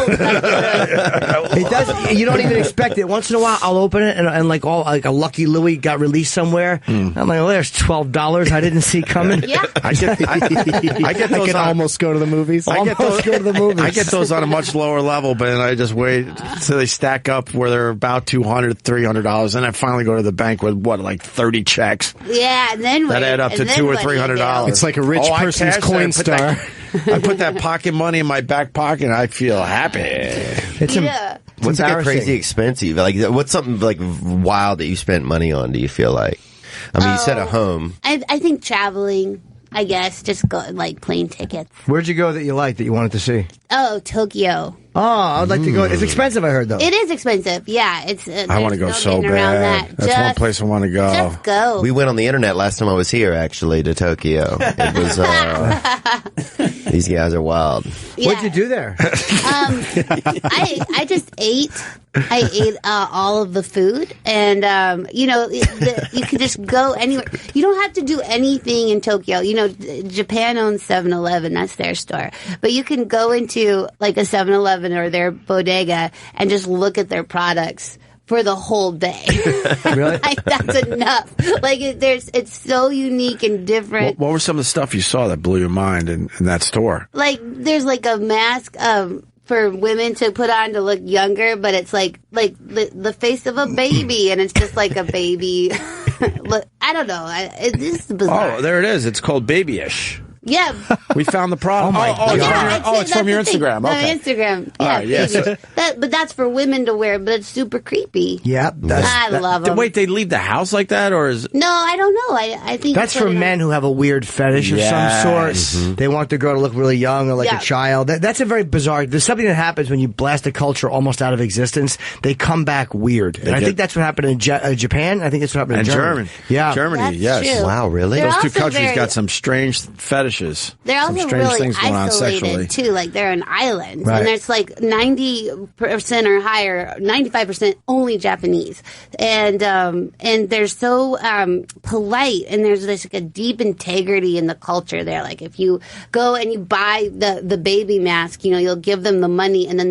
It does. You don't even expect it. Once in a while, I'll open it and like a Lucky Louie got released somewhere. I'm like, well, there's $12 I didn't see coming. Yeah. I get those I can on, almost go to the movies. I get those, go to the movies. I get those on a much lower level, but then I just wait till they stack up where they're about $200, $300, and I finally go to the bank with like 30 checks Yeah, and then that add up to $200 or $300. It's like a rich I person's cash coin that, star. I put that pocket money in my back pocket, and I feel happy. It's Yeah. What's like a embarrassing. crazy expensive? Like, what's something like wild that you spent money on? Do you feel like? I mean, you said a home. I think traveling. I guess just go like plane tickets. Where'd you go that you liked that you wanted to see? Oh, Tokyo. Oh, I'd like to go. It's expensive, I heard, though. It is expensive. Yeah, it's. I want to go so bad. That's one place I want to go. Just go. We went on the internet last time I was here, actually, to Tokyo. It was. These guys are wild. Yeah. What'd you do there? I just ate. I ate all of the food, and you know, you can just go anywhere. You don't have to do anything in Tokyo. You know, Japan owns 7-Eleven. That's their store, but you can go into like a 7-Eleven or their bodega and just look at their products for the whole day. Really? Like, that's enough. Like it's so unique and different. What were some of the stuff you saw that blew your mind in that store? Like there's like a mask for women to put on to look younger, but it's like the face of a baby, and it's just like a baby. Look, I don't know. This is bizarre. Oh, there it is. It's called Babyish. Yeah. We found the product. It's from your Instagram. Okay. My Instagram. All Yeah. right, yes. But that's for women to wear, but it's super creepy. Yeah. I love them. Wait, they leave the house like that, or is? No, I don't know. I think That's for men who have a weird fetish of some sort. Mm-hmm. They want the girl to look really young or like a child. That's a very bizarre. There's something that happens when you blast a culture almost out of existence. They come back weird. And I think that's what happened in Japan. I think that's what happened in Germany. Yeah. Germany, That's yes. true. Wow, really? They're Those two also countries very- got some strange fetishes. They're some also strange really things going on sexually. isolated too. Like they're an island, Right. and there's like 90% or higher, 95% only Japanese, and they're so polite, and there's this like a deep integrity in the culture there. Like if you go and you buy the baby mask, you know, you'll give them the money, and then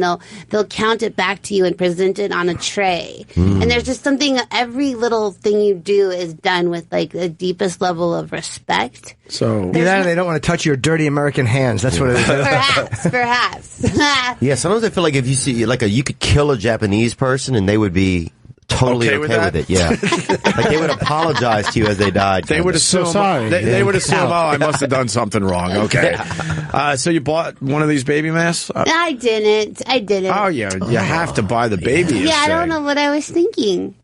they'll count it back to you and present it on a tray. And there's just something. Every little thing you do is done with like the deepest level of respect. So They don't want to touch your dirty American hands. That's what it is. Perhaps. Yeah, sometimes I feel like if you see you could kill a Japanese person and they would be totally Okay okay with with it. Yeah, like they would apologize to you as they died. they would assume. They would assume. Oh, I must have done something wrong. Okay. So you bought one of these baby masks? I didn't. Oh yeah, you have to buy the baby. Yeah, I don't know what I was thinking.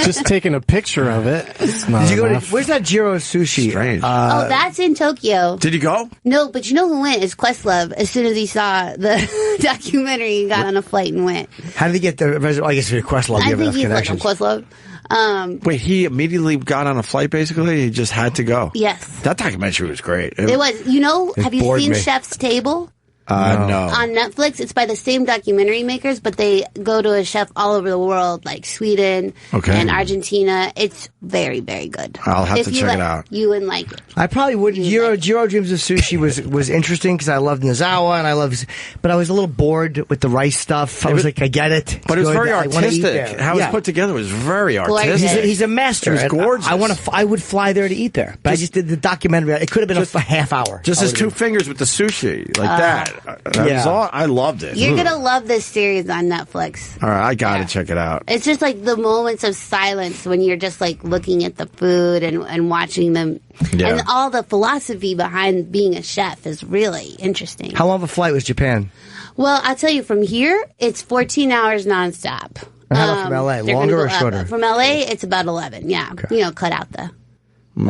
Just taking a picture of it. It's not Did you go to, enough. where's that Jiro Sushi? Strange. Oh, that's in Tokyo. Did you go? No, but you know who went? Is Questlove. As soon as he saw the documentary, he got on a flight and went. How did he get the reservation? I guess if you're Questlove, you I have think enough he's like a connections. Questlove. Wait, he immediately got on a flight. Basically, he just had to go. Yes. That documentary was great. It was. You know, have you bored seen me. Chef's Table? No. On Netflix. It's by the same documentary makers, but they go to a chef all over the world, like Sweden and Argentina. It's very, very good. I'll have If to you check like- it out. You would like it. I probably wouldn't. Jiro Dreams of Sushi was interesting because I loved Nozawa and but I was a little bored with the rice stuff. I was like, I get it. But it was It's good. very I wanna eat artistic. there. How it Yeah. was put together was very Gorgeous. artistic. He's a master. It was and gorgeous. I would fly there to eat there, but I just did the documentary. It could have been a half hour. Just I his would've two been- fingers with the sushi, like that. That was all. I loved it. You're gonna love this series on Netflix. All right, I gotta check it out. It's just like the moments of silence when you're just like looking at the food and watching them. Yeah. And all the philosophy behind being a chef is really interesting. How long of a flight was Japan? Well, I'll tell you, from here, it's 14 hours nonstop. And how about from LA? They're Longer gonna or go up. shorter? From LA, it's about 11, yeah. You know, cut out the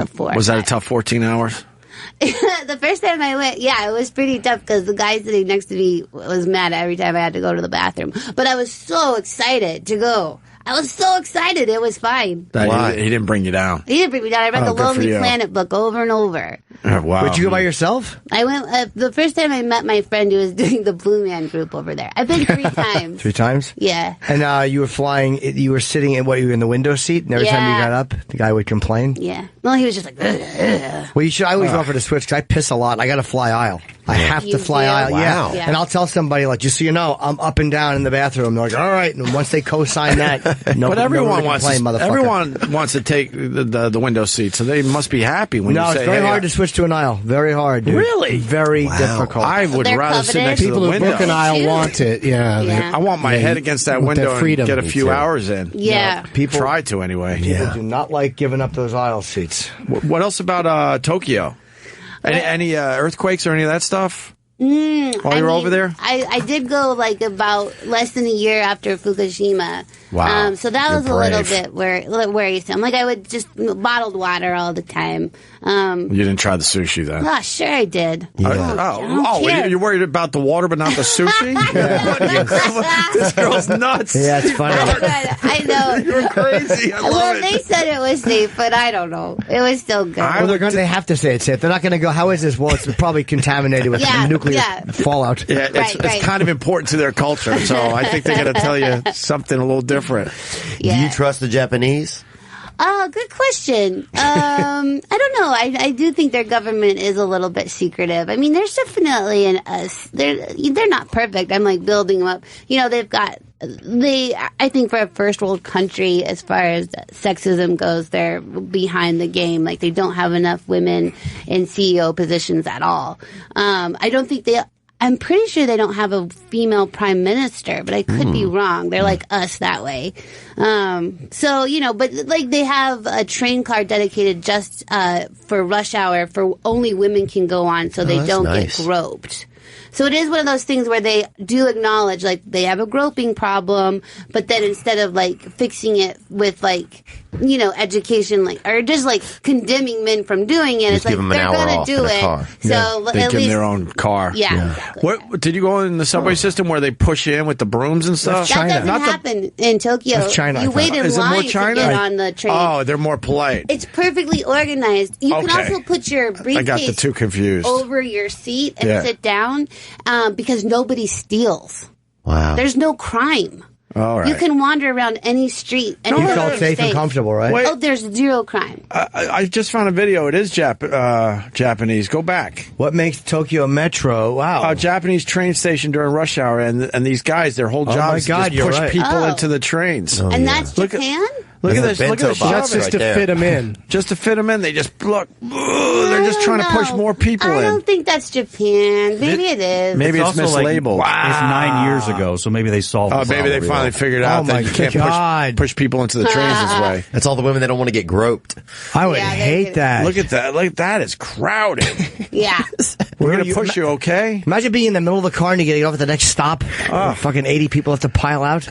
4. Was that a tough 14 hours? The first time I went, yeah, it was pretty tough because the guy sitting next to me was mad every time I had to go to the bathroom. But I was so excited to go. I was so excited. It was fine. He didn't bring you down. He didn't bring me down. I read the good for Lonely you. Planet book over and over. Wow. Would you go by yourself? I went the first time I met my friend who was doing the Blue Man group over there. I've been 3 times. 3 times? Yeah. And you were flying, you were sitting you were in the window seat, and every time you Yeah. got up, the guy would complain? Yeah. Well, he was just like, ugh, ugh. Well, I always offer to switch because I piss a lot. I got to fly aisle. I have You to fly do? aisle. Wow. Yeah. And I'll tell somebody, like, just so you know, I'm up and down in the bathroom. They're like, all right. And once they co-sign that, But everyone wants complain, to, motherfucker. everyone wants to take the window seat, so they must be happy when No, you say, it's very hey, hard to switch to an aisle. Very hard, dude. Really? Very difficult. I would They're rather sit coveted? next to People the who window. book an aisle want it. Yeah. Yeah. I want my head against that want that window and freedom. get a Me few too. hours in. Yeah. People Try to anyway. People do not like giving up those aisle seats. What else about Tokyo? Any earthquakes or any of that stuff? While you were over there? I did go like about less than a year after Fukushima. Wow. So that You're was a little brave. bit worrisome. Like I would just bottled water all the time. You didn't try the sushi then? Oh, sure I did. You're worried about the water but not the sushi? This girl's nuts. Yeah, it's funny. I know. You're crazy. I love They said it was safe, but I don't know. It was still good. Well, they have to say it's safe. They're not going to go, how is this? Well, it's probably contaminated with nuclear fallout. Yeah, it's kind of important to their culture, so I think they're going to tell you something a little different. Do you trust the Japanese? Good question. I don't know. I do think their government is a little bit secretive. I mean, there's definitely they're not perfect. I'm like building them up. You know, I think for a first world country, as far as sexism goes, they're behind the game. Like they don't have enough women in CEO positions at all. I'm pretty sure they don't have a female prime minister, but I could be wrong. They're like us that way. So, you know, but like they have a train car dedicated just for rush hour for only women can go on so they don't get groped. So it is one of those things where they do acknowledge, like, they have a groping problem, but then instead of, like, fixing it with, like, you know, education, like, or just, like, condemning men from doing it, it's like, they're going to do it. So they at give least them their own car. Yeah. What did you go in the subway system where they push you in with the brooms and stuff? That doesn't happen in Tokyo. That's China. You wait in Is it more line to China? get on the train. Oh, they're more polite. It's perfectly organized. You can Okay. also put your briefcase I got the two confused. over your seat and sit down because nobody steals. Wow. There's no crime. All right. You can wander around any street. And You felt safe and comfortable, right? Wait. Oh, there's zero crime. I just found a video. It is Japanese. Go back. What makes Tokyo Metro? Wow. A Japanese train station during rush hour, and these guys, their whole job is to just push people into the trains. And that's Japan? Look at this. Look at this. That's just to fit them in. Just to fit them in. They just look. They're just trying to push more people I in. don't think that's Japan. Maybe it is. Maybe it's also like- mislabeled. It's 9 years ago, so maybe they solved. Oh, the maybe they problem. finally figured out that you can't push people into the trains this way. That's all the women that don't want to get groped. I would hate that. Look at that. Like that is crowded. Yeah. We're gonna push you, okay? Imagine being in the middle of the car and you get off at the next stop. Fucking 80 people have to pile out.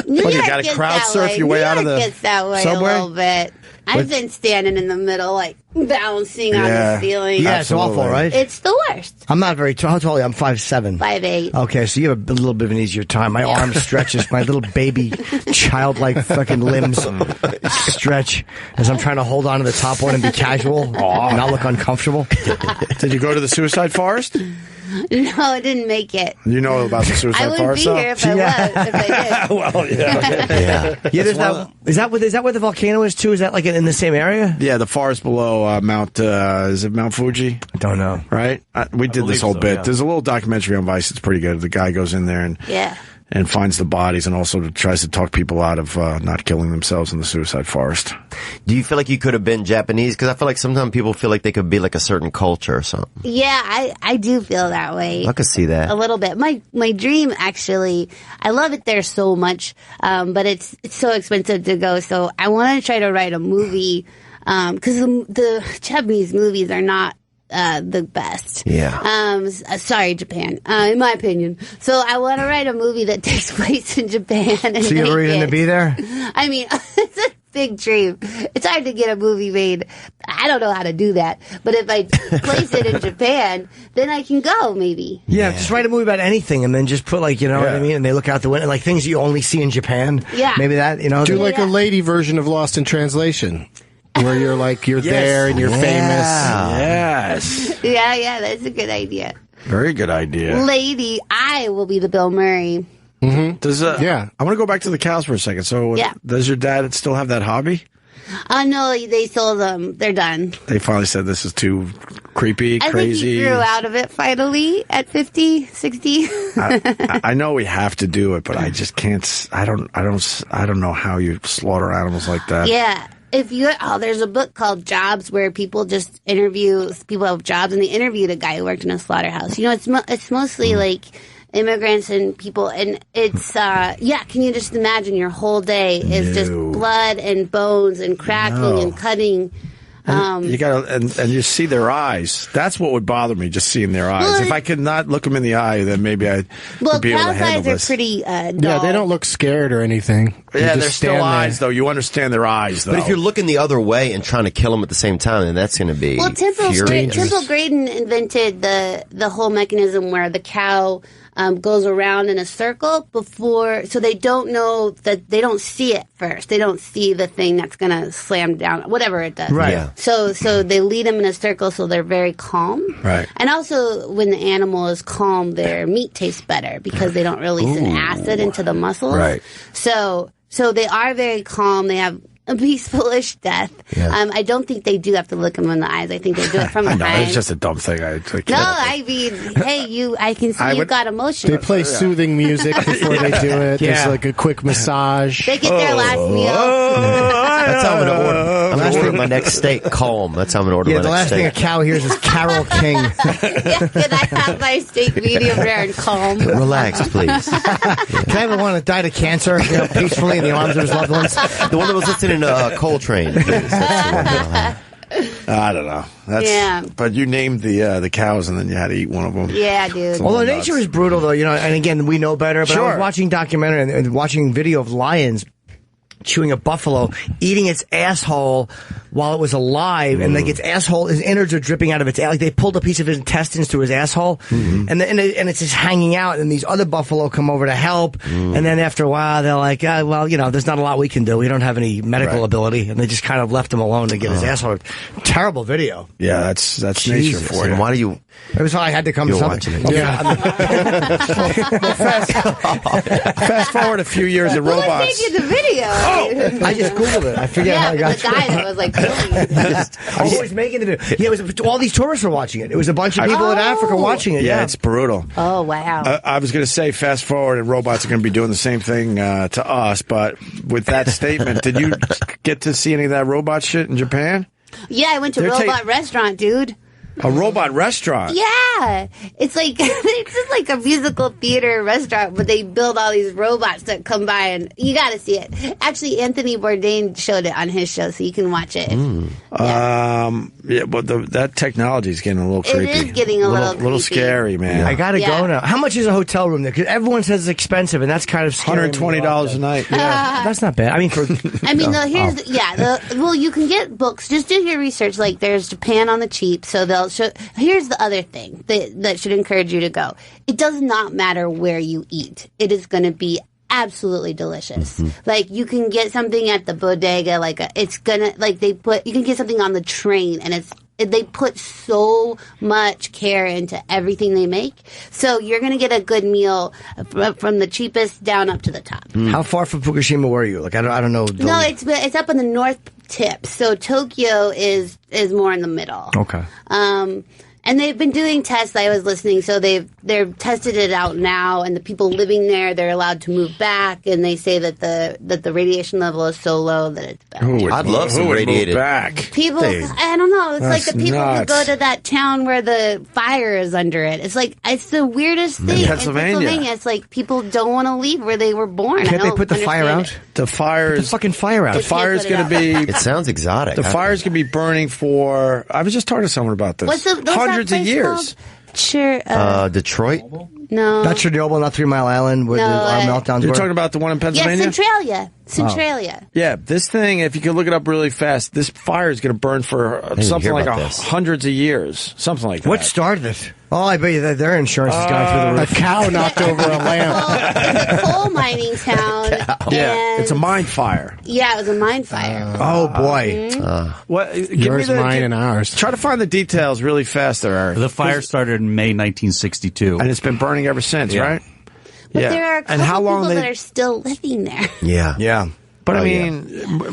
New What, you York gotta gets crowd that surf way. your way New out of York the gets that way subway? a little bit. I've been standing in the middle, like bouncing on the ceiling. Yeah, it's awful, right? It's the worst. I'm not very tall. How tall are you? I'm 5'7". 5'8". Okay, so you have a little bit of an easier time. My arm stretches. My little baby, childlike fucking limbs stretch as I'm trying to hold on to the top one and be casual and not look uncomfortable. Did you go to the suicide forest? No, it didn't make it. You know about the suicide I wouldn't forest? be here if I was. If I did. Well, yeah. Yeah, there's that. Is that where the volcano is too? Is that like in the same area? Yeah, the forest below Mount. Is it Mount Fuji? I don't know. Right? We did this whole bit. yeah. There's a little documentary on Vice. It's pretty good. The guy goes in there and finds the bodies and also tries to talk people out of not killing themselves in the suicide forest. Do you feel like you could have been Japanese? Because I feel like sometimes people feel like they could be like a certain culture or something. Yeah, I do feel that way. I could see that. A little bit. My dream, actually, I love it there so much, but it's so expensive to go. So I want to try to write a movie, because the Japanese movies are not the best. Yeah. Sorry, Japan. In my opinion. So I want to write a movie that takes place in Japan. And So you have a reason to be there? I mean, it's a big dream. It's hard to get a movie made. I don't know how to do that. But if I place it in Japan, then I can go, maybe. Yeah, just write a movie about anything and then just put like, you know what I mean? And they look out the window, like things you only see in Japan. Yeah. Maybe that, you know. Do like a lady version of Lost in Translation, where you're like, you're there and you're famous. Yes. Yeah, that's a good idea. Very good idea. Lady, I will be the Bill Murray. Mm-hmm. I want to go back to the cows for a second. So, does your dad still have that hobby? No, they sold them. They're done. They finally said this is too creepy, I crazy. think he grew out of it finally at 50, 60. I know we have to do it, but I just can't. I don't know how you slaughter animals like that. Yeah. There's a book called Jobs where people just interview people who have jobs, and they interviewed a guy who worked in a slaughterhouse. You know, it's mostly like immigrants and people, and it's can you just imagine your whole day is just blood and bones and cracking and cutting. You gotta, and you see their eyes. That's what would bother me, just seeing their eyes. Well, if I could not look them in the eye, then maybe I would be able to cow's handle eyes this. are pretty dull. Yeah, they don't look scared or anything. Yeah, They they're just still stand eyes, there. though. You understand their eyes, though. But if you're looking the other way and trying to kill them at the same time, then that's going to be Temple furious. Grayson invented the whole mechanism where the cow goes around in a circle so they don't know that they don't see it first. They don't see the thing that's going to slam down, whatever it does. Right. Yeah. So they lead them in a circle so they're very calm. Right. And also, when the animal is calm, their meat tastes better because they don't release an acid into the muscles. Right. So they are very calm. They have a peaceful-ish death. Yeah. I don't think they do have to look them in the eyes. I think they do it from I behind. know, it's just a dumb thing. I can't. No, I mean, hey, I can see you've got emotion. They play soothing music before they do it. There's like a quick massage. They get their last meal. That's how I'm going to order. I'm going to order my next steak calm. That's how I'm going to order Yeah, my the next last thing a steak. cow hears is Carol King. Can I have my steak medium rare and calm? Relax, please. Can I have the one that died of cancer peacefully in the arms of his loved ones? The one that was listening to Coltrane. Please. That's the one I'll have. I don't know. Yeah. But you named the cows, and then you had to eat one of them. Yeah, dude. Although nature is brutal, though, and again, we know better, but I was watching documentary and watching video of lions chewing a buffalo, eating its asshole while it was alive, and like its asshole, his innards are dripping out of its ass. Like they pulled a piece of his intestines through his asshole, and it's just hanging out. And these other buffalo come over to help, and then after a while, they're like, well, there's not a lot we can do. We don't have any medical ability, and they just kind of left him alone to get his asshole. Terrible video. Yeah, that's nature Jesus. for you. And why do you? It was I had to come to You're something. watching it. Yeah. Fast forward a few years of Who was robots. taking the video? I just Googled it. I forget how I got the guy that was like filming it. I was making the video. Yeah, it was all these tourists were watching it. It was a bunch of people in Africa watching it. Yeah, it's brutal. Oh, wow. I was going to say, fast forward, and robots are going to be doing the same thing to us. But with that statement, did you get to see any of that robot shit in Japan? Yeah, I went to They're Robot Restaurant, dude. A robot restaurant? Yeah, it's like it's just like a musical theater restaurant, but they build all these robots that come by, and you got to see it. Actually, Anthony Bourdain showed it on his show, so you can watch it. Yeah, but that technology is getting a little creepy. It is getting a little little creepy. scary, man. I gotta go now. How much is a hotel room there? Because everyone says it's expensive, and that's kind of scary. $120 a night. Yeah, that's not bad. I mean, well, you can get books. Just do your research. Like, there's Japan on the cheap, so they'll show. Here's the other thing that should encourage you to go. It does not matter where you eat. It is going to be absolutely delicious. Like, you can get something at the bodega, you can get something on the train, and they put so much care into everything they make. So you're going to get a good meal from the cheapest down up to the top. How far from Fukushima were you? Like, I don't know. No, it's up in the north tip. So Tokyo is more in the middle. Okay. And they've been doing tests. I was listening, so they've tested it out now, and the people living there, they're allowed to move back, and they say that the radiation level is so low that it's better. I'd love some radiated. Back. People, I don't know. It's like That's the people who nuts. go to that town where the fire is under it. It's like it's the weirdest thing. Pennsylvania. In Pennsylvania, it's like people don't want to leave where they were born. Can't they put the fire out? The fire is fucking fire out. The fire is going to be. It sounds exotic. The fire is going to be burning for. I was just talking to someone about this. What's that hundreds of place years. called? Sure. Detroit? No. Not Chernobyl, not 3 Mile Island, where our meltdowns You're were. talking about the one in Yeah, Pennsylvania? Centralia. Yeah, this thing, if you can look it up really fast, this fire is going to burn for something hear like about this. hundreds of years. Something like that. What started it? Oh, I bet you that their insurance has gone through the roof. A cow knocked over a lamp. It's a coal mining town. Yeah, and it's a mine fire. Yeah, it was a mine fire. Oh, boy. Yours, mine, and ours. Try to find the details really fast there, Eric. The fire started in May 1962. And it's been burning ever since, Yeah. right? But there are a couple And how long people they- that are still living there. Yeah. Yeah. But Oh, I mean,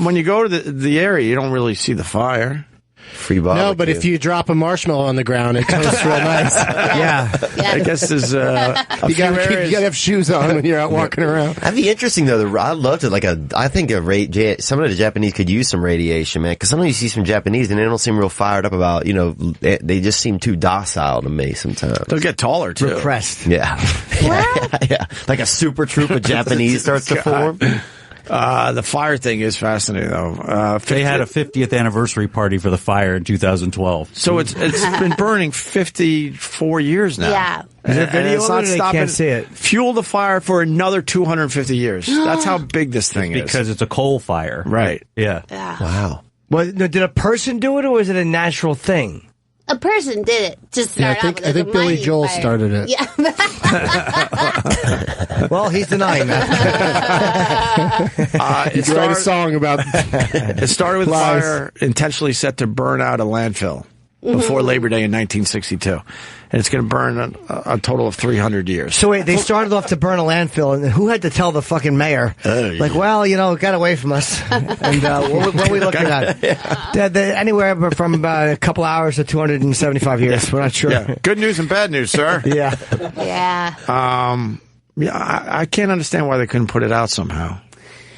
when you go to the area, you don't really see the fire. Free barbecue. No, but if you drop a marshmallow on the ground, it toasts real nice. Yeah. I guess there's a You few gotta areas. have shoes on when you're out walking around. That'd be interesting though. I loved it. I think some of the Japanese could use some radiation, man. Because sometimes you see some Japanese and they don't seem real fired up about. They just seem too docile to me sometimes. They'll get taller too. Repressed. Yeah, yeah. Like a super troop of Japanese starts to form. The fire thing is fascinating, though. They had a 50th anniversary party for the fire in 2012. So it's been burning 54 years now. Yeah. Is there video it's of not it? They stopping. can't see it. Fuel the fire for another 250 years. That's how big this thing is. Because it's a coal fire. Right. Yeah. Wow. Well, did a person do it, or was it a natural thing? A person did it to start I off. think Billy mining Joel fire. started it. Yeah. Well, he's denying that. You could write a song about. It started with Lies. fire intentionally set to burn out a landfill before Labor Day in 1962. And it's going to burn a total of 300 years. So wait, they started off to burn a landfill, and who had to tell the fucking mayor? Like, well, it got away from us. And what are we looking at? Anywhere from a couple hours to 275 years. We're not sure. Yeah. Good news and bad news, sir. Yeah. Yeah. I can't understand why they couldn't put it out somehow.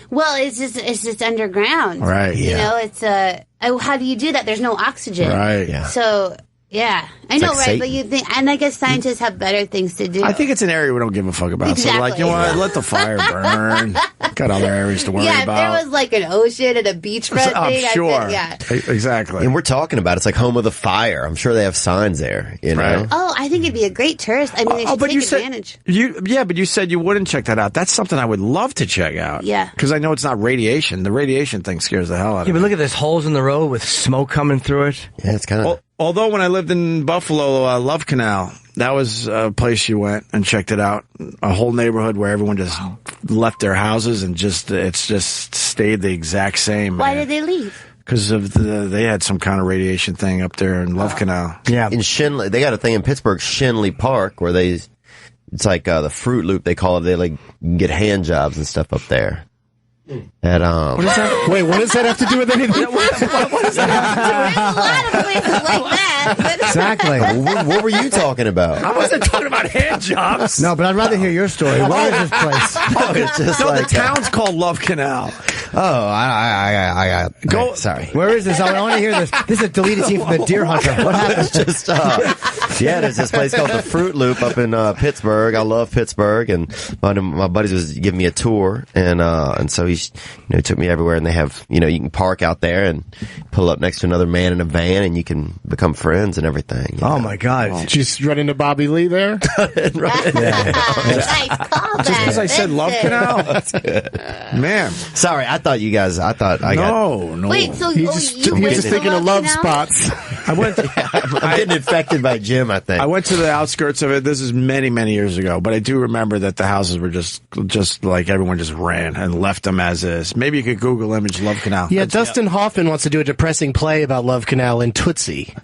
Well, it's just underground. Right. You know, it's how do you do that? There's no oxygen. Right. Yeah. So, yeah. I know, like right? Satan. But you think, and I guess scientists have better things to do. I think it's an area we don't give a fuck about. So, like, you know what? Let the fire burn. Got other areas to worry yeah, if about. there was like an ocean and a beachfront I'm thing, sure. I think, yeah. Exactly. And we're talking about it's like home of the fire. I'm sure they have signs there. You know. Right. Oh, I think it'd be a great tourist. I mean, they should take advantage. But you said you wouldn't check that out. That's something I would love to check out. Yeah. Because I know it's not radiation. The radiation thing scares the hell out of Yeah, me. but look at this holes in the road with smoke coming through it. Yeah, it's kind of. Although when I lived in Buffalo, Love Canal, that was a place you went and checked it out. A whole neighborhood where everyone just left their houses and it's just stayed the exact same. Why did they leave? Because of they had some kind of radiation thing up there in Love Canal. Yeah. In Shinley, they got a thing in Pittsburgh, Shinley Park, where it's like the Fruit Loop, they call it. They like get hand jobs and stuff up there. At, What is that? Wait, what does that have to do with anything? What does that have to do? There's a lot of places like that. But Exactly. What were you talking about? I wasn't talking about hand jobs. No, but I'd rather hear your story. Where is this place? It's just No, like the town's called Love Canal. Oh, I Go. Sorry. Where is this? I want to hear this. This is a deleted scene from The Deer Hunter. What happened? Just there's this place called the Fruit Loop up in Pittsburgh. I love Pittsburgh, and my buddies was giving me a tour, and so he took me everywhere. And they have you can park out there and pull up next to another man in a van, and you can become friends and everything. Oh my God! Just run into Bobby Lee there. nice call Just because I said Love Canal, man. Sorry, I thought you guys. I No. Wait, so He you was went just to thinking of love Canal? spots. I went. I'm getting infected by Jim. I think I went to the outskirts of it. This is many, many years ago, but I do remember that the houses were just like everyone just ran and left them as is. Maybe you could Google image Love Canal. Yeah, Dustin Hoffman wants to do a depressing play about Love Canal in Tootsie.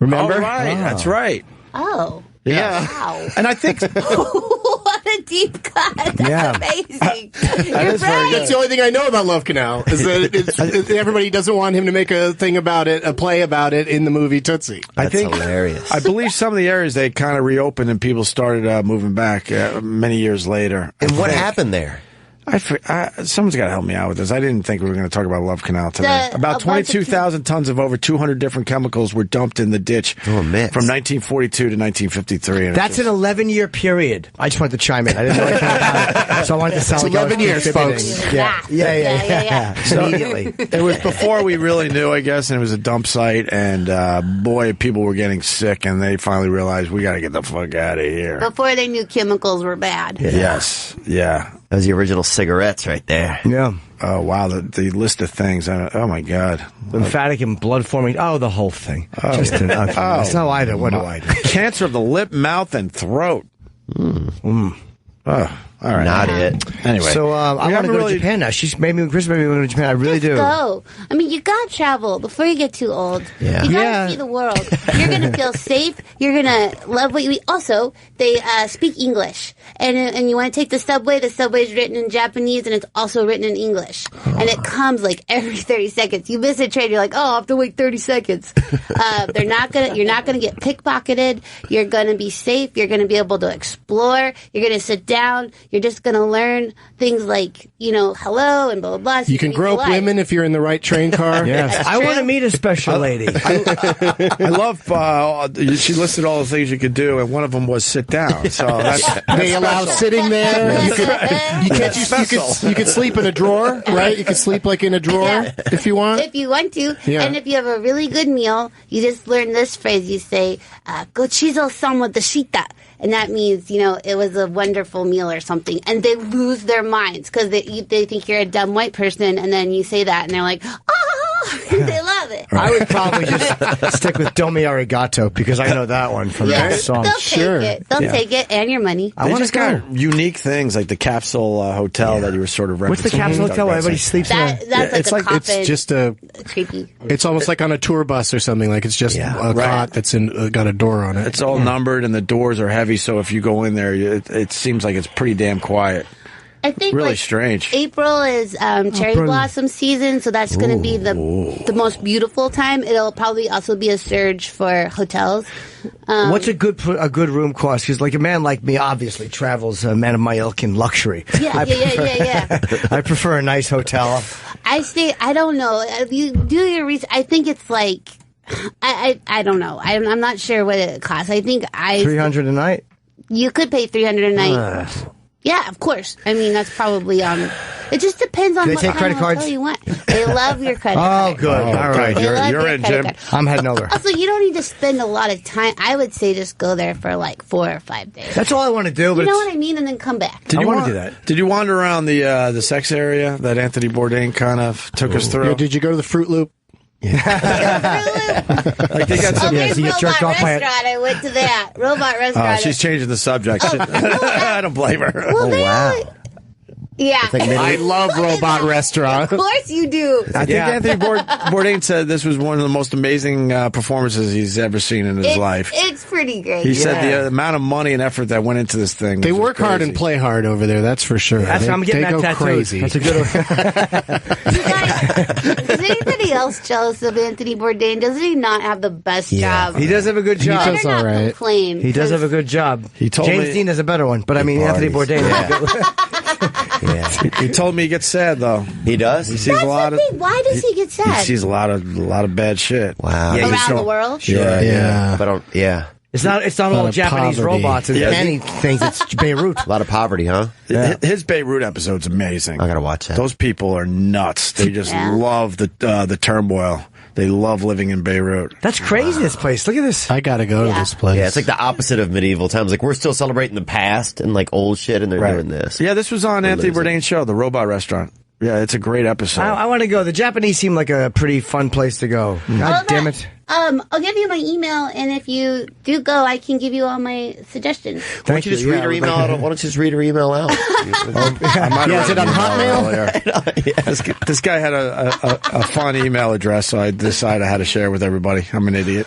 Remember? Oh, right. That's right. Oh. Yeah. Wow. And I think What a deep cut. That's Yeah. amazing. is You're very right. That's the only thing I know about Love Canal is that everybody doesn't want him to make a thing about it, a play about it in the movie Tootsie. I that's think hilarious. I believe some of the areas they kind of reopened and people started moving back many years later. And what happened there? Someone's got to help me out with this. I didn't think we were going to talk about Love Canal today. About 22,000 tons of over 200 different chemicals were dumped in the ditch from 1942 to 1953. And That's an 11-year period. I just wanted to chime in. I didn't know anything about it, so I wanted to sound It's like I was 11 years, contributing. folks. Yeah. So Immediately. It was before we really knew, I guess, and it was a dump site. And boy, people were getting sick, and they finally realized we got to get the fuck out of here. Before they knew chemicals were bad. Yes, yeah. That was the original cigarettes right there. Yeah. Oh wow, the list of things. Oh my God, Lymphatic and blood forming. Oh, the whole thing. Just an ugly mess. So what do I do? Cancer of the lip, mouth, and throat. Oh, all right. Not it. Anyway, So I want to go to Japan now. She's made me. Chris made me go to Japan. I really do. Go. I mean, you got to travel before you get too old. Yeah. You got to Yeah. see the world. You're going to feel safe. You're going to love what you eat. Also, they speak English. And you want to take the subway is written in Japanese and it's also written in English. And it comes like every 30 seconds. You miss a train, you're like, oh, I'll have to wait 30 seconds. You're not going to get pickpocketed. You're going to be safe. You're going to be able to explore. You're going to sit down. You're just going to learn things like, hello and blah, blah, blah. So You can grope women if you're in the right train car. Yes. I want to meet a special lady. I love. She listed all the things you could do, and one of them was sit down. So they allow sitting there. You could sleep in a drawer, right? You could sleep like in a drawer if you want. If you want to, Yeah. and if you have a really good meal, you just learn this phrase. You say, "Gochizo sama deshita," and that means it was a wonderful meal or something. And they lose their minds because they think you're a dumb white person, and then you say that, and they're like, "Oh, they love it." I would probably just stick with Domi Arigato because I know that one from that song. They'll take it. They'll take it and your money. I want to go. Unique things like the capsule hotel that you were sort of referencing. What's the capsule hotel where everybody sleeps in? That's like a coffin. It's just creepy. It's almost like on a tour bus or something. Like it's just a cot that's got a door on it. It's all numbered and the doors are heavy, so if you go in there, it seems like it's pretty damn quiet. I think really strange. April is cherry blossom season, so that's going to be the most beautiful time. It'll probably also be a surge for hotels. What's a good room cost? Because like a man like me obviously travels a man of my ilk in luxury. Yeah. I prefer a nice hotel. I don't know. You do your research. I think it's like I don't know. I'm not sure what it costs. I think $300 a night. You could pay $300 a night. Yeah, of course. I mean, that's probably it just depends on Do they what take kind credit of cards? hotel you want. They love your credit card. Oh, good. All right. You're in, Jim. I'm heading over. Also, you don't need to spend a lot of time. I would say just go there for like 4 or 5 days. That's all I want to do. But You know what I mean? And then come back. Did you want to do that. Did you wander around the sex area that Anthony Bourdain kind of took us through? Yeah, did you go to the Fruit Loop? Like they got some. There's Robot Restaurant. I went to that. Robot Restaurant. She's changing the subject. I don't blame her. Well, yeah. I love Robot Restaurant. Of course you do. I think Anthony Bourdain said this was one of the most amazing performances he's ever seen in his life. It's pretty great. He said the amount of money and effort that went into this thing. They work hard and play hard over there. That's for sure. I'm getting they that go tattooed. crazy. That's a good one. Is anybody else jealous of Anthony Bourdain? Doesn't he not have the best job? He does have a good job. He does all right. Complain, He does have a good job. He told James me- Dean has a better one, but I mean Anthony Bourdain. He told me he gets sad though. He does. He sees a lot of. Why does he get sad? He sees a lot of bad shit. Wow. Around the world? Yeah. But It's not all Japanese poverty. robots and any things. It's Beirut. a lot of poverty, huh? His Beirut episode's amazing. I gotta watch that. Those people are nuts. They just love the turmoil. They love living in Beirut. That's crazy. This place. Look at this. I gotta go to this place. Yeah, it's like the opposite of medieval times. Like we're still celebrating the past and like old shit, and they're doing this. Yeah, this was on We're Anthony losing. Bourdain's show, The Robot Restaurant. Yeah, it's a great episode. I want to go. The Japanese seem like a pretty fun place to go. God damn it. I'll give you my email, and if you do go, I can give you all my suggestions. Why don't you just read her email out? Why don't you just read her email out? Is it on Hotmail? This guy had a fun email address, so I decided I had to share it with everybody. I'm an idiot.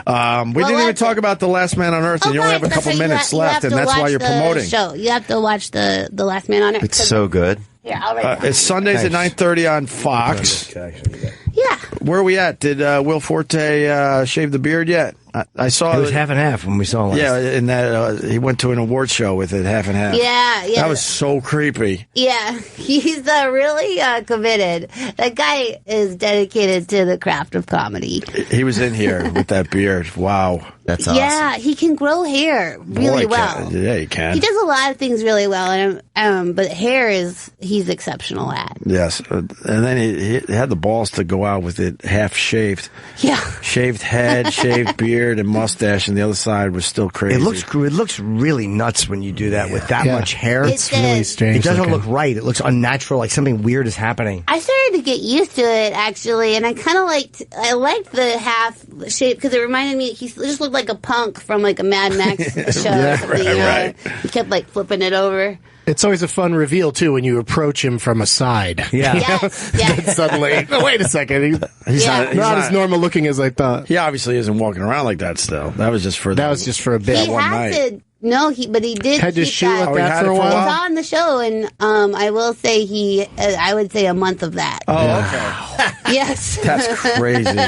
We didn't even talk about The Last Man on Earth, and you only have a couple minutes left, and that's why you're promoting. Show. You have to watch the Last Man on Earth. It's so good. Here, I'll write it down. It's Sundays at 9:30 on Fox. Yeah. Where are we at? Did Will Forte shave the beard yet? I saw It was half and half when we saw him. Yeah, and that he went to an award show with it half and half. Yeah. That was so creepy. Yeah, he's really committed. That guy is dedicated to the craft of comedy. He was in here with that beard. Wow. That's awesome. Yeah, he can grow hair really well. Yeah, he can. He does a lot of things really well, and but hair he's exceptional at. Yes, and then he had the balls to go out with it half shaved. Yeah, shaved head, shaved beard, and mustache, and the other side was still crazy. It looks really nuts when you do that with that much hair. It's really strange. It doesn't looking. look right. It looks unnatural, like something weird is happening. I started to get used to it actually, and I kind of liked the half shape because it reminded me he just looked like a punk from like a Mad Max show. Yeah, or something, you know? right. He kept like flipping it over. It's always a fun reveal too when you approach him from a side. Yeah. Yes. Then suddenly, oh, wait a second, he's Yeah. not as normal looking as I thought. He obviously isn't walking around like that still. That was just for a bit. He one had night. to. No, but he did Had to keep shoot that. like that for a He was while. on the show, and I will say I would say a month of that. Oh, okay. Yes. That's crazy.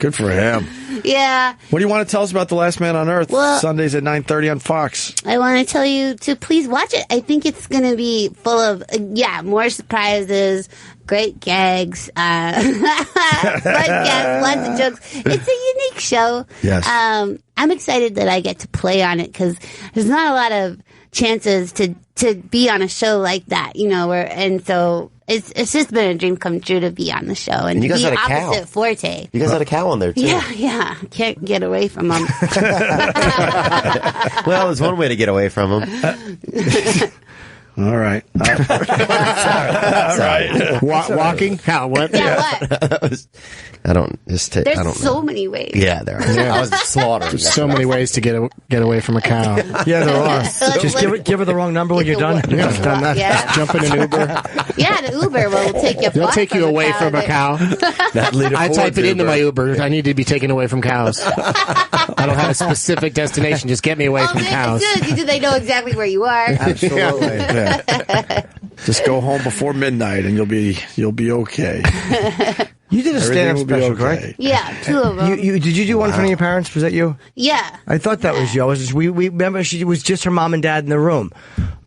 Good for him. Yeah. What do you want to tell us about The Last Man on Earth? Well, Sundays at 9:30 on Fox. I want to tell you to please watch it. I think it's going to be full of, more surprises, great gags, fun gags, lots of jokes. It's a unique show. Yes. I'm excited that I get to play on it because there's not a lot of chances to be on a show like that, so it's just been a dream come true to be on the show and you guys be had a cow. opposite Forte. You guys had a cow on there too. Yeah, can't get away from them. Well, there's one way to get away from them. All right. Sorry. Walking? How? What? Yeah, what? I don't just. I There's don't know. so many ways. Yeah, there are. I was slaughtering. There's so many ways to get away from a cow. Yeah, there are. Just give her the wrong number when you're done. Yeah, I've done that. Yeah. Jump in an Uber. Yeah, the Uber will take you. They'll take you away from a cow. I type it into my Uber. I need to be taken away from cows. I don't have a specific destination. Just get me away from cows. As soon as you do, they know exactly where you are. Absolutely. Yeah. Just go home before midnight and you'll be okay. You did a stand-up Everything will be special, okay. correct? Yeah, 2 of them. Did you do one in front of your parents? Was that you? Yeah. I thought that was you. We remember she was just her mom and dad in the room.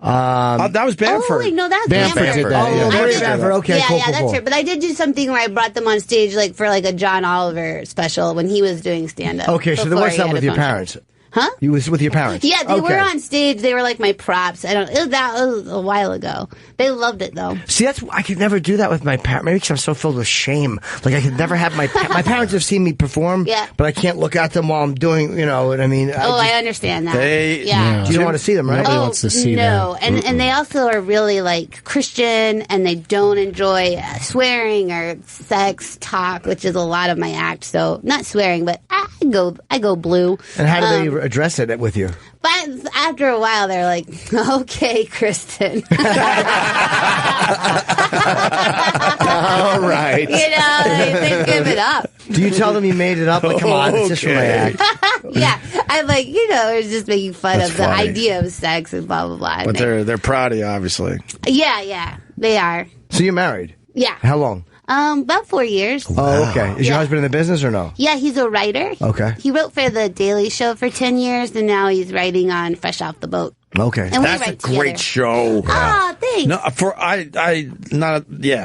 That was Bamford. Oh, wait, no, that's Bamford Bamford. did that, yeah. Oh, I Mary did- Bamford. Okay, yeah, cool, yeah, cool, that's cool. true. But I did do something where I brought them on stage, like for like a John Oliver special when he was doing stand-up. Okay, so there before was he that had with a your concert. parents. Huh? You was with your parents? Yeah, they were Okay. on stage. They were like my props. That was a while ago. They loved it though. See, I could never do that with my parents. Maybe because I'm so filled with shame. Like I could never have my parents have seen me perform, Yeah. but I can't look at them while I'm doing. You know what I mean? I understand that. You don't want to see them, right? Nobody wants to see no, that. and they also are really like Christian, and they don't enjoy swearing or sex talk, which is a lot of my act. So not swearing, but I go blue. And how do they address it with you? But after a while, they're like, "Okay, Kristen." All right. They give it up. Do you tell them you made it up? Like, come on, it's just for my act. Yeah, I'm like, it's just making fun That's of funny. the idea of sex and blah blah blah. But they're proud of you, obviously. Yeah, they are. So you're married? Yeah. How long? About 4 years. Oh, okay. Is your husband in the business or no? Yeah, he's a writer. Okay. He wrote for The Daily Show for 10 years, and now he's writing on Fresh Off the Boat. Okay. And we That's a write great together. show. Ah, thanks. No,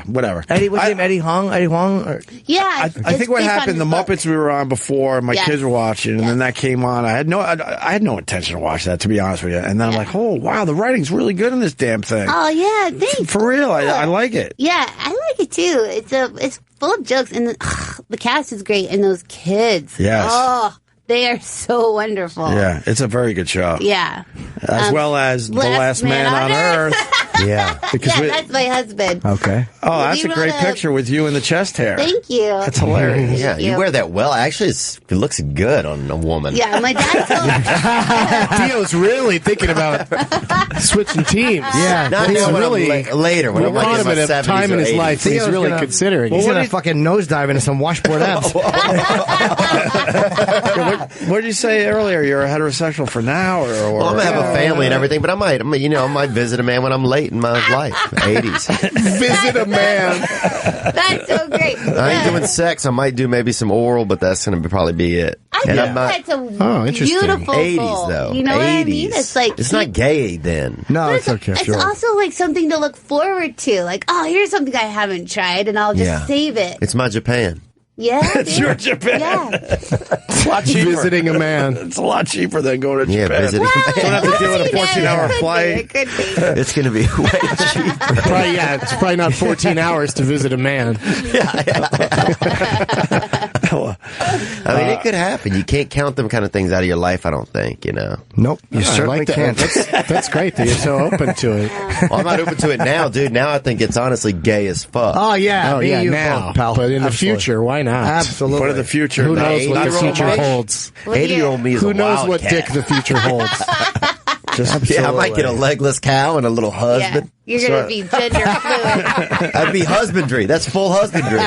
whatever. Eddie, what's his name? Eddie Huang? Eddie Huang? Yeah. I think what happened, the Muppets we were on before, my Yes. kids were watching, and then that came on. I had no intention to watch that, to be honest with you. And then I'm like, oh wow, the writing's really good in this damn thing. Oh, yeah, thanks. For real, I like it. Yeah, I like it too. It's full of jokes, and the cast is great, and those kids. Yes. Oh, they are so wonderful. Yeah, it's a very good show. Yeah. As well as The Last Man on Earth. Yeah. Because Yeah, that's my husband. Okay. Oh, that's We a great wrote a- picture with you in the chest hair. Thank you. That's hilarious. Yeah, you you. wear that well. Actually, it looks good on a woman. Yeah, my dad told Theo's really thinking about switching teams. Yeah. Not He's now, really later. When I'm like in my at a 70s time in or his 80s. life when he's Theo's really gonna- considering. He's it. going to fucking nosedive into some washboard abs. What did you say earlier? You're a heterosexual for now, or Well, I'm gonna have a family and everything, but I might visit a man when I'm late in my life, 80s. Visit a man. that's so great. I ain't doing sex. I might do maybe some oral, but that's gonna probably be it. I And think I'm not that's a interesting. beautiful 80s goal. though. You know 80s. what I mean? It's like it's not gay then. No, But it's okay. It's Sure. also like something to look forward to. Like, oh, here's something I haven't tried, and I'll just Yeah. save it. It's my Japan. Yeah, It's your Japan. Yeah. It's a lot cheaper. Visiting a man. It's a lot cheaper than going to Yeah, Japan. visiting. Don't have to deal with a 14-hour It flight. could be. It's gonna be way cheaper. It's probably not 14 hours to visit a man. I mean, it could happen. You can't count them kind of things out of your life. I don't think. Nope. You I certainly like that. can't. That's great that you're so open to it. Well, I'm not open to it now, dude. Now I think it's honestly gay as fuck. Oh, yeah. Oh, me yeah, and you now. both, pal. But in the Absolutely. future, why not? Absolutely. For the future. Who knows what the 80-year-old future Mike? holds? 80-year-old me is Who a knows what wildcat. dick the future holds? Yeah, I might get a legless cow and a little Yeah, husband. you're gonna be gender fluid. That'd be husbandry. That's full husbandry.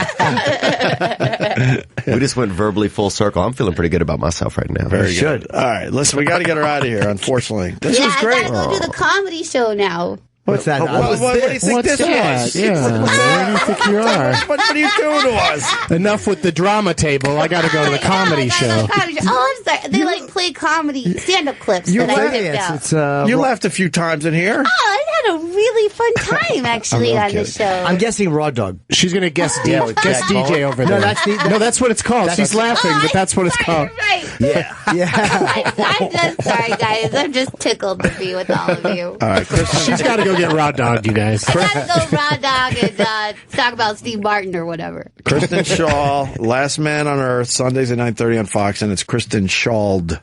We just went verbally full circle. I'm feeling pretty good about myself right now. Very good. All right, listen, we got to get her out of here, unfortunately. This was I great. gotta go do the comedy show now. What's that? What do you think What's this that? was? Yeah, where do you think you are? What are you doing to us? Enough with the drama table. I got to go to the comedy show. Oh, I'm sorry. They like play comedy stand-up clips that I picked out. You laughed a few times in here. Oh, I had a really fun time actually on the show. I'm guessing Raw Dog. She's going to guest DJ over there. No, that's what it's called. She's laughing, but that's what it's called. Right. Yeah. I'm just sorry, guys. I'm just tickled to be with all of you. All right, Kristen. She's got to go get Raw Dog, you guys. I gotta go Raw Dog and talk about Steve Martin or whatever. Kristen Schaal, Last Man on Earth, Sundays at 9:30 on Fox, and it's Kristen Schaal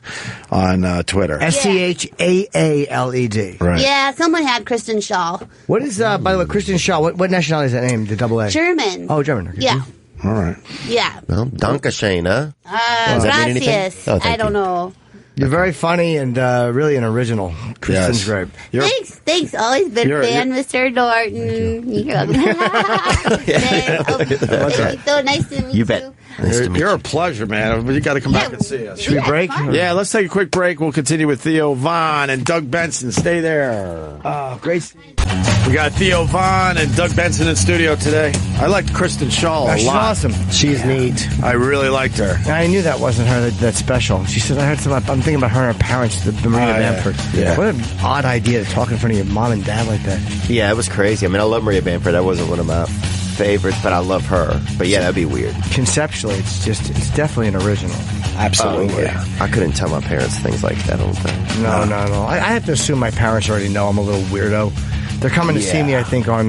on Twitter. SCHAALED. Right. Yeah, someone had Kristen Schaal. What is, by the way, Kristen Schaal? What nationality is that name? The double A? German. Oh, German. Okay. Yeah. All right. Yeah. Well, Dankeschön, huh? Does that mean anything? Gracias. Oh, thank I don't you. know. You're very funny and really an original. Kristen's great. Thanks. Always been fan, Mr. Norton. So nice to meet you. Bet. You're a pleasure, man. You got to come back and see us. Should we break? Yeah, let's take a quick break. We'll continue with Theo Von and Doug Benson. Stay there. Oh, great. We got Theo Von and Doug Benson in studio today. I like Kristen Schaal a lot. She's awesome. She's neat. I really liked her. I knew that wasn't her that special. She said, I heard something. I'm thinking about her and her parents, the Maria Bamford. Yeah. What an odd idea to talk in front of your mom and dad like that. Yeah, it was crazy. I mean, I love Maria Bamford. That wasn't one of my favorites, but I love her. But yeah, that'd be weird. Conceptually, it's definitely an original. Absolutely. I couldn't tell my parents things like that, I don't think. No. I have to assume my parents already know I'm a little weirdo. They're coming to see me, I think, on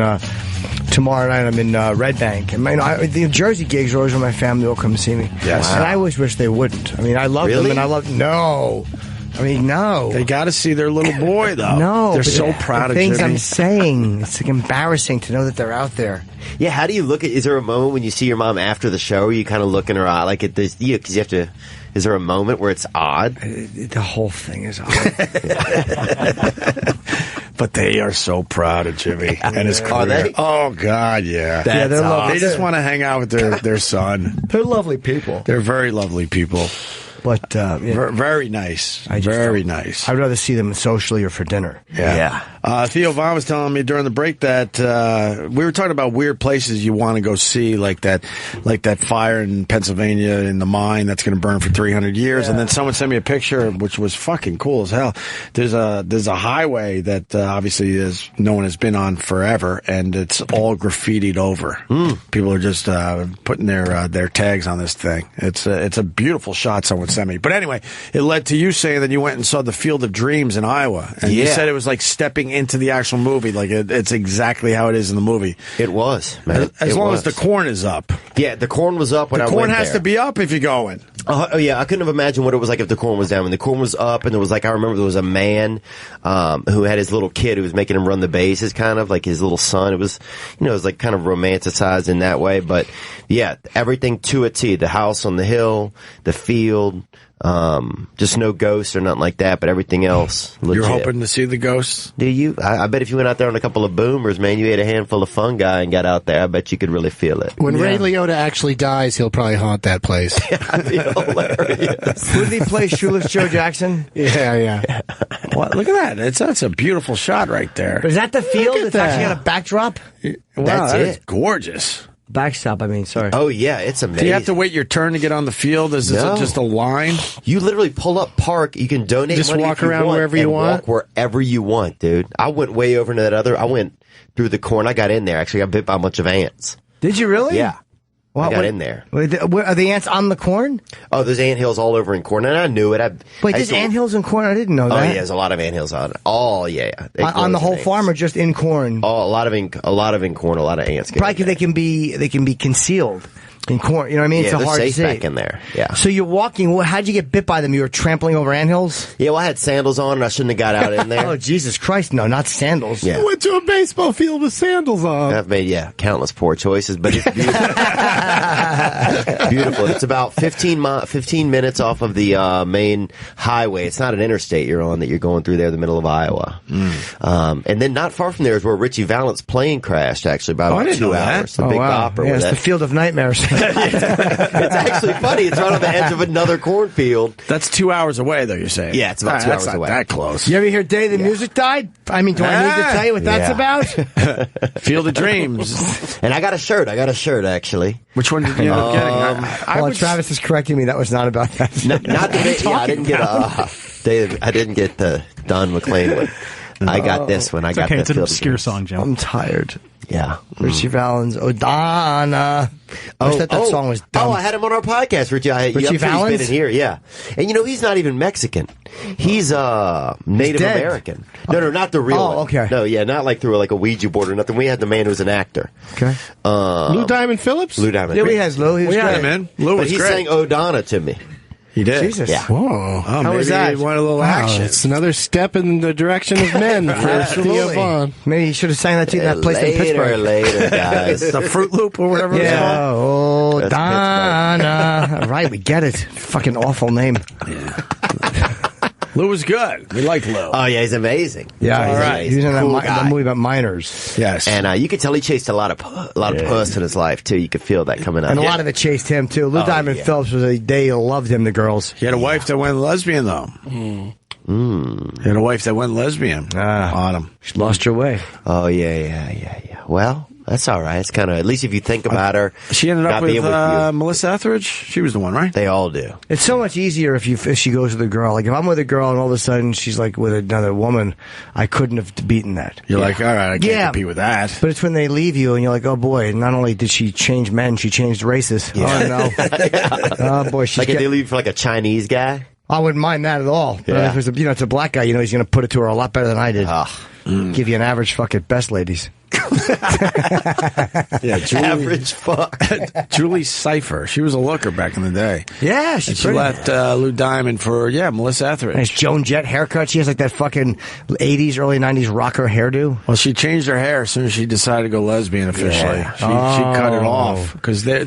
tomorrow night. I'm in Red Bank. And the Jersey gigs are always when my family will come and see me. Yes. And I always wish they wouldn't. I mean, I love them, and I love... No. I mean, no. They got to see their little boy, though. No. They're so proud of things Jimmy. I'm saying. It's like embarrassing to know that they're out there. Yeah, how do you look at... Is there a moment when you see your mom after the show, or you kind of look in her eye like at this... Because you have to... Is there a moment where it's odd? The whole thing is odd. But they are so proud of Jimmy and his career. Are they? Oh, God, yeah. They're lovely. They just want to hang out with their son. They're lovely people. They're very lovely people. But, very nice. Very nice. I'd rather see them socially or for dinner. Yeah. Theo Von was telling me during the break that we were talking about weird places you want to go see, like that fire in Pennsylvania in the mine that's going to burn for 300 years. Yeah. And then someone sent me a picture, which was fucking cool as hell. There's a highway that obviously no one has been on forever, and it's all graffitied over. People are just putting their tags on this thing. It's a beautiful shot someone sent me. But anyway, it led to you saying that you went and saw the Field of Dreams in Iowa, and you said it was like stepping into the actual movie. Like it's exactly how it is in the movie. It was, man. As long as the corn is up. Yeah, the corn was up when I went there. The corn has to be up if you're going. Oh yeah, I couldn't have imagined what it was like if the corn was down. When the corn was up, and there was I remember there was a man who had his little kid who was making him run the bases, kind of like his little son. It was, it was like kind of romanticized in that way. But yeah, everything to a T. The house on the hill, the field. Just no ghosts or nothing like that, but everything else legit. You're hoping to see the ghosts? Do you? I bet if you went out there on a couple of boomers, man, you ate a handful of fungi and got out there, I bet you could really feel it. When Ray Liotta actually dies, he'll probably haunt that place. That'd be hilarious. Who did he play? Shoeless Joe Jackson? Yeah. What? Look at that. That's a beautiful shot right there. Is that the field? It's actually got a backdrop? Wow, that's gorgeous. Backstop, sorry. Oh, yeah, it's amazing. Do you have to wait your turn to get on the field? Is this just a line? You literally pull up, park, you can donate just money walk around wherever you want? Walk wherever you want, dude. I went way over into that other, I went through the corn, I got in there, actually got bit by a bunch of ants. Did you really? Yeah. I got in there. Are the ants on the corn? Oh, there's anthills all over in corn, and I knew it. There's anthills in corn? I didn't know that. Oh, yeah, there's a lot of anthills on it. Oh, yeah. On the whole farm or just in corn? Oh, a lot of in corn, a lot of ants. Probably because they can be concealed in corn. You know what I mean? Yeah, it's hard to see. back in there. Yeah. So you're walking. How'd you get bit by them? You were trampling over anthills? Yeah, well, I had sandals on, and I shouldn't have got out in there. Oh, Jesus Christ. No, not sandals. Yeah. I went to a baseball field with sandals on. I've made, countless poor choices, but it's beautiful. Beautiful. It's about 15 minutes off of the main highway. It's not an interstate you're on that you're going through there in the middle of Iowa. And then not far from there is where Richie Valent's plane crashed, actually, by about 2 hours. The Big Bopper. Yeah, it's the Field of Nightmares. It's actually funny. It's right on the edge of another cornfield. That's 2 hours away, though, you're saying? Yeah, it's about 2 hours away. Not that close. You ever hear Day the Music Died? I mean, do I need to tell you what that's about? Field of Dreams. And I got a shirt, actually. Which one did you end up getting? Travis is correcting me. That was not about that. Not the I didn't get the Don McLean one. I got this one. It's okay. It's an obscure song, Jim. I'm tired. Yeah. Richie Valens. Oh, Donna. That song was dumb. Oh, I had him on our podcast, Richie. Richie Valens? He's been in here, yeah. And he's not even Mexican. He's Native American. No, not the real one. Okay. No, yeah, not like through like a Ouija board or nothing. We had the man who was an actor. Okay. Lou Diamond Phillips? Lou Diamond. Yeah, we had Lou. He was had him in. Lou was But he great. sang O'Donna to me. He did. Jesus. Yeah. Whoa. How was that? He wanted a little action. It's another step in the direction of men for Theo Vaughn. Maybe you should have sang that to that place in Pittsburgh. Later, guys. The Fruit Loop or whatever it's called. Oh, Donna. Right, we get it. Fucking awful name. Yeah. Lou was good. We liked Lou. Oh, yeah, he's amazing. Yeah, he's amazing. He was in Cool that movie about miners. Yes. And you could tell he chased a lot of puss in his life, too. You could feel that coming out. And a lot of it chased him, too. Lou Diamond Phillips they loved him, the girls. He had a wife that went lesbian, though. He had a wife that went lesbian on him. She lost her way. Oh, yeah. Well, that's all right. It's kind of, at least if you think about her. She ended up not with being you. Melissa Etheridge. She was the one, right? They all do. It's so much easier if she goes with a girl. Like if I'm with a girl and all of a sudden she's like with another woman, I couldn't have beaten that. You're like, all right, I can't compete with that. But it's when they leave you and you're like, oh boy, not only did she change men, she changed races. Yeah. Oh no. Oh boy, she's like if they leave for like a Chinese guy. I wouldn't mind that at all. But if it's it's a black guy, he's going to put it to her a lot better than I did. Give you an average fuck at best, ladies. Yeah, average fuck. Julie Cypher. She was a looker back in the day. Yeah, she left Lou Diamond for Melissa Etheridge. Nice Joan Jett haircut. She has like that fucking 80s, early 90s rocker hairdo. Well, she changed her hair as soon as she decided to go lesbian officially. Yeah. She cut it off because see,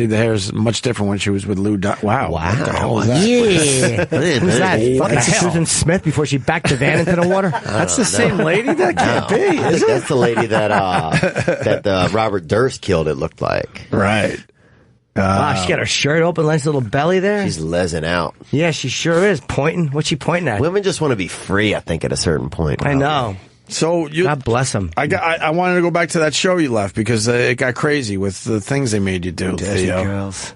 the hair is much different when she was with Lou Diamond. Wow. What the hell was that? Yeah. Who's that? Fucking Susan Smith before she backed the van into the water? That's the same lady? That can't be, is it? That's the lady that Robert Durst killed, it looked like. Right. Wow, she got her shirt open, nice little belly there. She's lezzing out. Yeah, she sure is. Pointing. What's she pointing at? Women just want to be free, I think, at a certain point. I know. So God bless them. I wanted to go back to that show you left because it got crazy with the things they made you do. Theo. Girls.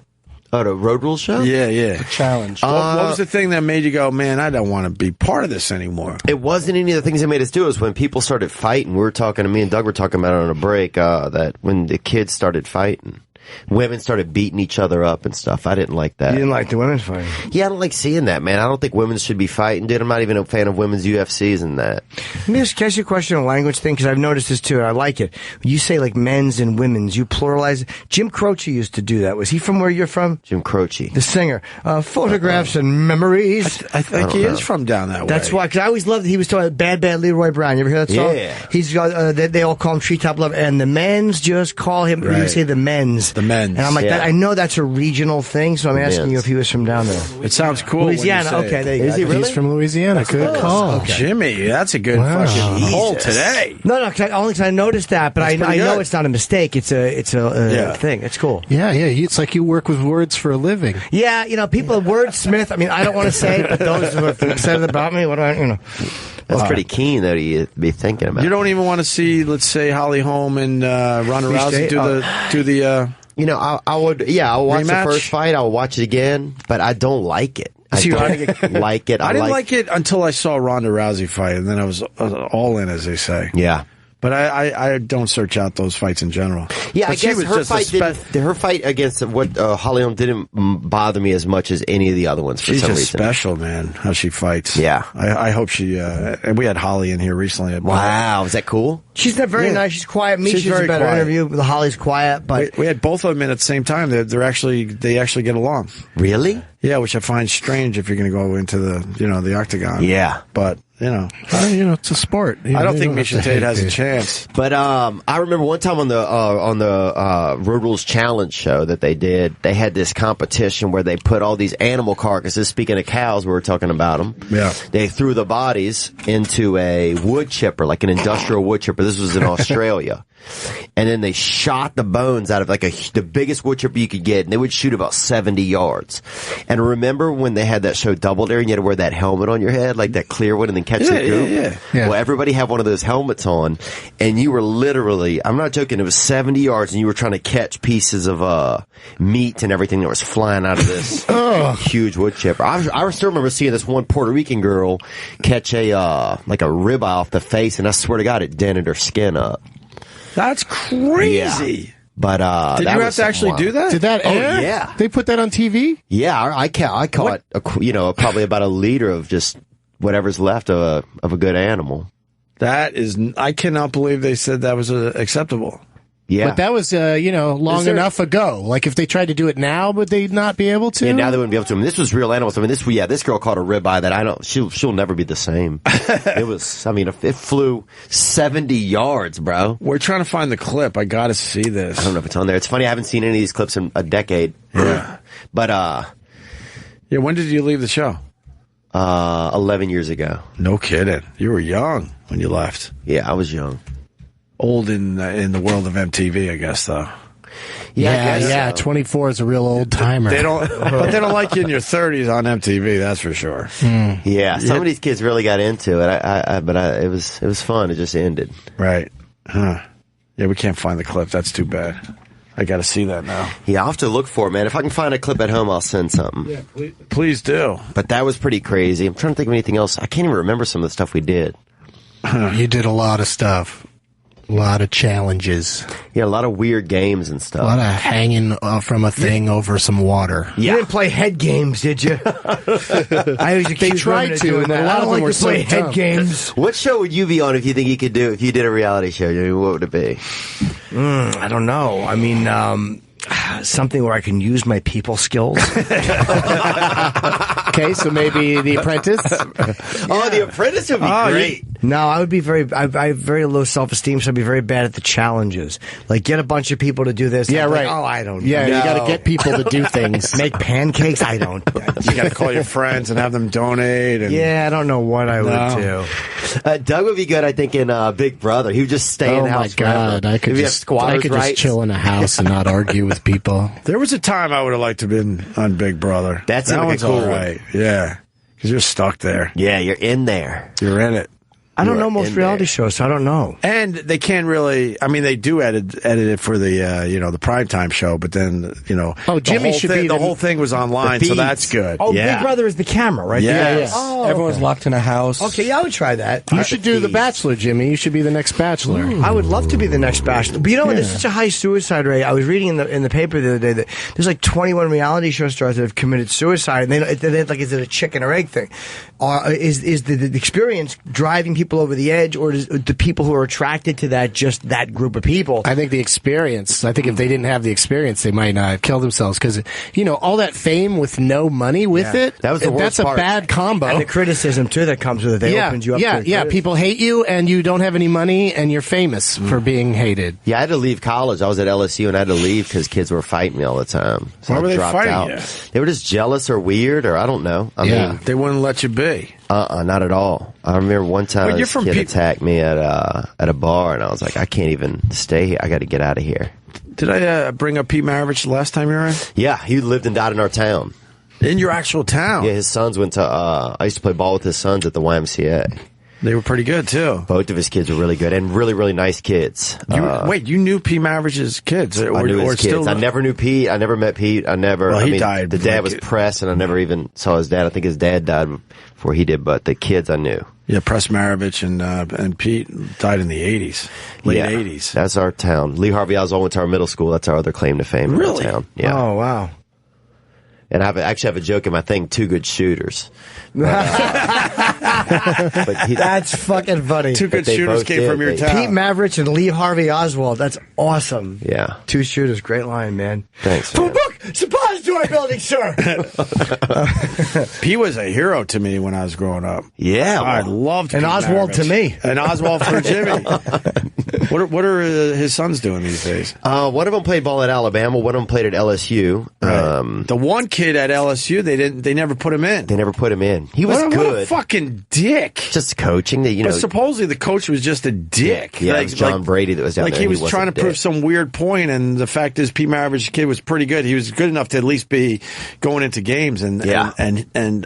Oh, the Road Rules show? Yeah. The challenge. What was the thing that made you go, man, I don't want to be part of this anymore? It wasn't any of the things they made us do. It was when people started fighting. Me and Doug were talking about it on a break, that when the kids started fighting. Women started beating each other up and stuff. I didn't like that. You didn't like the women fighting? Yeah, I don't like seeing that, man. I don't think women should be fighting, dude. I'm not even a fan of women's UFCs and that. Let me just ask you a question on a language thing, because I've noticed this too, and I like it. You say like men's and women's. You pluralize. Jim Croce used to do that. Was he from where you're from? Jim Croce. The singer. Photographs and memories. I think he is from down that way. That's why, because I always loved, he was talking about Bad Leroy Brown. You ever hear that song? Yeah. He's got, they all call him Treetop Love, and the men's just call him, you say the men's. The men's. And I'm like, Yeah. I know that's a regional thing, so I'm asking you if he was from down there. It sounds cool. Louisiana, okay, there you go. Is he really? He's from Louisiana. Good call. Okay. Jimmy, that's a good fucking hole today. No, only because I noticed that, but I know good. it's not a mistake. It's a thing. It's cool. Yeah. It's like you work with words for a living. Yeah, people, wordsmith. I mean, I don't want to say it, but those who have said it about me, That's pretty keen, though, to be thinking about. You don't even want to see, let's say, Holly Holm and Ronda Rousey do the. I'll watch rematch? the first fight. I'll watch it again, but I don't like it. I don't like it. I didn't like it until I saw Ronda Rousey fight, and then I was all in, as they say. Yeah. But I don't search out those fights in general. Yeah, but I guess her fight against Holly Holm didn't bother me as much as any of the other ones for She's some just reason. How she fights. How she fights. Yeah. I hope she, and we had Holly in here recently. Wow, is that cool? She's not very nice. She's quiet. Misha's a better interview. Holly's quiet, but we had both of them in at the same time. They actually get along. Really? Yeah, which I find strange if you're going to go into the octagon. Yeah. But, it's a sport. I don't think Misha Tate has a chance. But I remember one time on the Road Rules Challenge show that they did, they had this competition where they put all these animal carcasses. Speaking of cows, we were talking about them. Yeah. They threw the bodies into a wood chipper, like an industrial wood chipper. This was in Australia. and then they shot the bones out of like the biggest wood chipper you could get, and they would shoot about 70 yards. And remember when they had that show Double Dare, and you had to wear that helmet on your head, like that clear one, and then catch the goop? Yeah. Well, everybody had one of those helmets on, and you were literally, I'm not joking, it was 70 yards, and you were trying to catch pieces of meat and everything that was flying out of this huge wood chipper. I still remember seeing this one Puerto Rican girl catch a ribeye off the face, and I swear to God, it dented her skin up. That's crazy. Yeah. But did you have to actually do that? Did that air? Oh, yeah. They put that on TV? Yeah, I caught probably about a liter of just whatever's left of a good animal. That is, I cannot believe they said that was acceptable. Yeah. But that was, long enough ago. Like, if they tried to do it now, would they not be able to? Yeah, now they wouldn't be able to. I mean, this was real animals. I mean, this girl caught a ribeye that she'll never be the same. It flew 70 yards, bro. We're trying to find the clip. I gotta see this. I don't know if it's on there. It's funny, I haven't seen any of these clips in a decade. Yeah. But, yeah, when did you leave the show? 11 years ago. No kidding. You were young when you left. Yeah, I was young. Old in the world of MTV, I guess, though. Yeah. 24 is a real old timer. They don't like you in your 30s on MTV. That's for sure. Yeah, some of these kids really got into it. But it was fun. It just ended. Right. Huh. Yeah, we can't find the clip. That's too bad. I got to see that now. Yeah, I'll have to look for it, man. If I can find a clip at home, I'll send something. Yeah, please do. But that was pretty crazy. I'm trying to think of anything else. I can't even remember some of the stuff we did. You did a lot of stuff. A lot of challenges. Yeah, a lot of weird games and stuff. A lot of hanging from a thing over some water. You didn't play head games, did you? I was They tried to, but a lot of them were so play head dumb. games. What show would you be on if you think you could do if you did a reality show? I mean, what would it be? I don't know. I mean, something where I can use my people skills. Okay, so maybe The Apprentice. Oh, The Apprentice would be great. No, I would be I have very low self-esteem, so I'd be very bad at the challenges. Like, get a bunch of people to do this. Yeah, I'm right. Like, I don't know. Yeah, you got to get people to do things. Make pancakes? I don't. You got to call your friends and have them donate. And Yeah, I don't know what I would do. Doug would be good, I think, in Big Brother. He would just stay in the house my God, forever. I could If you have just squatters' rights. chill in a house and not argue with people. There was a time I would have liked to have been on Big Brother. That that like one's a cool all right. Yeah, because you're stuck there. Yeah, you're in there. You're in it. I don't know most reality shows, so I don't know. And they can't really. I mean, they do edit it for the the primetime show, but then Jimmy should be the whole thing was online, so that's good. Oh, yeah. Big Brother is the camera, right? Yeah. Oh, Everyone's locked in a house. Okay, yeah, I would try that. You should do The Bachelor, Jimmy. You should be the next Bachelor. I would love to be the next Bachelor. But there's such a high suicide rate. I was reading in the paper the other day that there's like 21 reality show stars that have committed suicide, and they like, is it a chicken or egg thing? Is the experience driving people over the edge, or is the people who are attracted to just that group of people? I think the experience. I think if they didn't have the experience, they might not have killed themselves because all that fame with no money with it. That was the worst That's part. a bad combo. And the criticism too that comes with it. They opens you up. Yeah. People hate you, and you don't have any money, and you're famous for being hated. Yeah, I had to leave college. I was at LSU and I had to leave because kids were fighting me all the time. So Why were I they dropped fighting out. you? They were just jealous or weird, or I don't know. I mean, They wouldn't let you be. not at all. I remember one time But you're this from kid attacked me at a bar, and I was like, I can't even stay here. I got to get out of here. Did I bring up Pete Maravich the last time you were in? Yeah, he lived and died in our town. In your actual town? Yeah, his sons went to. I used to play ball with his sons at the YMCA. They were pretty good too. Both of his kids were really good and really, really nice kids. You knew Pete Maravich's kids? I knew his kids. I never knew Pete. I never met Pete. He died. The dad was Press, and I never even saw his dad. I think his dad died before he did, but the kids I knew. Yeah, Press Maravich and Pete died in the 80s, late 80s. That's our town. Lee Harvey Oswald went to our middle school. That's our other claim to fame in our town. Yeah. Oh, wow. And I actually have a joke in my thing, 2 good shooters. That's fucking funny. 2 good shooters came from your town. Pete Maravich and Lee Harvey Oswald. That's awesome. Yeah. 2 shooters. Great line, man. Thanks. Book, Suppository building, sir. He was a hero to me when I was growing up. Yeah, I loved And Pete Oswald Maravich. to me. And Oswald for Jimmy. What are his sons doing these days? One of them played ball at Alabama. One of them played at LSU. The one kid at LSU, they never put him in. They never put him in. He was What good. a fucking dick. Just coaching. That But supposedly the coach was just a dick. Yeah, it was John Brady that was down like there. he was wasn't trying to a dick. prove some weird point, and the fact is, Pete Maravich's kid was pretty good. He was good enough to at least be going into games. And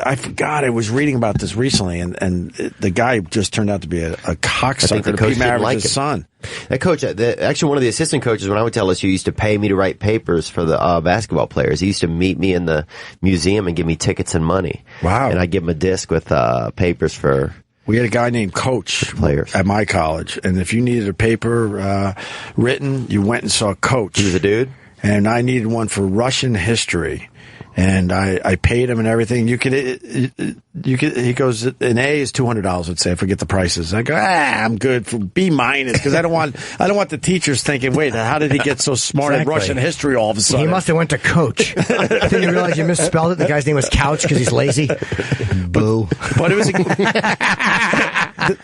I forgot I was reading about this recently, and the guy just turned out to be a cocksucker to Pete Maravich's son. That coach, actually one of the assistant coaches when I went to LSU used to pay me to write papers for the basketball players. He used to meet me in the museum and give me tickets and money. Wow. And I'd give him a disc with papers for... We had a guy named Coach at my college, and if you needed a paper written, you went and saw Coach. He was a dude? And I needed one for Russian history. And I paid him and everything. You could, he goes, an A is $200, let's say. I forget the prices. I go, I'm good for B minus, because I don't want the teachers thinking, wait, how did he get so smart at Russian history all of a sudden? He must have went to Coach. Then you realize you misspelled it. The guy's name was Couch because he's lazy. Boo. But it was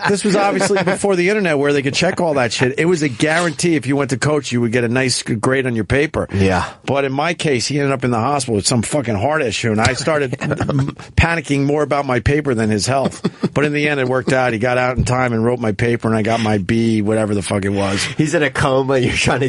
this was obviously before the internet where they could check all that shit. It was a guarantee if you went to Coach, you would get a nice grade on your paper. Yeah. But in my case, he ended up in the hospital with some fucking heart issue, and I started panicking more about my paper than his health. But in the end, it worked out. He got out in time and wrote my paper, and I got my B, whatever the fuck it was. He's in a coma. You're trying to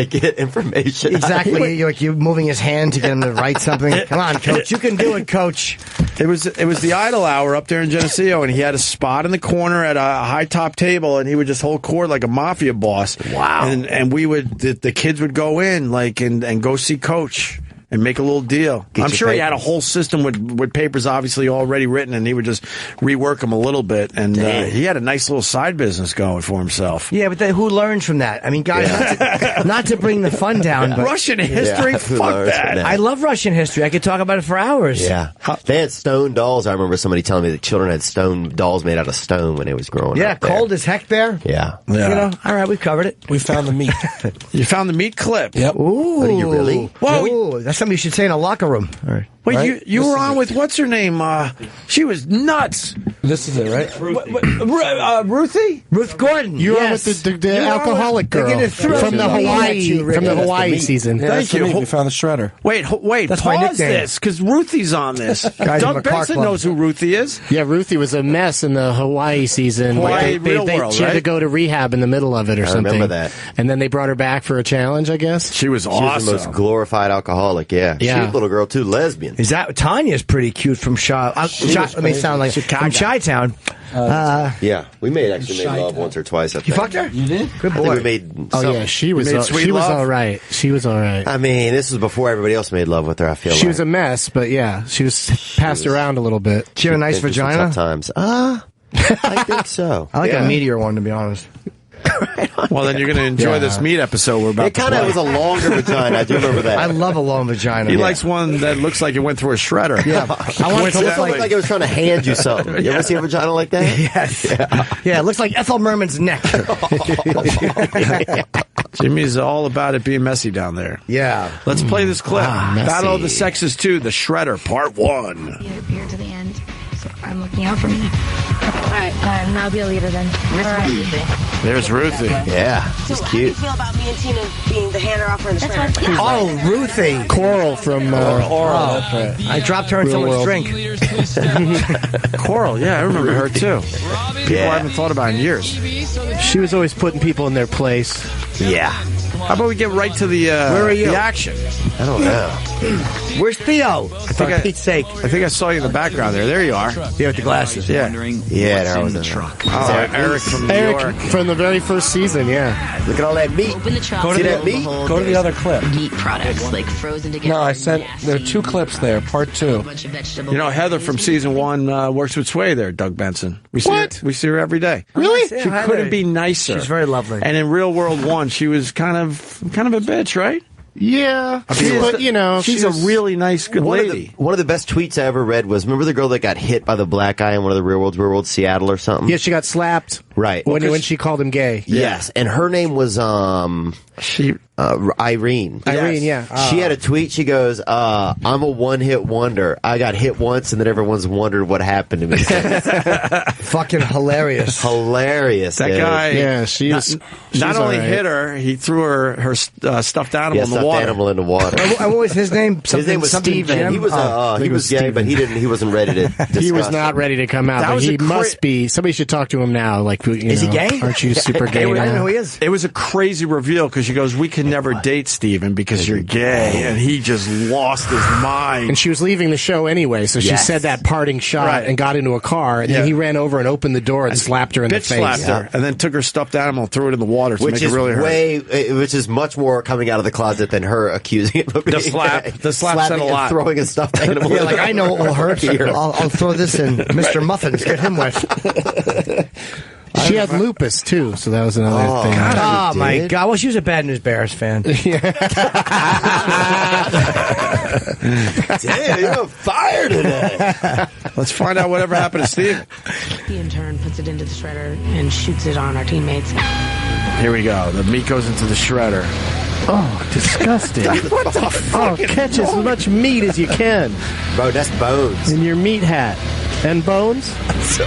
get information. Exactly. You're moving his hand to get him to write something. Come on, Coach. You can do it, Coach. It was the Idle Hour up there in Geneseo, and he had a spot in the corner at a high top table, and he would just hold court like a mafia boss. Wow. And we would the kids would go in and go see Coach and make a little deal. I'm sure he had a whole system with papers obviously already written, and he would just rework them a little bit. And he had a nice little side business going for himself. Yeah, but who learns from that? I mean, guys, not to bring the fun down, but Russian history, fuck that. I love Russian history. I could talk about it for hours. Yeah. They had stone dolls. I remember somebody telling me that children had stone dolls made out of stone when they was growing up. Yeah, cold as heck there. Yeah. You know, all right, we've covered it. We found the meat. You found the meat clip? Yep. Ooh. Oh, you really? Whoa, that's something you should say in a locker room. All right. Wait, Right? you were on with what's her name? She was nuts. This is it, right? Ruthie? Ruth Gordon. You were yes. with the alcoholic girl They're gonna throw from the me at you, Rick. Hawaii season. Yeah, that's the meat. We found the shredder. Wait, That's my pause nickname. this, because Ruthie's on this. Guys in Doug the car Benson club. knows who Ruthie is. Yeah, Ruthie was a mess in the Hawaii season. Hawaii Real they World, she had to right? go to rehab in the middle of it or I something. remember that. And then they brought her back for a challenge, I guess. She was She was the most glorified alcoholic, yeah. Yeah. Cute little girl, too. Lesbian. Is that Tanya's pretty cute from let me sound like from Chi-Town. Yeah. We made love once or twice, I think. You fucked her? You did? Good I think boy. we made Oh, some- yeah, she was made sweet love? all right. She was all right. I mean, this was before everybody else made love with her, I feel She like. was a mess, but yeah, she was passed around a little bit. She have a nice Been through some vagina? Tough times. I think so. I like Yeah. a meteor one, to be honest. Well, then you're going to enjoy Yeah. this meat episode we're about It to kind of play. was a longer vagina. I do remember that. I love a long vagina. He likes one that looks like it went through a shredder. Yeah. I want it to look Coincidentally. Looked like it was trying to hand you something. You ever see a vagina like that? Yes. Yeah, it looks like Ethel Merman's neck. Jimmy's all about it being messy down there. Yeah. Let's play this clip. messy. Battle of the Sexes 2, The Shredder, Part 1. Here to the end. So I'm looking out for me. All right. And I'll be a leader then. All right. There's Ruthie. Yeah, she's How do cute. you feel about me and Tina being the hand-offer and the shredder? Oh, Ruthie. Coral from I dropped her in Real someone's world. drink. Coral, yeah, I remember her too. People I haven't thought about in years. She was always putting people in their place. Yeah. How about we get right to the Where are you? the action? I don't know. Where's Theo? For Pete's sake. I think I saw you in the background there. There you are. Yeah, with the glasses. Yeah. Yeah, there was a truck. Oh, Eric from New Eric York. from the very first season, yeah. Look at all that meat. Open the truck. See that meat? Go to the other clip. Meat products like frozen together. No, I sent. There are 2 clips there. Part 2. bunch of vegetable. You know, Heather from season 1 works with Sway there, Doug Benson. We see What? Her, we see her every day. Really? She couldn't be nicer. She's very lovely. And in Real World 1, she was kind of a bitch, right? Yeah. mean, But, you know, she's a really nice, good One lady. of the best tweets I ever read was, remember the girl that got hit by the black guy in one of the Real World, Seattle or something? Yeah, she got slapped. Right. When she called him gay. Yes. And her name was, She Irene. Irene, yeah. She had a tweet. She goes, I'm a one-hit wonder. I got hit once, and then everyone's wondered what happened to me. Fucking hilarious. Hilarious. That dude. guy. Yeah, she's Not only all right. hit her, he threw her stuffed animal in the stuffed water. animal in the water. What was his name? His name was Steven. Jim? He was he was gay, but he wasn't ready to discuss He was not it. ready to come out, That but was he a cra- must be. Somebody should talk to him now. Like, Is he gay? Aren't you super gay I don't know now? who he is. It was a crazy reveal because she goes, "We can never date Steven because you're gay," and he just lost his mind. And she was leaving the show anyway, so she Yes. said that parting shot Right. and got into a car, and Yeah. then he ran over and opened the door and slapped her in the Bitch face. slapped her, and then took her stuffed animal and threw it in the water to Which make is it really hurt. which is much more coming out of the closet than her accusing him of being slap- gay. the slap said Slapping a and lot. throwing a stuffed animal. Yeah, like, I know it will hurt. Here. I'll throw this in Mr. Muffins. Get him wet. She had lupus too, so that was another thing. Oh, my God. Well, she was a Bad News Bears fan. Damn, you're on fire today. Let's find out whatever happened to Steve. He in turn puts it into the shredder and shoots it on our teammates. Here we go. The meat goes into the shredder. Oh, disgusting. What the fuck? Oh, catch as much meat as you can Bro, that's bones. in your meat hat. And bones? So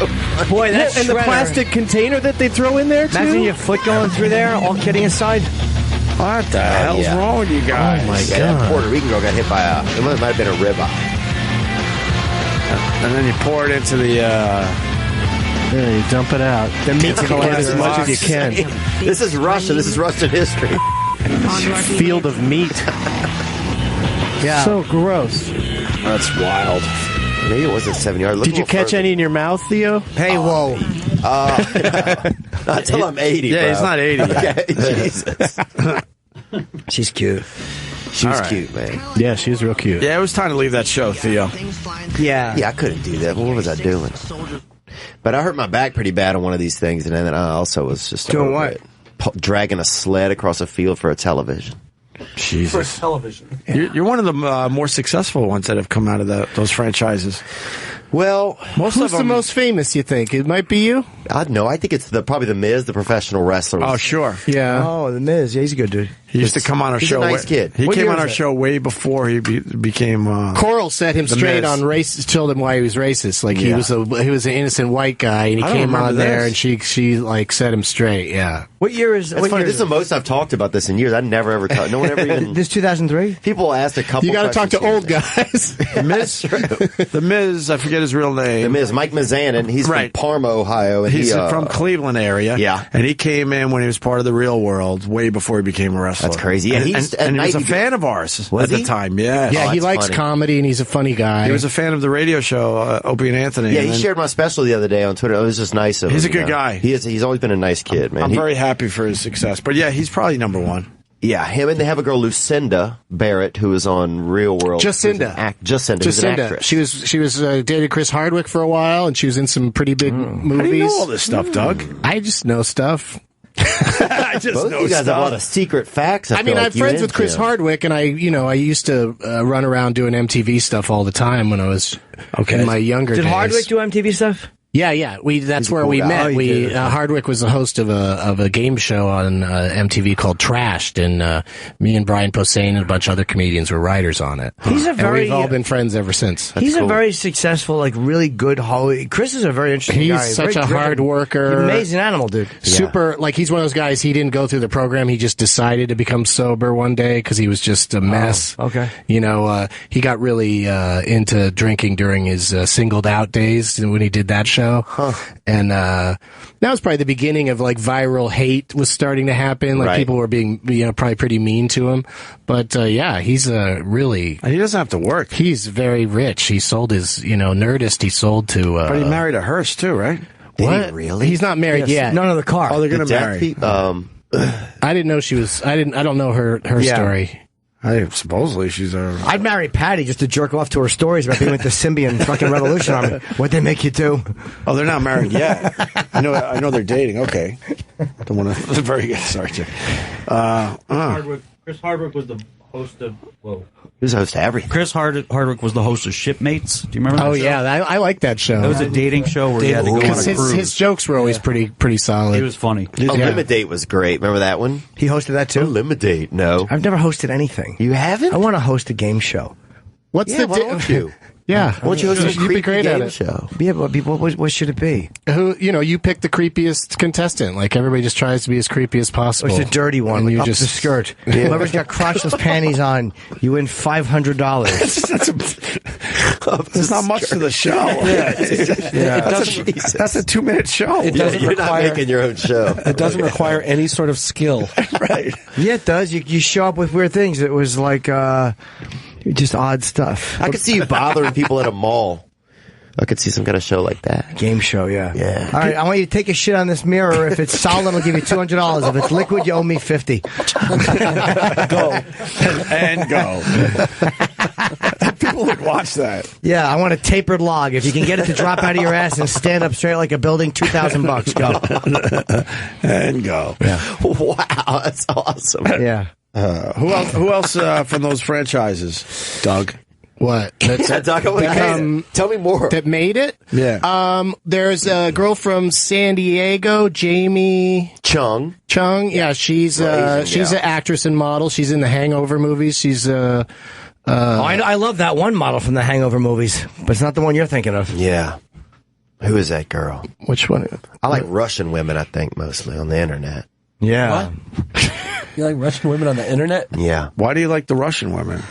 Boy, that And the shredder. plastic container that they throw in there, too? Imagine your foot going through there, all kidding aside. What the hell's yeah. wrong with you guys? Oh, my yeah, that Puerto Rican girl got hit by it might have been a ribeye. And then you pour it into the. Yeah, you dump it out. The meat Get collect it as much as you can. This is Russia. This is Russian history. Onto our Field of meat. Yeah. So gross. That's wild. Maybe it wasn't 7 yards. Did you catch any in your mouth, Theo? Hey, whoa. Not till I'm 80. Yeah, bro. he's not 80 yet. Okay, Jesus. She's cute. She was All right. cute, man. Yeah, she was real cute. Yeah, it was time to leave that show, Theo. Yeah. Yeah, I couldn't do that. What was I doing? But I hurt my back pretty bad on one of these things, and then I also was just Doing over what? it. Dragging a sled across a field for a television. Jesus. Television. You're one of the more successful ones that have come out of those franchises. Well, Most Who's of them. the most famous, you think? It might be you? I know. I think it's probably the Miz, the professional wrestler. Oh, sure. Yeah. Oh, the Miz. Yeah, he's a good dude. He used to come on our He's show. a nice kid. He What came year on is our it? show way before he became. Coral set him The straight Miz. on race, told him why he was racist. Like he Yeah. was an innocent white guy, and he I don't came remember on there, this. and she like set him straight. Yeah. What year is It's what funny. year This is the most I've talked about this in years. I never ever talked. No one ever even. This 2003? People asked a couple. You got to talk to questions old here. guys. The Miz. The Miz. I forget his real name. The Miz, Mike Mizanin. He's Right. from Parma, Ohio, and He's he, from Cleveland area. Yeah. And he came in when he was part of the Real World, way before he became a wrestler. That's crazy. Yeah, And, he's- and at he was a night he- fan of ours Was at the he? time. Yeah. Yeah, he that's likes funny. comedy, and he's a funny guy. He was a fan of the radio show, Opie and Anthony. Yeah, and he then- shared my special the other day on Twitter. It was just nice of him. He's a you good know. guy. He's always been a nice kid, man. I'm He- very happy for his success. But yeah, he's probably number one. Yeah, him, and they have a girl, Lucinda Barrett, who is on Real World. Jacinda. Jacinda. Who's an Jacinda. actress. She was dated Chris Hardwick for a while, and she was in some pretty big movies. How do you know all this stuff, Doug? I just know stuff. I just Both know you guys have a lot stuff. of secret facts. I mean, feel I'm like you friends with into. Chris Hardwick, and I used to run around doing MTV stuff all the time when I was in my younger Did days. Hardwick do MTV stuff? Yeah. That's He's a where cool we guy. met. Oh, you did. Hardwick was the host of a game show on MTV called Trashed, and me and Brian Posehn and a bunch of other comedians were writers on it. He's a And very- we've all been friends ever since. He's a very successful, like really good Hollywood. Chris is a very interesting He's guy. such Very a driven. hard worker. Amazing animal, dude. Super, like he's one of those guys. He didn't go through the program. He just decided to become sober one day because he was just a mess. okay. You know, he got really into drinking during his singled out days when he did that show, and that was probably the beginning of like viral hate was starting to happen. Like Right. people were being, probably pretty mean to him. But yeah, he's really. And he doesn't have to work. He's very rich. He sold his, Nerdist. He sold to. But he married a hearse too, right? Did what? he really? He's not married yet. None of the car. Oh, they're going to Deaf marry. I didn't know she was. I don't know her story. Supposedly she's a. I'd marry Patty just to jerk off to her stories about being with the Symbian fucking Revolution Army. What'd they make you do? Oh, they're not married yet. I know they're dating. Okay. Don't want to. Very good. Sorry, Jim. Chris Hardwick was the hosted. Whoa. He was the host of everything. Chris Hardwick was the host of Shipmates. Do you remember that Oh show? yeah, I like that show. It was a dating show where you had to go on a cruise. His jokes were always pretty solid. He was funny. Eliminate was great. Remember that one? He hosted that too? Eliminate, no. I've never hosted anything. You haven't? I want to host a game show. What's Yeah, why don't you? Yeah, Why don't you host a you'd be creepy great at game it. show? Yeah, but what should it be? You pick the creepiest contestant. Like everybody just tries to be as creepy as possible. It's a dirty one. And Like you up just the skirt. Whoever's got crotchless panties on, you win $500. There's not much to the show. That's a 2-minute show. It doesn't You're require, not making your own show. It doesn't require any sort of skill. Right. Yeah, it does. You show up with weird things. It was like just odd stuff. I could see you bothering people at a mall. I could see some kind of show like that. Game show, yeah. Yeah. All right, I want you to take a shit on this mirror. If it's solid, I'll give you $200. If it's liquid, you owe me $50. Go. And go. People would watch that. Yeah, I want a tapered log. If you can get it to drop out of your ass and stand up straight like a building, $2,000. Go. And go. Yeah. Wow, that's awesome. Yeah. Who else from those franchises? Doug. What? Tell me more. That made it? Yeah. There's a girl from San Diego, Jamie Chung. Yeah, she's an actress and model. She's in the Hangover movies. She's I love that one model from the Hangover movies, but it's not the one you're thinking of. Yeah. Who is that girl? Which one? I like Russian women, I think, mostly on the internet. Yeah. You like Russian women on the internet? Yeah. Why do you like the Russian women?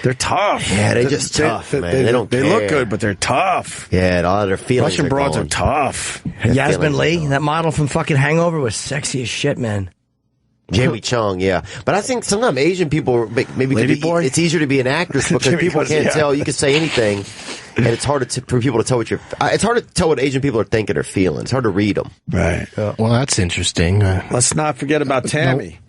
They're tough. Yeah, they're just tough, man. They don't They care. look good, but they're tough. Yeah, and all their feelings Russian are broads gone. are tough. Yasmin Lee, that model from fucking Hangover, was sexy as shit, man. Jamie Chung, yeah. But I think sometimes Asian people, maybe it's easier to be an actress because people can't tell. You can say anything, and it's hard for people to tell what it's hard to tell what Asian people are thinking or feeling. It's hard to read them. Right. Well, that's interesting. Let's not forget about Tammy.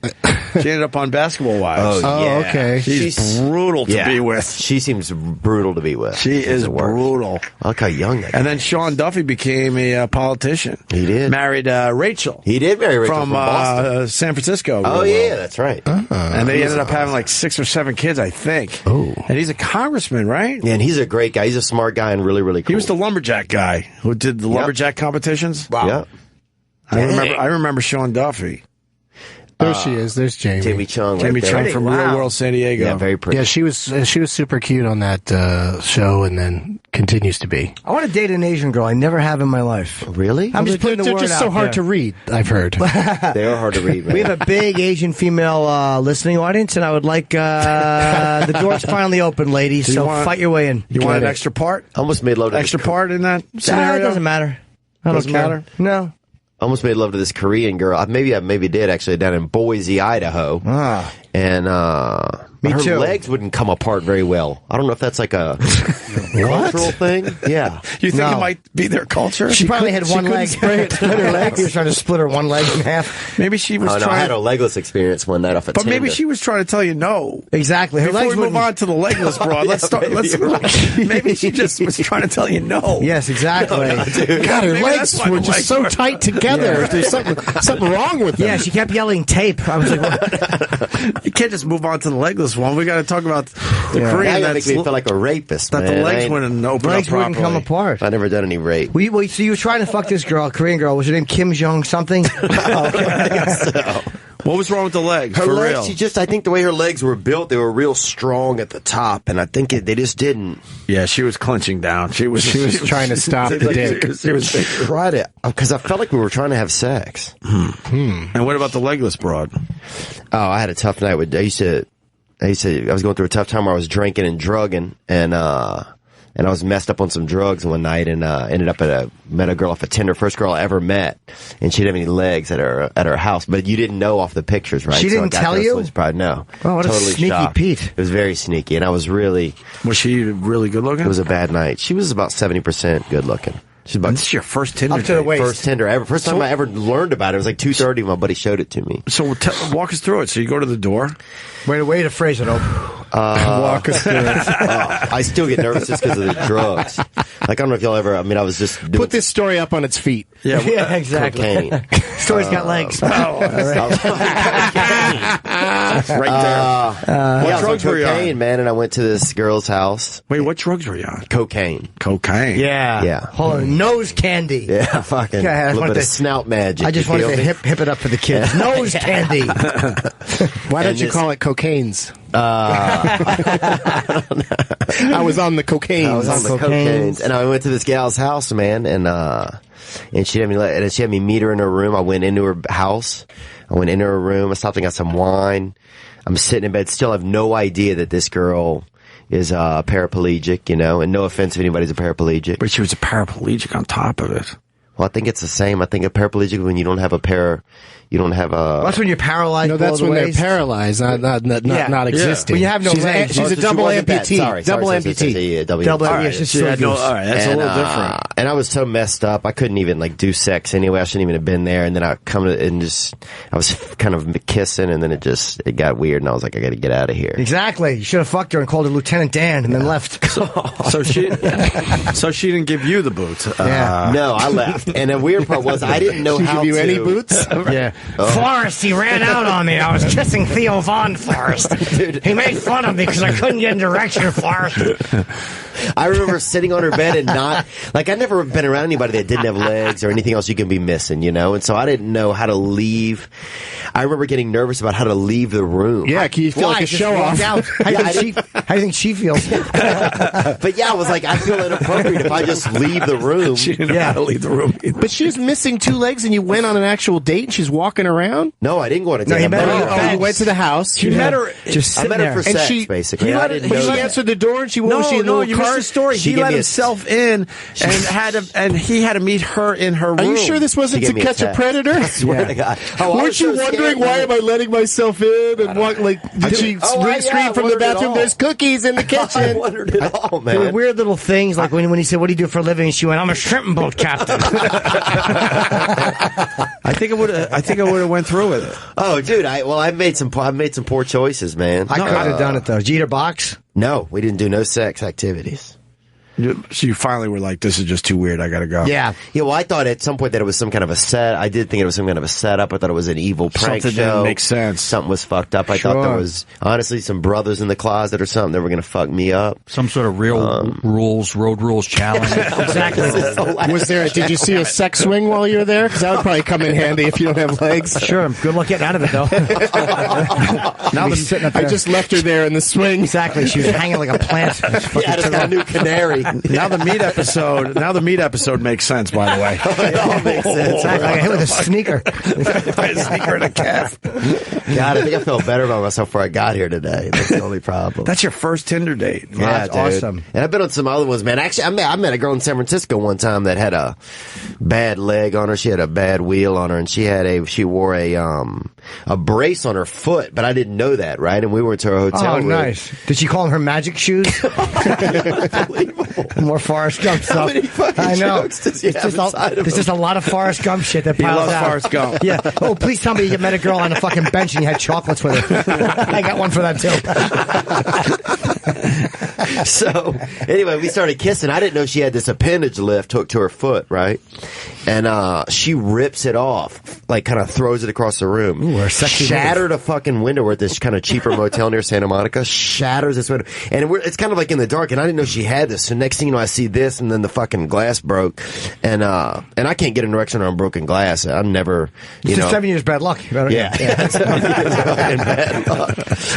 She ended up on Basketball Wives. Oh, yeah. Okay. She's brutal to be with. She seems brutal to be with. She is brutal. I like how young that And then Sean Duffy became a politician. He did. Married Rachel. He did marry Rachel from Boston. San Francisco. Oh, yeah, that's right. And they ended up having like 6 or 7 kids, I think. Oh. And he's a congressman, right? Yeah, and he's a great guy. He's a smart guy and really, really cool. He was the lumberjack guy who did the lumberjack competitions. Wow. Yep. I remember Sean Duffy. There she is. There's Jamie. Jamie Chung. Jamie Chung from Real World San Diego. Yeah, very pretty. Yeah, she was super cute on that show, and then continues to be. I want to date an Asian girl. I never have in my life. Really? I'm just putting the They're word just out so hard there. to read, I've heard. They are hard to read, man. We have a big Asian female listening audience, and I would like the door's finally open, ladies. So fight your way in. You want an extra part? Almost made love to Extra part in that scenario? It doesn't matter. I don't Doesn't care. matter? No. Almost made love to this Korean girl. Maybe I did actually down in Boise, Idaho. Ah. And Me her too. legs wouldn't come apart very well. I don't know if that's like a cultural thing. Yeah. You think it might be their culture? She probably had one leg. Split her leg. He was trying to split her one leg in half. Maybe she was I trying. had a legless experience one night off a But maybe Tinder. she was trying to tell you no. Exactly. Her Before legs we move wouldn't- on to the legless broad, let's start. Maybe she just was trying to tell you no. Yes, exactly. God, her Maybe legs that's why were the just legs so were- tight together. There's something wrong with them. Yeah, she kept yelling tape. I was like, what? You can't just move on to the legless one. We got to talk about the Now Korean you make me feel like a rapist, that man. the legs wouldn't open legs up properly. wouldn't come apart. I've never done any rape. So you were trying to fuck this girl, Korean girl. Was her name Kim Jong something? What was wrong with the legs? Her for legs, real? I think the way her legs were built, they were real strong at the top, and I think they just didn't. Yeah, she was clenching down. She was trying to stop the dick. She was Tried it because I felt like we were trying to have sex. And what about the legless broad? Oh, I had a tough night with. I was going through a tough time where I was drinking and drugging, and I was messed up on some drugs one night, and ended up met a girl off a Tinder, first girl I ever met, and she didn't have any legs at her house, but you didn't know off the pictures, right? She didn't tell you? No. Oh, what a Totally sneaky shocked. Pete. It was very sneaky, and I was really. Was she really good looking? It was a bad night. She was about 70% good looking. She's about. This is your first Tinder Up to the date. waist. First Tinder ever. First time I ever learned about it. It was like 2:30 when my buddy showed it to me. So walk us through it. So you go to the door. Way to phrase it, Ope. Walk us through it. I still get nervous just because of the drugs. Like, I don't know if y'all ever. I mean, I was just doing Put this story up on its feet. Yeah, Yeah, exactly. cocaine. Story's got legs. Oh, Right there. What drugs were you on? cocaine, man, and I went to this girl's house. Wait, what drugs were you on? Cocaine. Cocaine. Yeah. Yeah. Hold on. Nose candy. Yeah, fucking Yeah, I a little wanted bit of to- snout magic. I just you wanted feel to me? hip it up for the kids. Nose candy. Why don't And you this- call it cocaines? I was on the cocaine. I was on the cocaines, and I went to this gal's house, man, and she had me meet her in her room. I went into her house. I went into her room. I stopped and got some wine. I'm sitting in bed. Still have no idea that this girl is paraplegic, and no offense if anybody's a paraplegic. But she was a paraplegic on top of it. Well, I think it's the same. I think a paraplegic when you don't have a That's when you're paralyzed. No, that's when ways. they're paralyzed, not existing. When you have no legs. She's a double amputee. Double Sorry, amputee. yeah, double Double amputee. amputee. All right, that's a little different. And I was so messed up, I couldn't even do sex anyway. I shouldn't even have been there. And then I was kind of kissing, and then it got weird, and I was like, I got to get out of here. Exactly. You should have fucked her and called her Lieutenant Dan and then left. So she didn't give you the boots. No, I left. And the weird part was I didn't know She how give you to. any boots? Yeah. Forrest, he ran out on me. I was kissing Theo Von Forrest. He made fun of me because I couldn't get in direction, Forrest. I remember sitting on her bed and not I'd never been around anybody that didn't have legs or anything else you can be missing, and so I didn't know how to leave. I remember getting nervous about how to leave the room. Yeah, can you feel like a show off? How do you think she feels? But yeah, I was like, I feel inappropriate if I just leave the room. She didn't know how to leave the room. But she's missing two legs, and you went on an actual date, and she's walking around? No, I didn't go on a date. No, he met her. You went to the house. She met her just I sitting met her there. for sex, basically. I didn't know She that. answered the door, and she No, was she in no, a you little missed car? the story. She He gave let me a- himself in and he had to meet her in her room. Are you sure this wasn't She to gave me a catch a text. predator? I swear to God. Oh, I Weren't was you so wondering scared. why am I letting myself in? And did she I scream from the wondered it bathroom? all. There's cookies in the I kitchen. wondered it all, There were man. weird little things, like when he said, "What do you do for a living?" And she went, "I'm a shrimp boat captain." I think I would have went through with it. Oh, dude, I made some poor choices, man. I could have done it though. Did you eat her box? No, we didn't do no sex activities. So you finally were like, "This is just too weird. I got to go." Yeah. Yeah, well, I thought at some point that it was some kind of a set. I did think it was some kind of a setup. I thought it was an evil prank Something show. didn't make sense. Something was fucked up. I thought there was, honestly, some brothers in the closet or something that were going to fuck me up. Some sort of road rules challenge. Exactly. Did you see a sex swing while you were there? Because that would probably come in handy if you don't have legs. Sure. Good luck getting out of it though. Now sitting up there. I just left her there in the swing. Exactly. She was hanging like a plant. Yeah, I just got a new canary. Now the meat episode makes sense. By the way, It all makes sense. I got hit with a sneaker. a sneaker and a calf. God, I think I felt better about myself before I got here today. That's the only problem. That's your first Tinder date. Yeah, That's dude. awesome. And I've been on some other ones, man. Actually, I met a girl in San Francisco one time that had a bad leg on her. She had a bad wheel on her, and she wore a brace on her foot, but I didn't know that, right? And we went to her hotel Oh, room. nice. Did she call them her magic shoes? More Forrest Gump How stuff. many fucking I know. jokes does he It's have just inside of there's him? just a lot of Forrest Gump shit that piles loves out. Forrest Gump. Yeah. Oh, please tell me you met a girl on a fucking bench and you had chocolates with her. I got one for that too. So, anyway, we started kissing. I didn't know she had this appendage lift hooked to her foot, right? And she rips it off, like kind of throws it across the room. Ooh, her sexy Shattered a fucking window. We're at this kind of cheaper motel near Santa Monica. Shatters this window. And it's kind of like in the dark, and I didn't know she had this. So next thing you know, I see this, and then the fucking glass broke. And I can't get an erection on broken glass. I'm never, It's just 7 years bad luck. Yeah. Bad luck.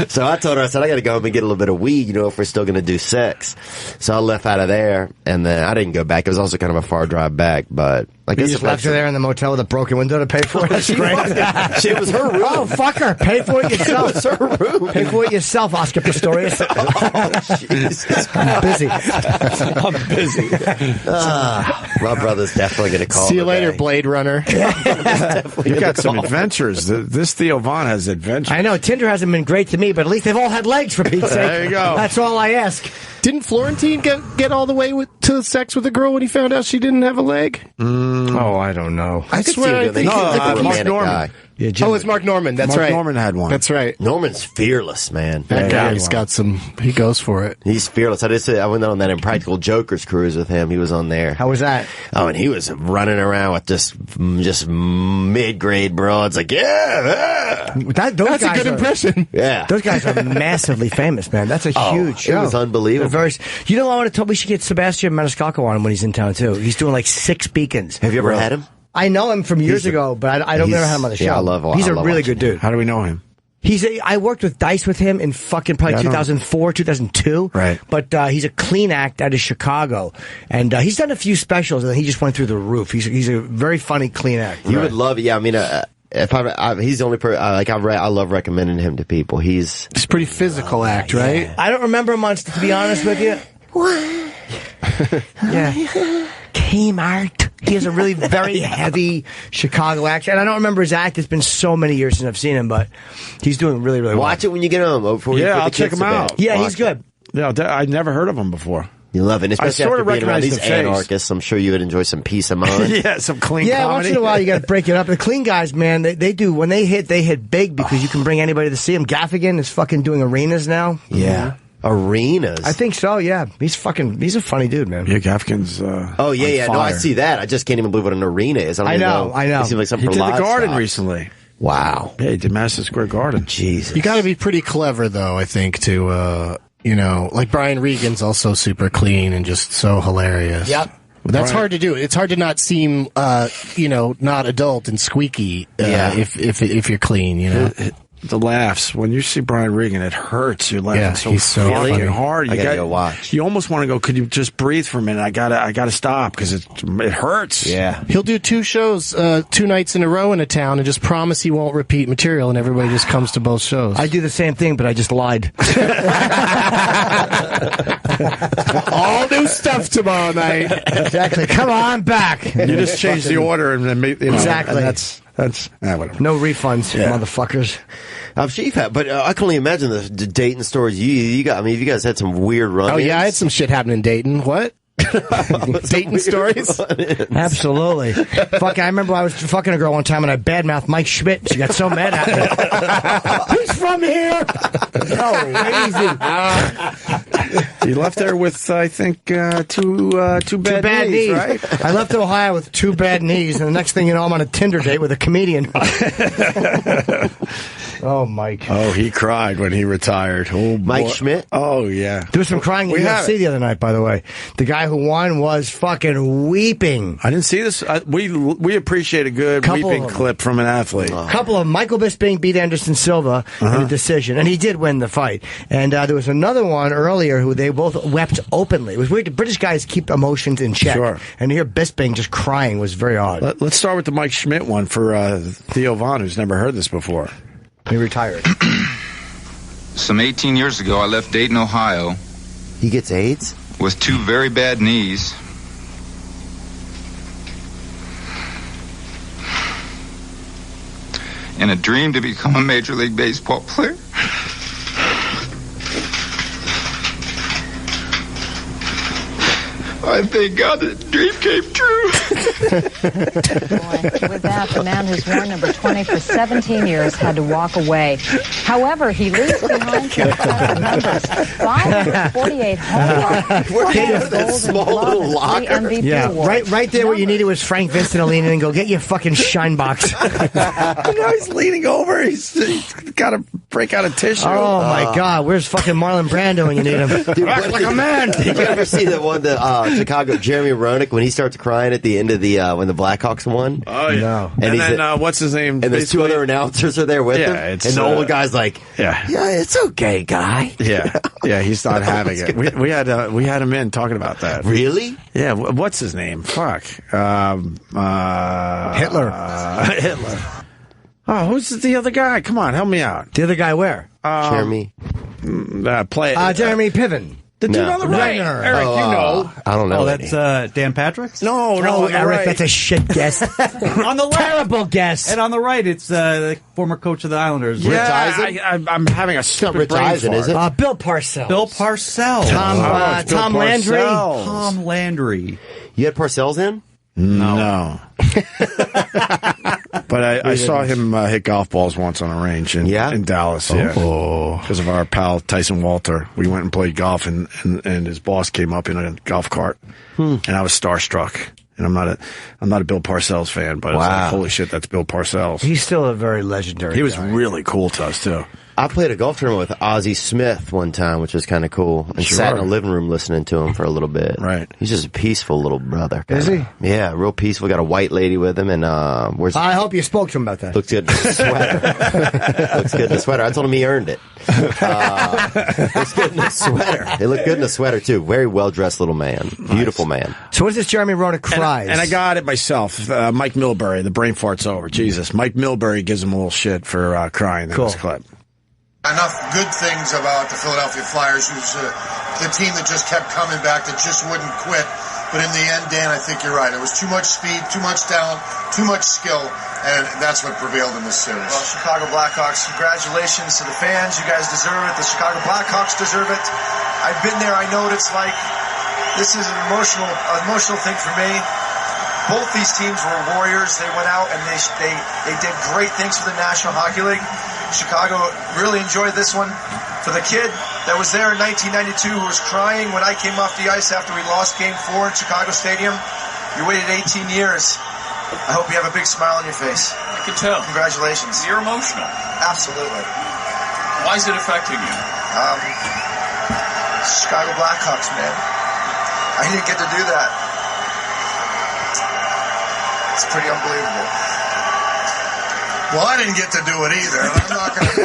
So I told her, I said, I got to go home and get a little bit of weed, if we're still going to do sex. So I left out of there, and then I didn't go back. It was also kind of a far drive back, but I You guess just left her there in the motel with a broken window to pay for it. That's great. It was her room. Oh, fuck her. Pay for it yourself. It was her room. Pay for it yourself, Oscar Pistorius. Jesus. I'm busy. I'm busy. My brother's definitely going to call See you today. later, Blade Runner. You got some adventures. This Theo Von has adventures. I know. Tinder hasn't been great to me, but at least they've all had legs, for Pete's sake. There you go. That's all I ask. Didn't Florentine get all the way to sex with a girl when he found out she didn't have a leg? Oh, I don't know. I could see swear, him I doing think that. No, He's like a Mark romantic Norman. guy. Yeah, Oh, it's Mark Norman. That's Mark right. Norman had one. That's right. Norman's fearless, man. That guy's got some. He goes for it. He's fearless. I went on that Impractical Jokers cruise with him. He was on there. How was that? Oh, and he was running around with just mid-grade broads. Like, That's a good impression. Yeah. Those guys are massively famous, man. That's a huge show. It was unbelievable. You know, I want to tell. We should get Sebastian Maniscalco on him when he's in town too. He's doing like 6 beacons. Have you ever had him? I know him from years ago, but I don't never had him on the show. Yeah, I love him. He's a really good dude. How do we know him? I worked with Dice with him in fucking probably 2004, 2002. Right. But he's a clean act out of Chicago. And he's done a few specials, and he just went through the roof. He's a very funny, clean act. You would love it. Yeah, I mean, he's the only person, I love recommending him to people. He's a pretty physical act, right? I don't remember much, to be honest with you. What? Yeah. Kmart. He has a really very heavy Chicago accent. I don't remember his act. It's been so many years since I've seen him, but he's doing really, really well. Watch it when you get home. I'll check him out. Yeah, he's good. Yeah, I'd never heard of him before. You love it. Especially I sort after of being around recognize these the anarchists. I'm sure you would enjoy some peace of mind. Yeah, some clean Yeah, comedy. once in a while you got to break it up. The clean guys, man, they do. When they hit big because you can bring anybody to see them. Gaffigan is fucking doing arenas now. Yeah. Arenas. I think so, yeah. He's a funny dude, man. Yeah, Gaffigan's oh, yeah. No, I see that. I just can't even believe what an arena is. I know. It seems like something he for did the Garden livestock. recently. Wow. Yeah, he did Madison Square Garden. Jesus. You got to be pretty clever, though, I think, to, like Brian Regan's also super clean and just so hilarious. Yep. That's hard to do. It's hard to not seem, not adult and squeaky if you're clean, you know. The laughs. When you see Brian Regan, it hurts. You're laughing he's so fucking funny. hard. I gotta go watch. You almost want to go, could you just breathe for a minute? I gotta stop because it hurts. Yeah. He'll do 2 shows, 2 nights in a row in a town and just promise he won't repeat material, and everybody just comes to both shows. I do the same thing, but I just lied. All new stuff tomorrow night. Exactly. Come on back. You just change the order and then Exactly. And that's whatever. No refunds, motherfuckers. I'm sure you've had, but I can only imagine the Dayton stories you got. I mean, you guys had some weird run-ins. Oh, yeah, I had some shit happen in Dayton. What? Dayton stories? Absolutely. Fuck, I remember I was fucking a girl one time and I badmouthed Mike Schmidt. She got so mad at me. He's from here. Crazy. You left there with, I think, two bad knees, right? I left Ohio with 2 bad knees, and the next thing you know, I'm on a Tinder date with a comedian. Oh, Mike. Oh, he cried when he retired. Oh, Mike Schmidt? Oh, yeah. There was some crying in UFC the other night, by the way. The guy who won was fucking weeping. I didn't see this. We appreciate a good weeping clip from an athlete. A couple of Michael Bisping beat Anderson Silva in a decision, and he did win the fight. And there was another one earlier who they both wept openly. It was weird. The British guys keep emotions in check. Sure. And to hear Bisping just crying was very odd. Let's start with the Mike Schmidt one for Theo Von, who's never heard this before. He retired. Some 18 years ago, I left Dayton, Ohio. He gets AIDS? With 2 very bad knees. And a dream to become a Major League Baseball player. I thank God that the dream came true. With that, the man who's worn number 20 for 17 years had to walk away. However, he leaves behind some impressive numbers. 548 home runs, 4 goals, and 3 MVP awards. Right there where you needed was Frank Vincent to lean in and go, get your fucking shine box. Now he's leaning over. He's got to break out a tissue. Oh, my God. Where's fucking Marlon Brando when you need him? Dude, act like a man. Did you ever see the one that Chicago, Jeremy Roenick, when he starts crying at the end of the when the Blackhawks won? Oh, yeah. No. And then, what's his name? And there's 2 other announcers are there with him. And the old guy's like, yeah, it's okay, guy. Yeah, he's not having it. We had him in talking about that. Really? Yeah, what's his name? Fuck. Hitler. Hitler. Oh, who's the other guy? Come on, help me out. The other guy where? Jeremy. Play it. Jeremy Piven. The dude on the right. Eric, you know. I don't know. Oh, that's Dan Patrick? No, Eric, right. that's a shit guess. On the left. Terrible guess. And on the right, it's the former coach of the Islanders. Yeah, I'm having a stupid brain Eisen, is it? Bill Parcells. Bill Parcells. Tom Landry. Tom Landry. You had Parcells in? No. But I saw him hit golf balls once on a range in Dallas. Yeah, because of our pal Tyson Walter. We went and played golf, and his boss came up in a golf cart, and I was starstruck. And I'm not a Bill Parcells fan, but I was like, holy shit, that's Bill Parcells. He's still a very legendary. He was guy. really cool to us too. I played a golf tournament with Ozzie Smith one time, which was kind of cool. And sat in a living room listening to him for a little bit. Right. He's just a peaceful little brother. Is he? Yeah, real peaceful. Got a white lady with him, and I hope you spoke to him about that. Looks good in the sweater. Looks good in the sweater. I told him he earned it. Looks good in the sweater. He looked good in the sweater too. Very well dressed little man. Beautiful man. So what's this Jeremy Rona cries? And I got it myself. Mike Milbury, the brain fart's over. Jesus. Mike Milbury gives him a little shit for crying in this clip. Enough good things about the Philadelphia Flyers, who's the team that just kept coming back, that just wouldn't quit. But in the end, Dan, I think you're right. It was too much speed, too much talent, too much skill, and that's what prevailed in this series. Well, Chicago Blackhawks, congratulations to the fans. You guys deserve it. The Chicago Blackhawks deserve it. I've been there. I know what it's like. This is an emotional thing for me. Both these teams were warriors. They went out and they did great things for the National Hockey League. Chicago really enjoyed this one. For the kid that was there in 1992 who was crying when I came off the ice after we lost Game 4 at Chicago Stadium, you waited 18 years. I hope you have a big smile on your face. I can tell. Congratulations. You're emotional. Absolutely. Why is it affecting you? Chicago Blackhawks, man. I didn't get to do that. It's pretty unbelievable. Well, I didn't get to do it either. I'm not going to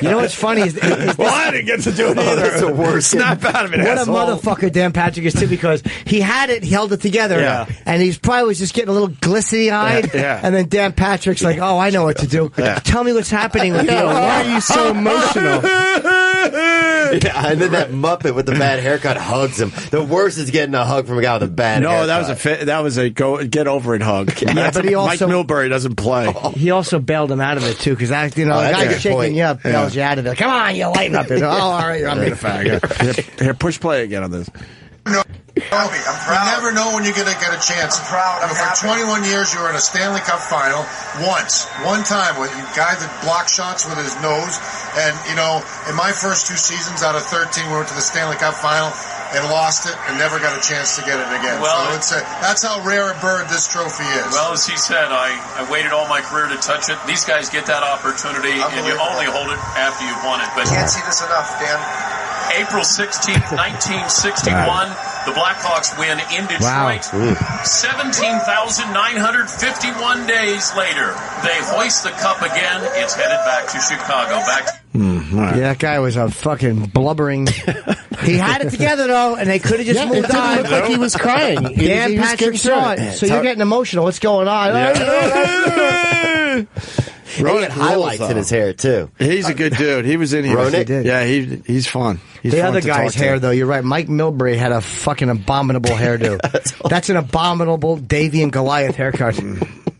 You know what's funny is well, I didn't get to do it either. That's the worst. Snap out of it. What asshole. a motherfucker Dan Patrick is too, because he had it, he held it together, and he's probably was just getting a little glistery eyed. Yeah. And then Dan Patrick's like, "Oh, I know what to do. Tell me what's happening with you. Why are you so emotional?" Yeah, and then that Muppet with the bad haircut hugs him. The worst is getting a hug from a guy with a bad haircut. No, that was a get over it hug. Yeah, but he also, Mike Milbury doesn't play. He also bailed him out of it too, because the guy shaking you up bails you out of it. Come on, you lighten up. Oh, all right, I'm being a fag. Here, push play again on this. I'm proud. You never know when you're going to get a chance. I'm proud. For 21 years, you were in a Stanley Cup final one time, with a guy that blocked shots with his nose. And, in my first 2 seasons out of 13, we went to the Stanley Cup final and lost it and never got a chance to get it again. Well, so that's how rare a bird this trophy is. Well, as he said, I waited all my career to touch it. These guys get that opportunity, and you only hold it after you've won it. But can't see this enough, Dan. April 16th, 1961, the Blackhawks win in Detroit. 17,951 days later, they hoist the cup again. It's headed back to Chicago. Yeah, that guy was a fucking blubbering. He had it together though, and they could have just moved on. It didn't look like he was crying. Dan Patrick saw it. So you're getting emotional. What's going on? He had highlights in his hair too. He's a good dude. He was in here. Ronick? Yeah, he's fun. He's the fun other to guy's talk to. hair, though, you're right. Mike Milbury had a fucking abominable hairdo. That's an abominable Davy and Goliath haircut.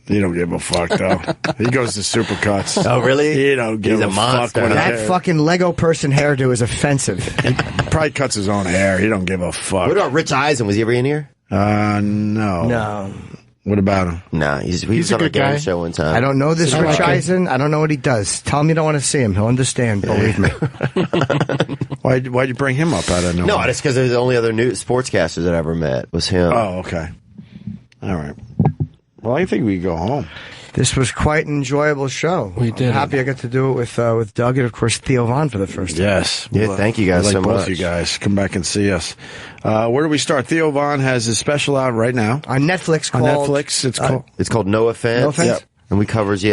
He don't give a fuck, though. He goes to Supercuts. Oh, really? He don't give a fuck. That fucking Lego person hairdo is offensive. He probably cuts his own hair. He don't give a fuck. What about Rich Eisen? Was he ever in here? No. What about him? Nah, he was on a game show one time. I don't know this Rich Eisen. I don't know what he does. Tell him you don't want to see him. He'll understand. Believe me. Why'd you bring him up out of nowhere? No, just because the only other new sportscasters that I ever met was him. Oh, okay. All right. Well, I think we go home. This was quite an enjoyable show. We did. I'm happy I got to do it with Doug and, of course, Theo Von for the first time. Yes. Yeah, thank you guys so both much. you guys. Come back and see us. Where do we start? Theo Von has his special out right now. On Netflix called... It's called No Offense. No Offense? Yep. And we covers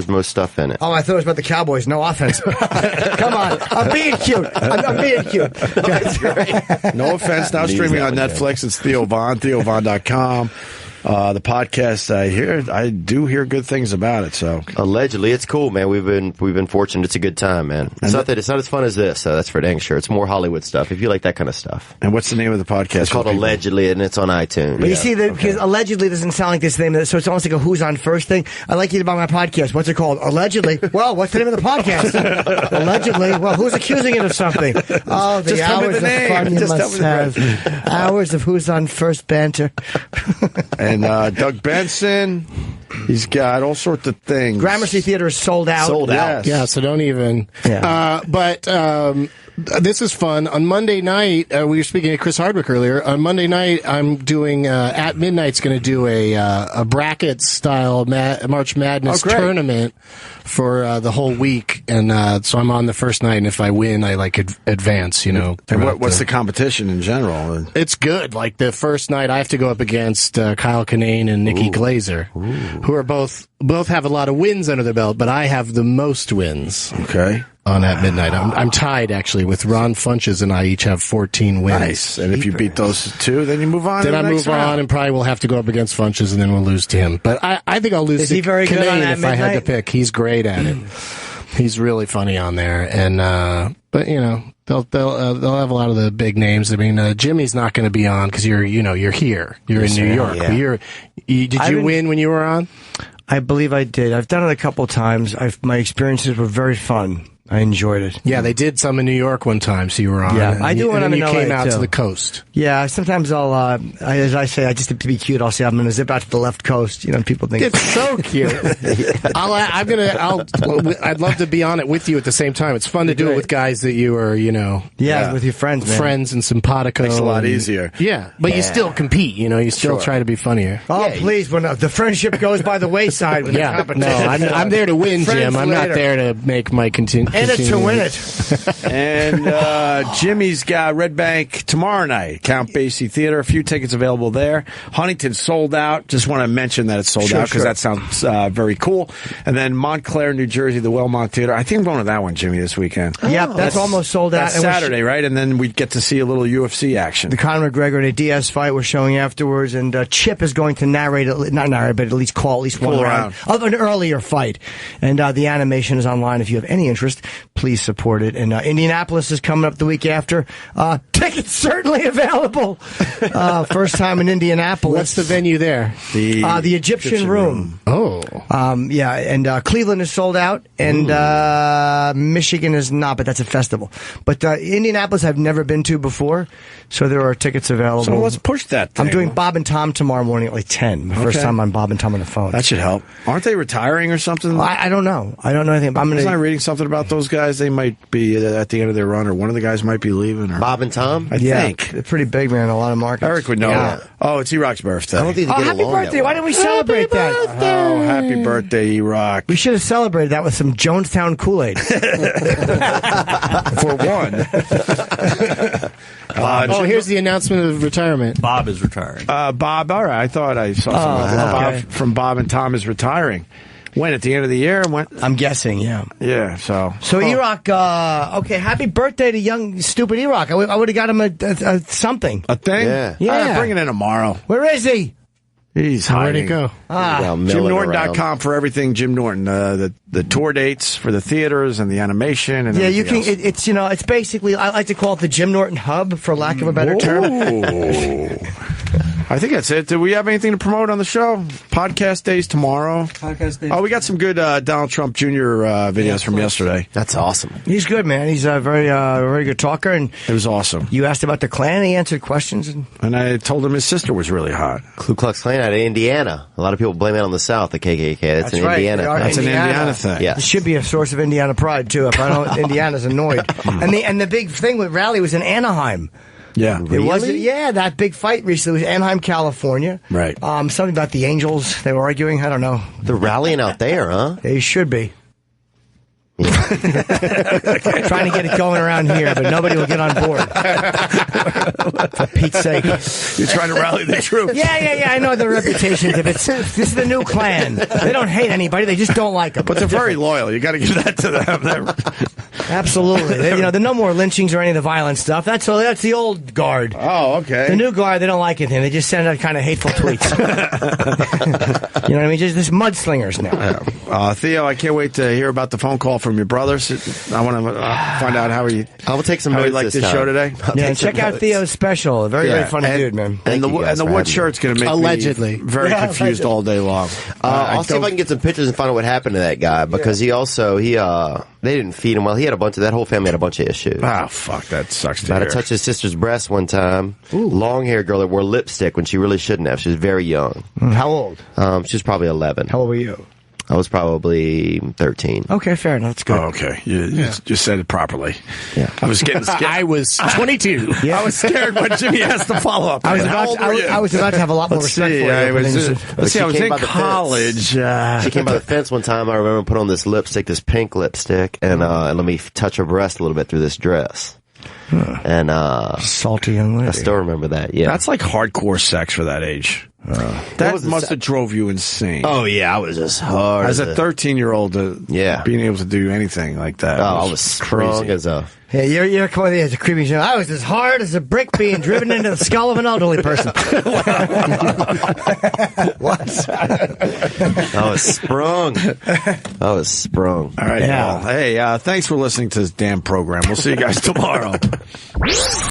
most stuff in it. Oh, I thought it was about the Cowboys. No offense. Come on. I'm being cute. I'm being cute. No Offense, now streaming on Netflix. It's Theo Von, TheoVon.com. The podcast, I do hear good things about it. So allegedly, it's cool, man. We've been fortunate. It's a good time, man. It's not as fun as this. That's for dang sure. It's more Hollywood stuff. If you like that kind of stuff. And what's the name of the podcast? It's called Allegedly, and it's on iTunes. But you see, because allegedly doesn't sound like this name, so it's almost like a who's on first thing. I like you about my podcast. What's it called? Allegedly. Well, what's the name of the podcast? Allegedly. Well, who's accusing it of something? Oh, the hours of fun you must have. Hours of who's on first banter. And Doug Benson, he's got all sorts of things. Gramercy Theater is sold out. Yes. Yeah, so don't even. Yeah. But this is fun. On Monday night, we were speaking to Chris Hardwick earlier. On Monday night, I'm doing, at midnight's going to do a bracket-style March Madness tournament for the whole week. And so I'm on the first night, and if I win, I advance, And what's the competition in general? It's good. Like the first night, I have to go up against Kyle Kinane and Nikki Glazer, who are both have a lot of wins under their belt, but I have the most wins. Okay. On At Midnight. I'm tied, actually, with Ron Funches, and I each have 14 wins. Nice. And if you beat those two, then you move on. Then I move on, and probably will have to go up against Funches, and then we'll lose to him. But I think I'll lose Is to he very good on Kinane At if I had to Midnight? pick. He's great at it. He's really funny on there. And but they'll have a lot of the big names. I mean, Jimmy's not going to be on because you're here. You're in New York. Yeah. Did you win when you were on? I believe I did. I've done it a couple times. My experiences were very fun. I enjoyed it. Yeah, they did some in New York one time, so you were on. Yeah, I do when I'm in you LA, came out too. to the coast. Yeah, sometimes I'll, as I say, just to be cute, I'll say I'm going to zip out to the left coast. People think It's so cute. I'd love to be on it with you at the same time. It's fun to do it with guys that you are, with your friends, man. friends and simpatico. Makes it a lot easier. Yeah, but you still compete. You still try to be funnier. Oh, please, when the friendship goes by the wayside with the competition. No, I'm there to win, Friends Jim. I'm later. not there to make my And it's to win it. And Jimmy's got Red Bank tomorrow night, Count Basie Theater. A few tickets available there. Huntington sold out. Just want to mention that it's sold out because that sounds very cool. And then Montclair, New Jersey, the Wellmont Theater. I think I'm going to that one, Jimmy, this weekend. Yep, that's almost sold out. That's Saturday, right? And then we get to see a little UFC action. The Conor McGregor and a Diaz fight we're showing afterwards, and Chip is going to not narrate, but at least call one round of an earlier fight. And the animation is online if you have any interest. Please support it. And Indianapolis is coming up the week after. Tickets certainly available. First time in Indianapolis. What's the venue there? The Egyptian Room. Oh. Yeah, and Cleveland is sold out, and Michigan is not, but that's a festival. But Indianapolis I've never been to before, so there are tickets available. So let's push that thing. I'm doing Bob and Tom tomorrow morning at 10. The first time I'm Bob and Tom on the phone. That should help. Aren't they retiring or something? I don't know. I don't know anything. Wasn't I reading something about those guys? They might be at the end of their run, or one of the guys might be leaving. Or Bob and Tom? I think. They're pretty big, man. A lot of markets. Eric would know. Yeah. Oh, it's E-Rock's birthday. I don't think they get happy along birthday. that Why well. didn't we celebrate that? Oh, happy birthday, E-Rock. We should have celebrated that with some Jonestown Kool-Aid. For one. Here's the announcement of retirement. Bob is retiring. Bob, all right. I thought I saw something okay. Bob, from Bob and Tom is retiring. When, at the end of the year? When? I'm guessing, yeah. Yeah, so. So E-Rock, okay, happy birthday to young, stupid E-Rock. I would have got him a something. A thing? Yeah. Bring it in tomorrow. Where is he? He's Where'd he hiding. go? JimNorton.com for everything Jim Norton. The tour dates for the theaters and the animation. And You can. else. It's basically, I like to call it the Jim Norton hub, for lack of a better term. I think that's it. Do we have anything to promote on the show? Podcast days tomorrow. Oh, we got some good Donald Trump Jr. Videos from yesterday. That's awesome. He's good, man. He's a very good talker, and it was awesome. You asked about the Klan, he answered questions, and I told him his sister was really hot. Ku Klux Klan out of Indiana. A lot of people blame it on the South, the KKK. That's an right. Indiana thing. That's an Indiana thing. Yeah. It should be a source of Indiana pride too. If I don't, Indiana's annoyed. And the big thing with rally was in Anaheim. Yeah, It wasn't. Yeah, that big fight recently was Anaheim, California. Right. Something about the Angels. They were arguing. I don't know. They're rallying out there, huh? They should be. Trying to get it going around here, but nobody will get on board. For Pete's sake. You're trying to rally the troops. Yeah. I know the reputations of it. This is the new Klan. They don't hate anybody. They just don't like them. But they're very loyal. You got to give that to them. Absolutely. There are no more lynchings or any of the violent stuff. That's the old guard. Oh, okay. The new guard, they don't like anything. They just send out kind of hateful tweets. You know what I mean? Just mudslingers now. Theo, I can't wait to hear about the phone call from your brothers. I want to find out how he. I will take some how notes he liked this the show time. today. Yeah, check out Theo's special. Very funny dude, man. And the wood shirt's going to make allegedly me very confused all day long. I'll see if I can get some pictures and find out what happened to that guy because they didn't feed him well. He had that whole family had a bunch of issues. Oh, fuck, that sucks to About hear. to touch his sister's breast one time. Long haired girl that wore lipstick when she really shouldn't have. She was very young. How old? She was probably 11. How old were you? I was probably 13. Okay, fair enough. That's good. Oh, okay. You just said it properly. Yeah. I was getting scared. I was 22. I was scared when Jimmy asked the follow-up. I was about to have a lot more respect for you. I was in by the college. She came by the fence one time. I remember put on this lipstick, this pink lipstick, and let me touch her breast a little bit through this dress. And salty young lady. I still remember that. Yeah, that's like hardcore sex for that age. That must have drove you insane. Oh yeah, I was as hard as a 13-year-old. Being able to do anything like that. I was strong as a. Yeah, you're coming as a creepy show. I was as hard as a brick being driven into the skull of an elderly person. What? I was sprung. All right. Yeah. Well, hey, thanks for listening to this damn program. We'll see you guys tomorrow.